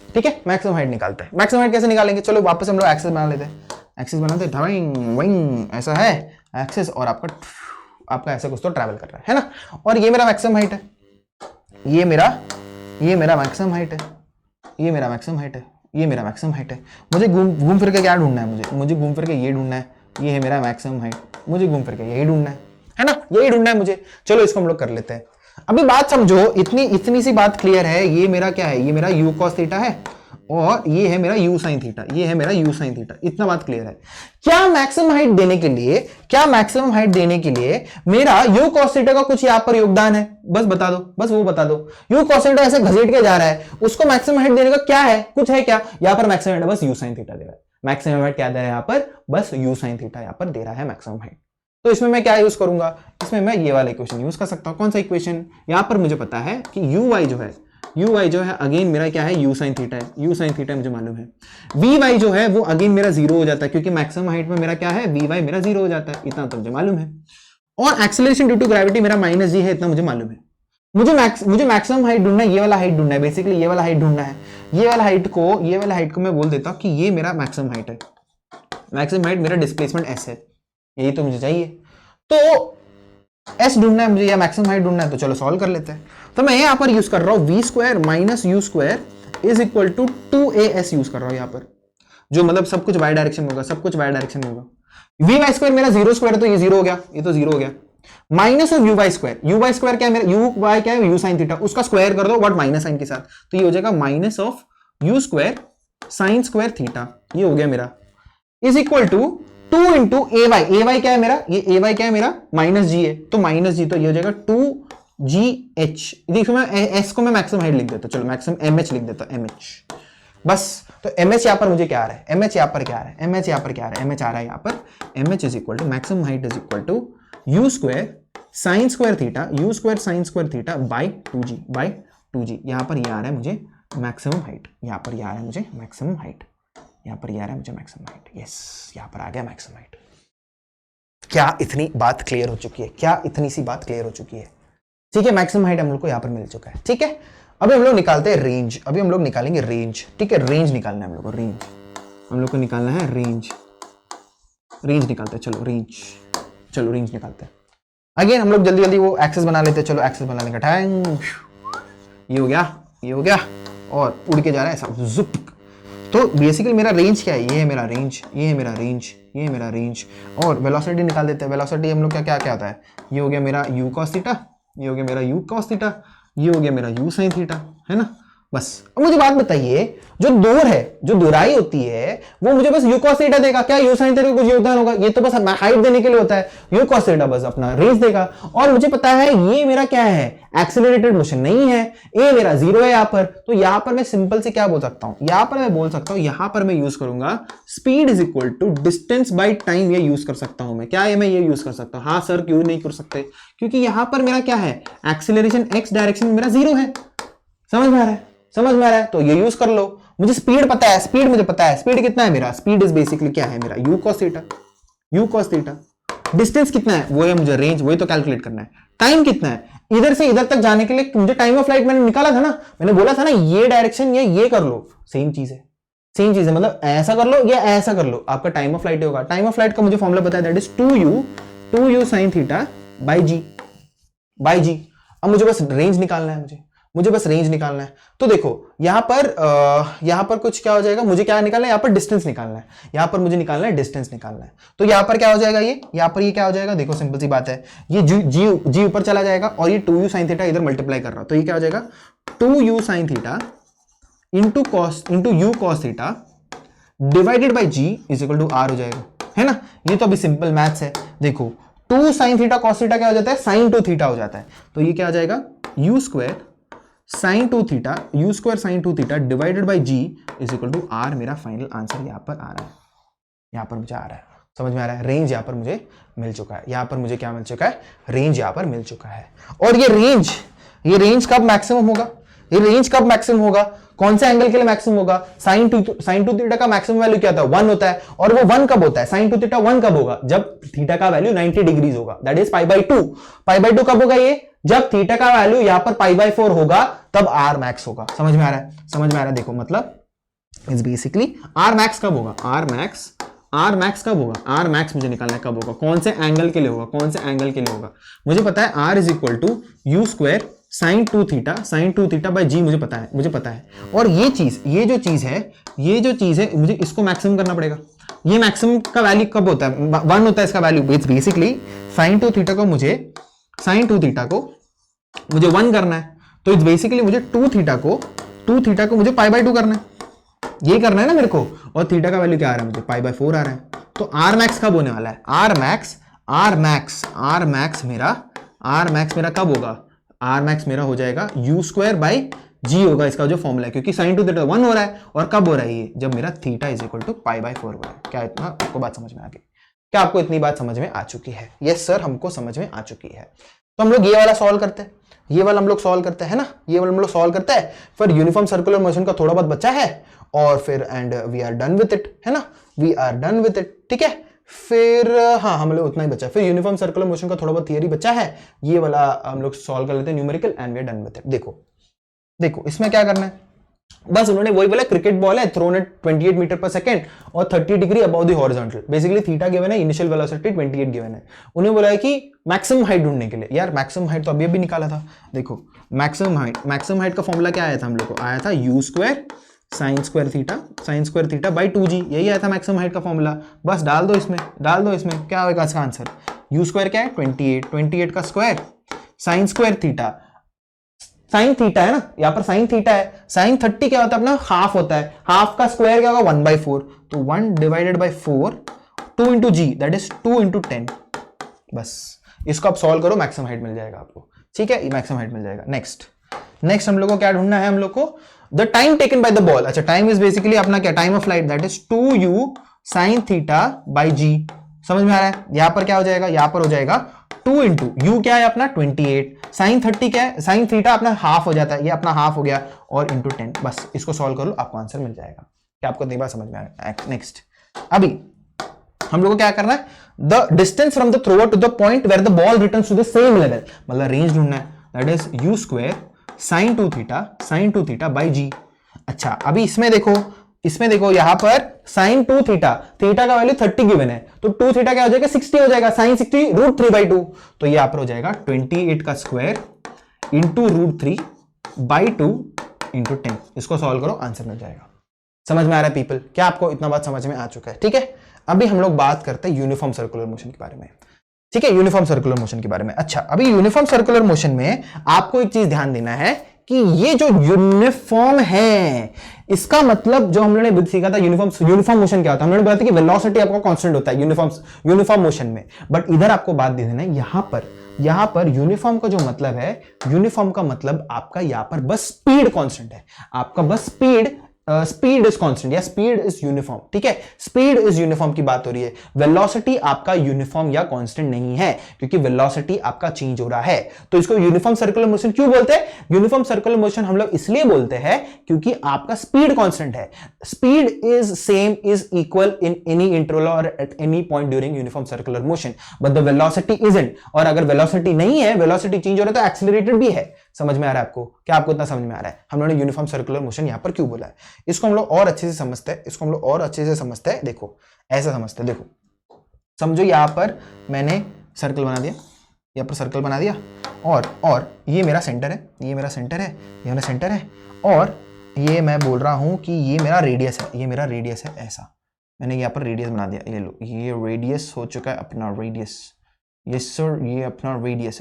ठीक है, मैक्सिमम हाइट निकालते हैं। मैक्सिमम हाइट कैसे निकालेंगे, चलो वापस हम लोग एक्सेस बना लेते हैं। एक्सेस बनाते हैं, वहीं ऐसा है एक्सेस, और आपका ऐसा कुछ तो ट्रैवल कर रहा है ना। और ये मेरा मैक्सिमम हाइट है, ये मेरा मैक्सिमम हाइट है, ये मेरा मैक्सिमम हाइट है। मुझे घूम फिर के क्या ढूंढना है, मुझे घूम फिर के ये ढूंढना है, ये है मेरा मैक्सिमम हाइट, मुझे घूम फिर के यही ढूंढना है ना, यही ढूंढना है मुझे। चलो इसको हम लोग कर लेते हैं। अभी बात समझो, इतनी सी बात क्लियर है। ये मेरा क्या है, ये मेरा u cos थीटा है और ये है मेरा u sin थीटा, ये है मेरा u sin थीटा। इतना बात क्लियर है। क्या मैक्सिमम हाइट देने के लिए मेरा u cos थीटा का कुछ यहां पर योगदान है? बस बता दो, बस वो बता दो। u cos थीटा ऐसे घसीट के जा रहा है, उसको मैक्सिमम हाइट देने का क्या है, कुछ है क्या? यहां पर मैक्सिमम हाइट बस u sin थीटा दे रहा है। मैक्सिमम हाइट क्या दे रहा है यहां पर? बस u sin थीटा यहां पर दे रहा है मैक्सिमम हाइट। तो इसमें मैं क्या यूज करूंगा? इसमें मैं ये वाला इक्वेशन यूज कर सकता हूं। कौन सा इक्वेशन? यहां पर मुझे पता है कि uy जो है अगेन मेरा क्या है, u sin थीटा है। u sin थीटा मुझे मालूम है। vy जो है वो अगेन मेरा 0 हो जाता है, क्योंकि मैक्सिमम हाइट में मेरा क्या है, vy मेरा 0 हो जाता है। इतना तो मुझे मालूम है। और एक्सेलरेशन ड्यू टू ग्रेविटी मेरा -g है, इतना मुझे मालूम है। मुझे मैक्सिमम हाइट ढूंढना है, ये वाला हाइट ढूंढना है, बेसिकली ये वाला हाइट ढूंढना है। ये वाला हाइट को मैं बोल देता हूं कि ये मेरा मैक्सिमम हाइट है। मैक्सिमम हाइट मेरा डिस्प्लेसमेंट s है, यही तो मुझे चाहिए। तो s ढूंढना है मुझे या मैक्सिमम हाइट ढूंढना है, तो चलो सॉल्व कर लेते हैं। तो मैं यहां पर यूज कर रहा हूं v square minus u square is equal to 2as use कर रहा हूं यहां पर, जो मतलब सब कुछ y डायरेक्शन में होगा, सब कुछ y डायरेक्शन में होगा। vy स्क्वायर मेरा 0 स्क्वायर, तो ये 0 हो गया, ये तो 0 हो गया। माइनस ऑफ uy स्क्वायर क्या है मेरा, uy क्या है, u sin थीटा, उसका स्क्वायर कर दो व्हाट माइनस साइन के साथ, तो ये हो जाएगा minus of u square sine square theta, ये हो गया मेरा, is equal to 2 into ay क्या है मेरा, ये ay क्या है मेरा, माइनस जी है, तो माइनस जी, तो ये हो जाएगा 2gh। देखो मैं s को मैं मैक्सिमम हाइट लिख देता, चलो मैक्सिमम mh लिख देता, mh बस। तो mh यहां पर मुझे क्या आ रहा है, mh यहां पर क्या आ रहा है, mh यहां पर क्या आ रहा है, mh आ रहा है यहां पर, mh is equal to maximum height is equal to u square sine square theta, u square sine square theta by 2g। यहां पर ये आ रहा है मुझे मैक्सिमम हाइट, यहां पर ये आ रहा है मुझे मैक्सिमम हाइट, यहां पर ये आ रहा है मुझे मैक्सिमम हाइट। यस, यहां पर आ गया मैक्सिमम हाइट। क्या इतनी बात क्लियर हो चुकी है? क्या इतनी सी बात क्लियर हो चुकी है? ठीक है, मैक्सिमम हाइट हम लोग को यहां पर मिल चुका है। ठीक है, अभी हम लोग निकालते हैं रेंज। अभी हम लोग निकालेंगे रेंज। ठीक है, रेंज निकालना है हम लोग को, रेंज हम लोग को निकालना है, रेंज निकालते हैं। चलो रेंज निकालते हैं। अगेन हम लोग जल्दी वो एक्सेस बना लेते हैं। चलो एक्सेस बनाने का टाइम, ये हो गया और उड़ के जा रहा है ऐसा जुप। तो बेसिकली मेरा रेंज क्या है, ये है मेरा रेंज, और वेलोसिटी निकाल देते हैं। वेलोसिटी हम लोग क्या होता है, ये हो गया मेरा u cos थीटा, ये हो गया मेरा u cos थीटा, ये हो गया मेरा u sin थीटा, है ना। बस अब मुझे बात बताइए, जो दूर है, जो दूराई होती है, वो मुझे बस u cos थीटा देगा क्या? u sin थीटा का कुछ योगदान होगा? ये तो बस हाइट देने के लिए होता है। u cos थीटा बस अपना रेंज देगा। और मुझे पता है ये मेरा क्या है, एक्सीलरेटेड मोशन नहीं है, a मेरा 0 है यहाँ पर। तो यहाँ पर मैं सिंपल से क्या बोल सकता हूँ, यहाँ पर मैं बोल सकता हूँ, यहाँ पर मैं यूज करूंगा speed is equal to distance by time. ये यूज कर सकता हूं मैं, क्या है, मैं ये यूज कर सकता हूँ। हाँ सर, क्यों नहीं कर सकते? क्योंकि यहाँ पर मेरा क्या है, एक्सीलरेशन x डायरेक्शन में मेरा 0 है। समझ में आ रहा है? तो ये यूज कर लो। मुझे स्पीड पता है, स्पीड कितना है मेरा, स्पीड इज बेसिकली क्या है मेरा, u cos थीटा। डिस्टेंस कितना है, वो है मुझे रेंज, वही तो कैलकुलेट करना है। टाइम कितना है, इधर से इधर तक जाने के लिए मुझे टाइम ऑफ फ्लाइट मैंने निकाला था ना, मैंने बोला था ना ये डायरेक्शन ये कर लो, सेम चीज है, मतलब ऐसा कर लो या ऐसा कर लो, आपका टाइम ऑफ फ्लाइट होगा। टाइम ऑफ फ्लाइट का मुझे फॉर्मूला बताया, that is 2u sin theta by G. अब मुझे बस रेंज निकालना है, तो देखो यहां पर कुछ क्या हो जाएगा, मुझे क्या निकालना है, यहां पर डिस्टेंस निकालना है, यहां पर मुझे निकालना है डिस्टेंस निकालना है। तो यहां पर क्या हो जाएगा, यहां पर ये क्या हो जाएगा, देखो सिंपल सी बात है, ये जी ऊपर चला जाएगा और ये 2u sin थीटा इधर मल्टीप्लाई कर रहा हूं, तो ये क्या हो जाएगा 2u sin theta into u cos theta divided by g is equal to r हो जाएगा, है ना। ये तो अभी सिंपल मैथ्स है। देखो 2 sin थीटा cos थीटा क्या हो जाता है, sin 2 थीटा हो जाता है। तो ये क्या हो जाएगा, u square sin 2 theta divided by g is equal to r। मेरा फाइनल आंसर यहाँ पर आ रहा है, यहाँ पर मुझे आ रहा है, समझ में आ रहा है। रेंज यहाँ पर मुझे मिल चुका है, यहाँ पर मुझे क्या मिल चुका है, रेंज यहाँ पर मिल चुका है। और ये रेंज कब मैक्सिमम होगा, कौन से एंगल के लिए मैक्सिमम होगा, sin 2 थीटा का मैक्सिमम वैल्यू क्या होता है, 1 होता है। और वो 1 कब होता है, sin 2 थीटा 1 कब होगा, जब थीटा का वैल्यू 90 डिग्रीज होगा, दैट इज π/2 कब होगा, ये जब थीटा का वैल्यू यहां पर π/4 होगा, तब r max होगा। समझ में आ रहा है, देखो मतलब इज बेसिकली r max कब होगा, r max मुझे निकालना है कब होगा, कौन से एंगल के लिए होगा, मुझे पता है r is equal to u square sine two theta by G मुझे पता है। और ये जो चीज है मुझे इसको मैक्सिमम करना पड़ेगा। ये मैक्सिमम का वैल्यू कब होता है? 1 होता है इसका value. It's basically sign two theta को मुझे 1 करना है, तो इट्स बेसिकली मुझे टू थीटा को मुझे पाई बाय 2 करना है। ये करना है ना मेरे को, और थीटा का वैल्यू क्या आ रहा है मुझे? पाई बाय 4 आ रहा है। तो आर मैक्स कब होने वाला है? आर मैक्स मेरा कब होगा? आर मैक्स मेरा हो जाएगा यू स्क्वायर बाई जी होगा इसका जो फॉर्मूला है, क्योंकि साइन टू थीटा 1 हो रहा है। और कब हो रहा है ये? जब मेरा theta is equal to pi by 4 हो रहा है। क्या इतना आपको बात समझ में आ गई? क्या आपको इतनी बात समझ में आ चुकी है? यस सर, हमको समझ में आ चुकी है। तो हम लोग ये वाला सॉल्व करते हैं, ये वाला हम लोग सॉल्व करते हैं ना, ये वाला हम लोग सॉल्व करते हैं। फिर यूनिफॉर्म सर्कुलर मोशन का थोड़ा बहुत बचा है, और फिर and we are done with it, है ना, we are done with it. ठीक है, फिर हाँ, हम लोग उतना ही बचा। फिर यूनिफॉर्म सर्कुलर मोशन का थोड़ा बहुत थियरी बचा है, ये वाला हम लोग सॉल्व कर लेते हैं numerical, and we are done with it. देखो इसमें क्या करना है, बस उन्होंने वही बोला, क्रिकेट बॉल है, thrown at 28 metre per second और 30 degree above the horizontal. Basically theta given है, इनिशियल वेलोसिटी 28 गिवन है। उन्हें बोला है कि मैक्सिमम हाइट ढूंढने के लिए। यार मैक्सिमम हाइट तो अभी निकाला था। देखो मैक्सिमम हाइट का फॉर्मूला क्या आया था हम लोग को? आया था you square sine square theta by 2g, यही आया था मैक्सिमम हाइट का फॉर्मूला। बस डाल दो इसमें क्या होगा इसका आंसर? यू स्क्वायर क्या है? 28 का square sine square theta, sine theta है ना, यहां पर साइन थीटा है। साइन 30 क्या होता है अपना? हाफ होता है। हाफ का स्क्वायर क्या होगा? 1/4। तो 1 divided by 4, 2 into G, that is 2 into 10। बस इसको आप सॉल्व करो, मैक्सिमम हाइट मिल जाएगा आपको। ठीक है, मैक्सिमम हाइट मिल जाएगा। नेक्स्ट हम लोग को क्या ढूंढना है? हम लोग को the time taken by the ball. अच्छा, टाइम इज बेसिकली अपना क्या? Time of flight, that is 2u sine theta by G. समझ में आ रहा है? यहां पर क्या हो जाएगा? यहां पर हो जाएगा 2 इंटू यू क्या है अपना? 28, साइन 30 क्या है? साइन थीटा अपना हाफ हो जाता है, ये अपना हाफ हो गया, और इंटू 10। बस इसको सॉल्व कर लो, आपको आंसर मिल जाएगा। क्या आपको इतनी बात समझ में आ रहा है? नेक्स्ट, अभी हम लोग को क्या करना है? The distance from the thrower to the point where the ball returns to the same level, मतलब रेंज ढूंढना है। That is U square sine two theta by G. अच्छा, अभी इसमें देखो यहां पर साइन 2 थीटा का वैल्यू 30 गिवन है, तो 2 थीटा क्या हो जाएगा? 60 हो जाएगा। साइन 60 √3/2, तो ये यहां पर हो जाएगा 28 का स्क्वायर इंटू √3/2 इंटू 10। इसको सॉल्व करो, आंसर मिल जाएगा। समझ में आ रहा है पीपल? क्या आपको इतना बात समझ में आ चुका है? ठीक है, अभी हम लोग बात करते हैं यूनिफॉर्म सर्कुलर मोशन के बारे में। ठीक है, यूनिफॉर्म सर्कुलर मोशन के बारे में। अच्छा, अभी यूनिफॉर्म सर्कुलर मोशन में आपको एक चीज ध्यान देना है कि ये जो यूनिफॉर्म है, इसका मतलब जो हम लोगों ने सीखा था यूनिफॉर्म मोशन क्या होता है, हम लोगों ने बताया कि वेलोसिटी आपका कांस्टेंट होता है यूनिफॉर्म मोशन में। बट इधर आपको बात दे देना है, यहां पर यूनिफॉर्म का जो मतलब है, यूनिफॉर्म का मतलब आपका यहां पर बस स्पीड कांस्टेंट है। आपका बस स्पीड इज कांस्टेंट या स्पीड इज यूनिफॉर्म। ठीक है, स्पीड इज यूनिफॉर्म की बात हो रही है। वेलोसिटी आपका यूनिफॉर्म या कांस्टेंट नहीं है, क्योंकि वेलोसिटी आपका चेंज हो रहा है। तो इसको यूनिफॉर्म सर्कुलर मोशन क्यों बोलते हैं? यूनिफॉर्म सर्कुलर मोशन हम लोग इसलिए बोलते हैं क्योंकि आपका स्पीड कांस्टेंट है। Speed is same is equal in any interval और at any point during uniform circular motion, but the velocity isn't. और अगर वेलोसिटी नहीं है, वेलोसिटी चेंज हो रहा है, तो एक्सीलरेटेड भी है। समझ में आ रहा है आपको? क्या आपको इतना समझ में आ रहा है? हम लोगों ने यूनिफॉर्म सर्कुलर मोशन यहां पर क्यों बोला है? इसको हम लोग और अच्छे से समझते हैं। देखो ऐसा समझते हैं, देखो समझो यहां पर मैंने सर्कल बना दिया, और ये मेरा सेंटर है, और ये मैं बोल रहा हूं कि ये मेरा रेडियस है, ऐसा मैंने यहां पर रेडियस बना दिया। ये लो, ये रेडियस हो चुका है अपना रेडियस। यस सर, ये अपना रेडियस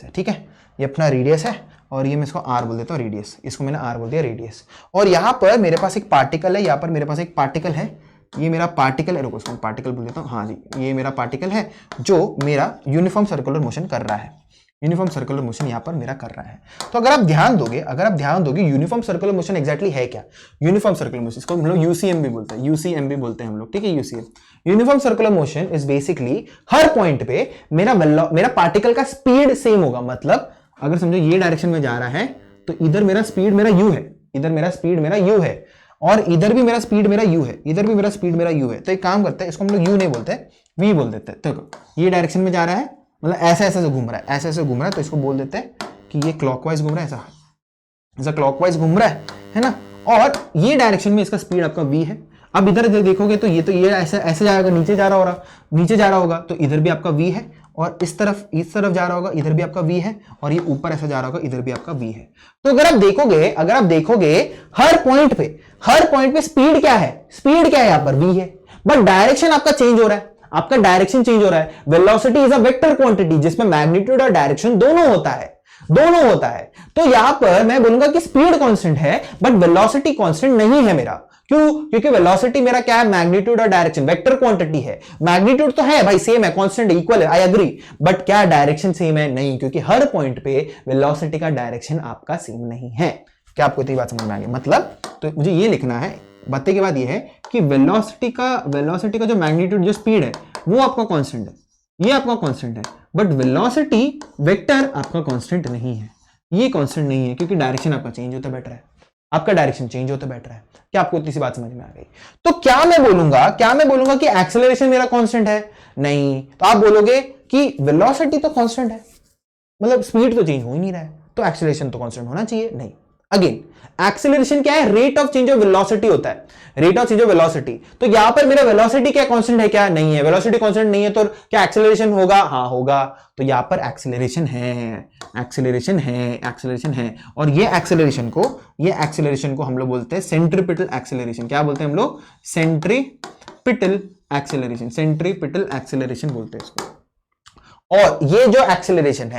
है, ठीक है, ये अपना रेडियस है, और ये मैं इसको आर बोल देता हूँ, रेडियस, इसको मैंने आर बोल दिया, रेडियस। और यहाँ पर मेरे पास एक पार्टिकल है, ये मेरा पार्टिकल है, रुको इसको पार्टिकल बोल देता हूँ, हाँ जी, ये मेरा पार्टिकल है जो मेरा यूनिफॉर्म सर्कुलर मोशन कर रहा है। यूनिफॉर्म सर्कुलर मोशन यहाँ पर मेरा कर रहा है। तो अगर आप ध्यान दोगे यूनिफॉर्म सर्कुलर मोशन एग्जैक्टली है क्या? यूनिफॉर्म सर्कुलर मोशन, इसको हम लोग यूसीएम भी बोलते हैं, हम लोग, ठीक है, UCM. Uniform circular motion is basically her point पे मेरा पार्टिकल का स्पीड सेम होगा। मतलब अगर समझो ये डायरेक्शन में जा रहा है, तो इधर मेरा स्पीड मेरा u है, और इधर भी मेरा स्पीड मेरा u है, तो एक काम करते हैं, इसको हम लोग u नहीं बोलते, v बोल देते हैं। देखो ये डायरेक्शन में जा रहा है, मतलब ऐसे से घूम रहा है, तो इसको बोल देते हैं कि ये क्लॉकवाइज घूम रहा है, ऐसा क्लॉकवाइज घूम रहा है ना, और ये डायरेक्शन में इसका स्पीड आपका v है। अब इधर देखोगे तो ये ऐसे जाएगा, नीचे जा रहा होगा, तो इधर भी आपका v है, और इस तरफ जा रहा होगा, इधर भी आपका v है, और ये ऊपर ऐसा जा रहा होगा, इधर भी आपका v है। तो अगर आप देखोगे हर पॉइंट पे स्पीड क्या है, यहां पर v है, बट डायरेक्शन आपका चेंज हो रहा है, velocity is a vector quantity जिसमें मैग्नीट्यूड और डायरेक्शन दोनों होता है। तो यहां पर मैं बोलूंगा कि स्पीड कांस्टेंट है बट वेलोसिटी कांस्टेंट नहीं है मेरा। क्यों? क्योंकि वेलोसिटी मेरा क्या है, मैग्नीट्यूड और डायरेक्शन, वेक्टर क्वांटिटी है। मैग्नीट्यूड तो है भाई, सेम है, कांस्टेंट इक्वल है, आई एग्री, बट क्या डायरेक्शन सेम है? नहीं, क्योंकि हर पॉइंट पे वेलोसिटी का डायरेक्शन आपका सेम नहीं है। क्या आपको इतनी बात समझ में आ गई? मतलब तो मुझे ये लिखना है, बातें के बाद ये है कि वेलोसिटी का जो मैग्नीट्यूड, जो स्पीड है, वो आपका कांस्टेंट है, ये आपका कांस्टेंट है, बट वेलोसिटी वेक्टर आपका कांस्टेंट नहीं है, ये कांस्टेंट नहीं है, क्योंकि डायरेक्शन आपका चेंज होता बैठ रहा है, आपका डायरेक्शन चेंज होता बैठ रहा है। क्या आपको इतनी सी बात समझ में आ गई? तो क्या मैं बोलूंगा कि एक्सेलरेशन मेरा कांस्टेंट है? नहीं। तो आप बोलोगे कि वेलोसिटी तो कांस्टेंट है, मतलब स्पीड तो चेंज हो ही नहीं रहा है, तो एक्सेलरेशन तो कांस्टेंट होना चाहिए। नहीं, अगेन एक्सेलरेशन क्या है? Rate of change of velocity होता है, rate of change of velocity. तो यहां पर मेरा वेलोसिटी क्या कांस्टेंट है? क्या नहीं है, वेलोसिटी कांस्टेंट नहीं है, तो क्या एक्सेलरेशन होगा? हाँ होगा। तो यहां पर एक्सेलरेशन है, और ये एक्सेलरेशन को हम लोग बोलते हैं सेंट्रीपिटल एक्सेलरेशन। क्या बोलते हैं हम लोग? सेंट्रीपिटल एक्सेलरेशन बोलते हैं इसको। और ये जो एक्सेलरेशन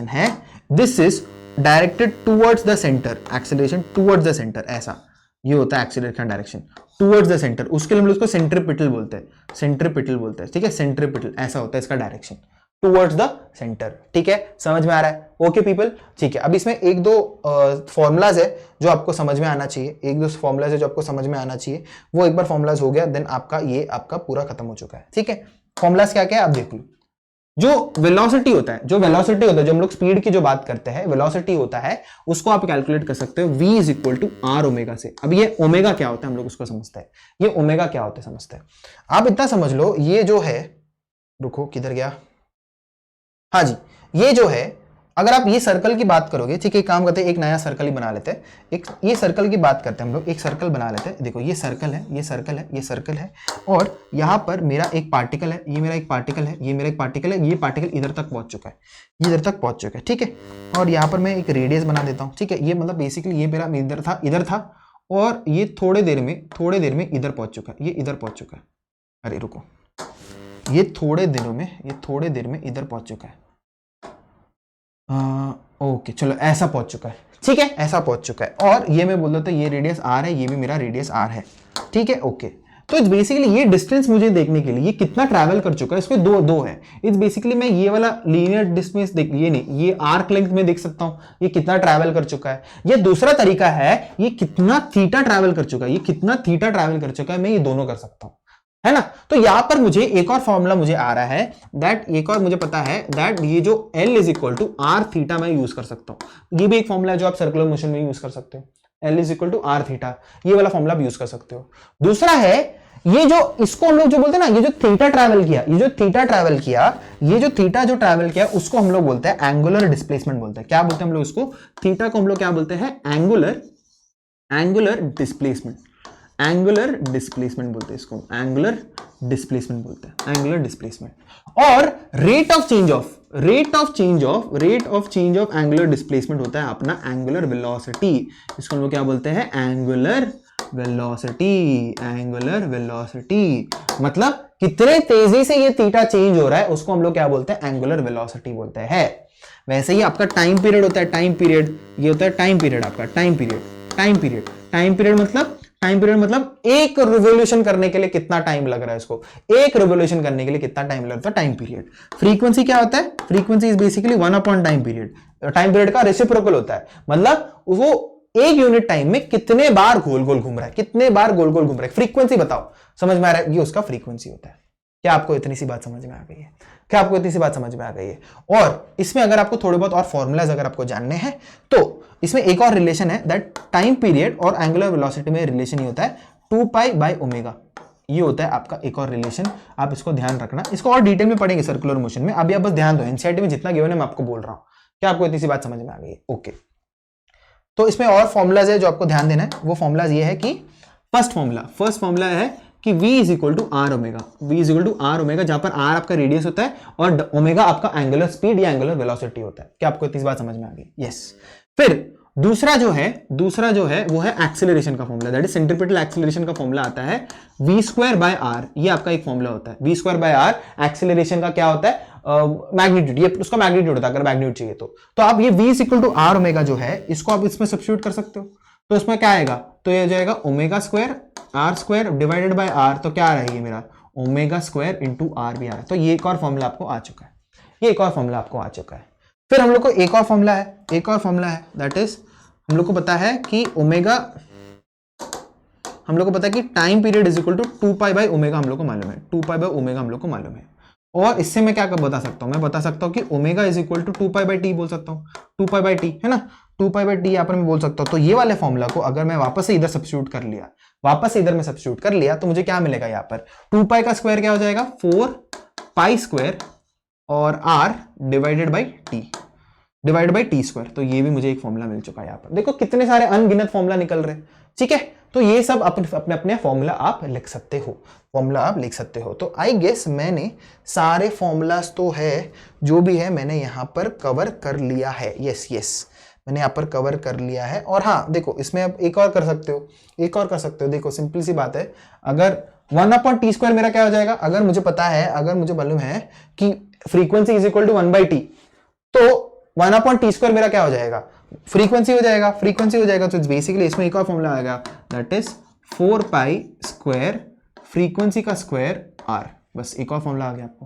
है this is directed towards the centre, acceleration towards the centre, ऐसा ये होता है acceleration direction towards the centre. उसके लिए हम लोग उसको सेंट्रीपिटल बोलते हैं, ठीक है, सेंट्रीपिटल ऐसा होता है इसका डायरेक्शन, टुवर्ड्स द सेंटर। ठीक है, समझ में आ रहा है? ओके पीपल, ठीक है। अब इसमें एक दो फॉर्मूलाज है जो आपको समझ में आना चाहिए, वो एक बार फॉर्मूलाज हो गया देन आपका पूरा खत्म हो चुका है। ठीक है, फॉर्मूलाज क्या क्या है आप देख लो। जो वेलोसिटी होता है, जो हम लोग स्पीड की जो बात करते हैं, वेलोसिटी होता है, उसको आप कैलकुलेट कर सकते हो v is equal to R omega से। अब ये ओमेगा क्या होता है हम लोग उसको समझते हैं, ये ओमेगा क्या होता है समझते हैं। आप इतना समझ लो, ये जो है, रुको किधर गया, हाँ जी, ये जो है, अगर आप ये सर्कल की बात करोगे, ठीक है, काम करते हैं, एक नया सर्कल ही बना लेते हैं, ये सर्कल की बात करते हैं हम लोग, एक सर्कल बना लेते हैं। देखो ये सर्कल है, और यहाँ पर मेरा एक पार्टिकल है, ये मेरा एक पार्टिकल है, ये मेरा एक पार्टिकल है, ये पार्टिकल इधर तक पहुंच चुका है, ठीक है। और यहाँ पर मैं एक रेडियस बना देता हूँ, ठीक है। ये मतलब बेसिकली ये मेरा इधर था, और ये थोड़े देर में इधर पहुंच चुका है, ये इधर पहुंच चुका है। अरे रुको, ये थोड़े देर में इधर पहुंच चुका है। ओके चलो, ऐसा पहुंच चुका है, ठीक है, ऐसा पहुंच चुका है। और ये मैं बोल देता हूं ये रेडियस आर है, ये भी मेरा रेडियस आर है, ठीक है, ओके। तो इट्स बेसिकली ये डिस्टेंस मुझे देखने के लिए ये कितना ट्रैवल कर चुका है, इसमें दो है। इट्स बेसिकली मैं ये वाला लीनियर डिस्टेंस ये आर्क लेंथ में देख सकता हूं ये कितना ट्रैवल कर चुका है। ये दूसरा तरीका है, ये कितना थीटा ट्रैवल कर चुका है, मैं ये दोनों कर सकता हूं, है ना। तो यहां पर मुझे एक और फॉर्मूला मुझे आ रहा है मुझे पता है दैट ये जो L is equal to R theta मैं यूज कर सकता हूं। ये भी एक फॉर्मूला है जो आप सर्कुलर मोशन में यूज कर सकते हो, L is equal to R theta, ये वाला फॉर्मूला आप यूज कर सकते हो। दूसरा है ये जो, इसको हम लोग जो बोलते हैं ना, ये जो थीटा ट्रैवल किया, उसको हम लोग बोलते हैं एंगुलर डिस्प्लेसमेंट बोलते हैं। क्या बोलते हैं हम लोग उसको? थीटा को हम लोग क्या बोलते हैं? एंगुलर डिस्प्लेसमेंट बोलते हैं इसको, एंगुलर डिस्प्लेसमेंट। और rate of change of angular displacement होता है अपना एंगुलर वेलोसिटी। इसको हम लोग क्या बोलते हैं? Angular velocity. मतलब कितने तेजी से ये थीटा चेंज हो रहा है, उसको हम लोग क्या बोलते हैं? एंगुलर वेलोसिटी बोलते हैं। वैसे ही आपका टाइम पीरियड होता है, ये होता है टाइम पीरियड आपका, टाइम पीरियड मतलब एक रिवोल्यूशन करने के लिए कितना टाइम लग रहा है इसको, टाइम पीरियड। फ्रीक्वेंसी क्या होता है? Frequency is basically 1 upon time period. Time period का रेसिप्रोकल होता है, मतलब वो एक यूनिट टाइम में कितने बार गोल गोल घूम रहा है, फ्रीक्वेंसी बताओ, समझ में आ रहा है? ये उसका फ्रीक्वेंसी होता है। क्या आपको इतनी सी बात समझ में आ गई है? और इसमें अगर आपको थोड़े बहुत और फॉर्मूलाज अगर आपको जानने हैं, तो इसमें एक और रिलेशन है दैट टाइम पीरियड और एंगुलर वेलोसिटी में रिलेशन ही होता है 2π/ω। ये होता है आपका एक और रिलेशन, आप इसको ध्यान रखना। इसको और डिटेल में पढ़ेंगे सर्कुलर मोशन में, अभी आप बस ध्यान दो, एनसीईआरटी में जितना गिवन है मैं आपको बोल रहा हूं। क्या आपको इतनी सी बात समझ में आ गई है? ओके। तो इसमें और फॉर्मूलाज है जो आपको ध्यान देना है। वो फॉर्मूलाज ये है कि फर्स्ट फॉर्मूला है कि v is equal to R omega, v is equal to R omega, जहां पर r आपका रेडियस होता है और ओमेगा आपका एंगुलर स्पीड या एंगुलर वेलोसिटी होता है। क्या आपको इतनी बात समझ में आ गई? यस। फिर दूसरा जो है वो है एक्सेलरेशन का formula, that is centripetal acceleration का फॉर्मूला आता है v स्क्वायर बाय आर। ये आपका एक फॉर्मूला होता है, v square by R acceleration का क्या होता है? मैग्नीट्यूड, ये उसका मैग्नीट्यूड होता है अगर मैग्नीट्यूड चाहिए तो आप ये v is equal to R omega जो है इसको आप इसमें सब्स्टिट्यूट कर सकते हो। तो इसमें क्या आएगा? तो ये हो जाएगा omega square R square divided by R. तो क्या आ रहा है ये मेरा ओमेगा स्क्वायर इंटू आर भी आ रहा है। तो ये एक और फॉर्मूला आपको आ चुका है, ये एक और फॉर्मूला आपको आ चुका है। फिर हम लोग को एक और फॉर्मूला है, दैट इज हम लोग को पता है कि ओमेगा, हम लोग को पता है कि time period is equal to 2 pi by omega, हम लोग को मालूम है 2 पाई बाय ओमेगा हम लोग को मालूम है। और इससे मैं क्या बता सकता हूं? मैं बता सकता हूं कि omega is equal to 2 pi by T बोल सकता हूं, 2 पाई बाय टी है ना, 2 पाई बाय टी यहां पर मैं बोल सकता हूं। तो ये वाले फॉर्मूला को अगर मैं वापस से इधर सब्स्टिट्यूट कर लिया, तो मुझे क्या मिलेगा? यहाँ पर 2 पाई का स्क्वायर क्या हो जाएगा? 4 पाई स्क्वायर और r divided by T square. तो ये भी मुझे एक फॉर्मूला मिल चुका है। यहाँ पर देखो कितने सारे अनगिनत फॉर्मूला निकल रहे हैं, ठीक है। तो ये सब अपने फॉर्मूला आप लिख सकते हो, तो आई गेस मैंने सारे फॉर्मूलाज तो है जो भी है मैंने यहाँ पर कवर कर लिया है। यस मैंने यहाँ पर कवर कर लिया है। और हाँ देखो इसमें आप एक और कर सकते हो, देखो सिंपल सी बात है, अगर 1/t स्क्वायर मेरा क्या हो जाएगा? अगर मुझे पता है, अगर मुझे मालूम है कि frequency is equal to 1/t, तो 1/t स्क्वायर मेरा क्या हो जाएगा? फ्रीक्वेंसी हो जाएगा। तो बेसिकली इसमें एक और फॉर्मूला आएगा, that is 4 pi square frequency का स्क्वायर r। बस एक और फॉर्मूला आ गया आपको,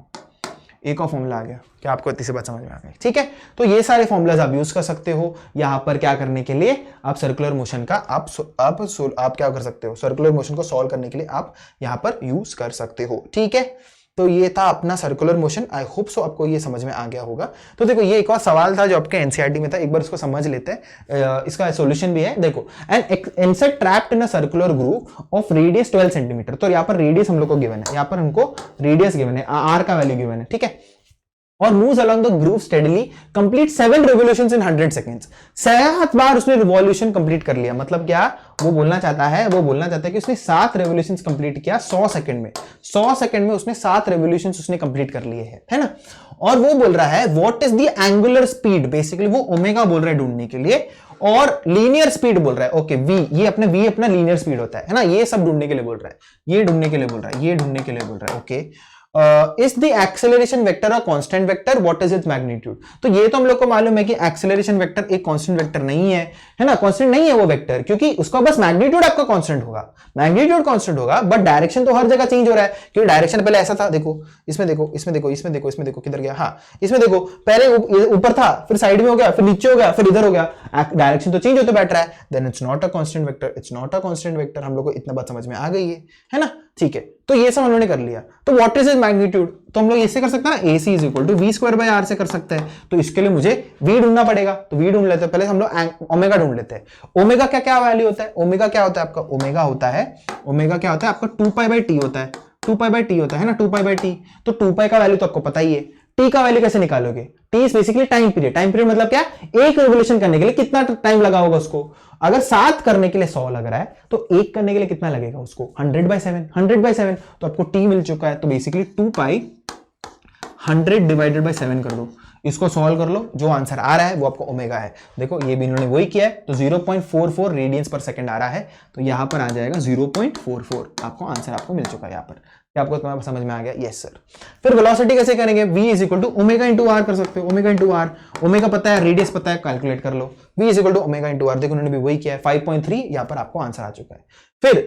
क्या आपको इतनी सी बात समझ में आ गई? ठीक है। तो ये सारे फॉर्मूलाज आप यूज कर सकते हो यहां पर क्या करने के लिए? आप सर्कुलर मोशन का आप क्या कर सकते हो? सर्कुलर मोशन को सॉल्व करने के लिए आप यहां पर यूज कर सकते हो। ठीक है, तो ये था अपना सर्कुलर मोशन। आई होप सो आपको ये समझ में आ गया होगा। तो देखो ये एक और सवाल था जो आपके एनसीईआरटी में था, एक बार इसको समझ लेते हैं। इसका सॉल्यूशन भी है। देखो, an insect trapped in a circular groove of radius 12 centimetre. तो यहाँ पर रेडियस हम लोग को गिवन है, यहाँ पर हमको रेडियस गिवन है, आर का वैल्यू गिवन है, ठीक है। और moves along the groove steadily, complete 7 revolutions in 100 seconds। 7 बार उसने रिवॉल्यूशन कंप्लीट कर लिया। मतलब क्या वो बोलना चाहता है कि उसने 7 रेवोल्यूशंस कंप्लीट किया 100 सेकंड में। 100 सेकंड में उसने 7 रेवोल्यूशंस उसने कंप्लीट कर लिए हैं, है ना। और वो बोल रहा है what is the angular speed, basically वो ओमेगा बोल रहा है ढूंढने के लिए, और लीनियर स्पीड बोल रहा है। ओके v, ये अपना लीनियर स्पीड होता है ना, ये सब ढूंढने के लिए बोल रहा है, ये ढूंढने के लिए बोल रहा है। Okay, is the acceleration vector a constant vector, what is its magnitude. तो ये तो हम लोग को मालूम है कि एक्सेलरेशन वेक्टर एक कांस्टेंट वेक्टर नहीं है, है ना, कांस्टेंट नहीं है वो वेक्टर, क्योंकि उसका बस मैग्नीट्यूड आपका कांस्टेंट होगा, बट डायरेक्शन तो हर जगह चेंज हो रहा है, क्योंकि डायरेक्शन पहले ऐसा था। देखो इसमें देखो किधर गया, हाँ इसमें देखो पहले ऊपर था, फिर साइड में हो गया, फिर नीचे हो गया, फिर इधर हो गया, डायरेक्शन तो चेंज होते बैठ रहा है। Then it's not a constant vector, हम लोग को इतना बात समझ में आ गई है ना। ठीक है, तो ये सब हम लोगों ने कर लिया। तो व्हाट इज इज मैग्नीट्यूड, तो हम लोग इससे कर सकते हैं ना, AC is equal to v square by r से कर सकते हैं। तो इसके लिए मुझे v ढूंढना पड़ेगा, तो v ढूंढ लेते हैं। पहले हम लोग ओमेगा ढूंढ लेते हैं। ओमेगा क्या वैल्यू होता है? ओमेगा क्या होता है आपका? ओमेगा क्या होता है आपका 2 पाई बाय टी होता है, 2 पाई बाय टी होता है ना, 2 पाई बाय टी। तो 2 पाई का वैल्यू तो आपको पता ही है। टी का वैल्यू कैसे निकालोगे? T is basically time period मतलब क्या? एक रिवोल्यूशन करने के लिए कितना टाइम लगा होगा उसको। अगर 7 करने के लिए 100 लग रहा है, तो 1 करने के लिए कितना लगेगा उसको? 100/7। तो आपको टी मिल चुका है। तो बेसिकली 2 पाई 100 डिवाइडेड बाय 7 कर दो, इसको सॉल्व कर लो, जो आंसर आ रहा है वो आपको ओमेगा है। देखो ये भी इन्होंने वही किया है, तो 0.44 रेडियंस पर सेकंड आ रहा है, तो यहां पर आ जाएगा 0.44। आपको आंसर आपको मिल चुका है यहाँ पर। क्या आपको तुम्हारा समझ में आ गया? Yes sir. फिर वेलोसिटी कैसे करेंगे? v is equal to omega into R कर सकते हो। ओमेगा इंटू आर, ओमेगा पता है, रेडियस पता है, कैलकुलेट कर लो। v is equal to omega into R, देखो उन्होंने भी वही किया है, 5.3 यहाँ पर आपको आंसर आ चुका है। फिर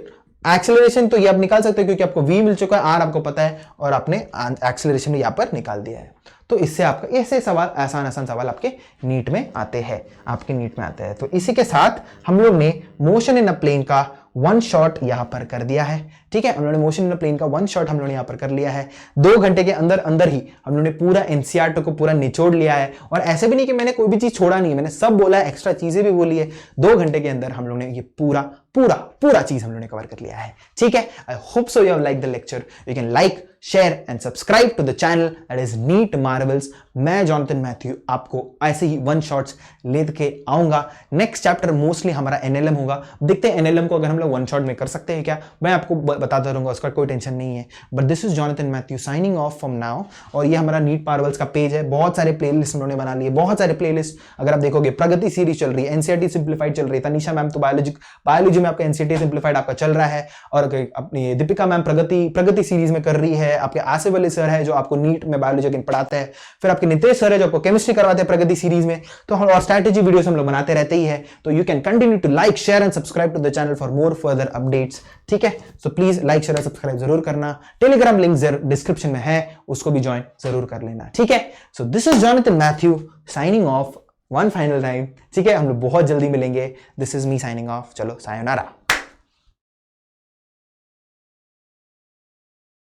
एक्सेलरेशन तो ये आप निकाल सकते हो, क्योंकि आपको v मिल चुका है, r आपको पता है, और आपने एक्सेलरेशन यहाँ पर निकाल दिया है। तो इससे आपका ऐसे सवाल, आसान सवाल आपके नीट में आते हैं। तो इसी के साथ हम लोग ने मोशन इन अ प्लेन का 1 शॉट यहां पर कर दिया है। ठीक है, हम लोगों ने मोशन इन अ प्लेन का 1 शॉट हम लोगों ने यहां पर कर लिया है। 2 घंटे के अंदर ही हम लोगों ने पूरा एनसीईआरटी को पूरा निचोड़ लिया है। और ऐसे भी नहीं कि मैंने कोई भी चीज छोड़ा नहीं है, मैंने सब बोला है, एक्स्ट्रा चीजें भी बोली है। 2 घंटे के अंदर हम लोगों ने ये पूरा चीज हम लोगों ने कवर कर लिया है। ठीक है, I hope so you have like the lecture. You can like, share and subscribe to the channel that is NEET Marvels. मैं जॉनथन मैथ्यू आपको ऐसे ही 1 शॉट्स लेके आऊंगा। नेक्स्ट चैप्टर मोस्टली हमारा एनएलएम होगा। देखते हैं एनएलएम को अगर हम लोग लोग वन शॉट में कर सकते हैं क्या, मैं आपको बताता रहूंगा, उसका कोई टेंशन नहीं है। But this is Jonathan Matthew signing off from now. और ये हमारा नीट मार्वल्स का पेज है, बहुत सारे प्लेलिस्ट उन्होंने बना लिए, बहुत सारे प्लेलिस्ट। अगर आप देखोगे प्रगति सीरीज चल रही है, एनसीईआरटी सिंप्लीफाइड चल रही है, तनिषा मैम तो बायोलॉजी में आपका एनसीईआरटी सिंप्लीफाइड आपका चल रहा है, और अपनी दीपिका मैम प्रगति सीरीज में कर रही है, आपके आसिफ अली सर है जो आपको नीट में बायोलॉजी पढ़ाते हैं, फिर आपके नितेश सर है जो आपको केमिस्ट्री करवाते हैं प्रगति सीरीज में। तो हम और स्ट्रैटेजी वीडियोस हम लोग बनाते रहते ही है। तो you can continue to like share and subscribe to the channel for more further updates, ठीक है। सो प्लीज लाइक शेयर और सब्सक्राइब जरूर करना। टेलीग्राम लिंक डिस्क्रिप्शन में है, उसको भी ज्वाइन जरूर कर लेना, ठीक है। सो this is Jonathan Matthew signing off one final time, ठीक है। हम लोग बहुत जल्दी मिलेंगे। This is me signing off. चलो सायोनारा।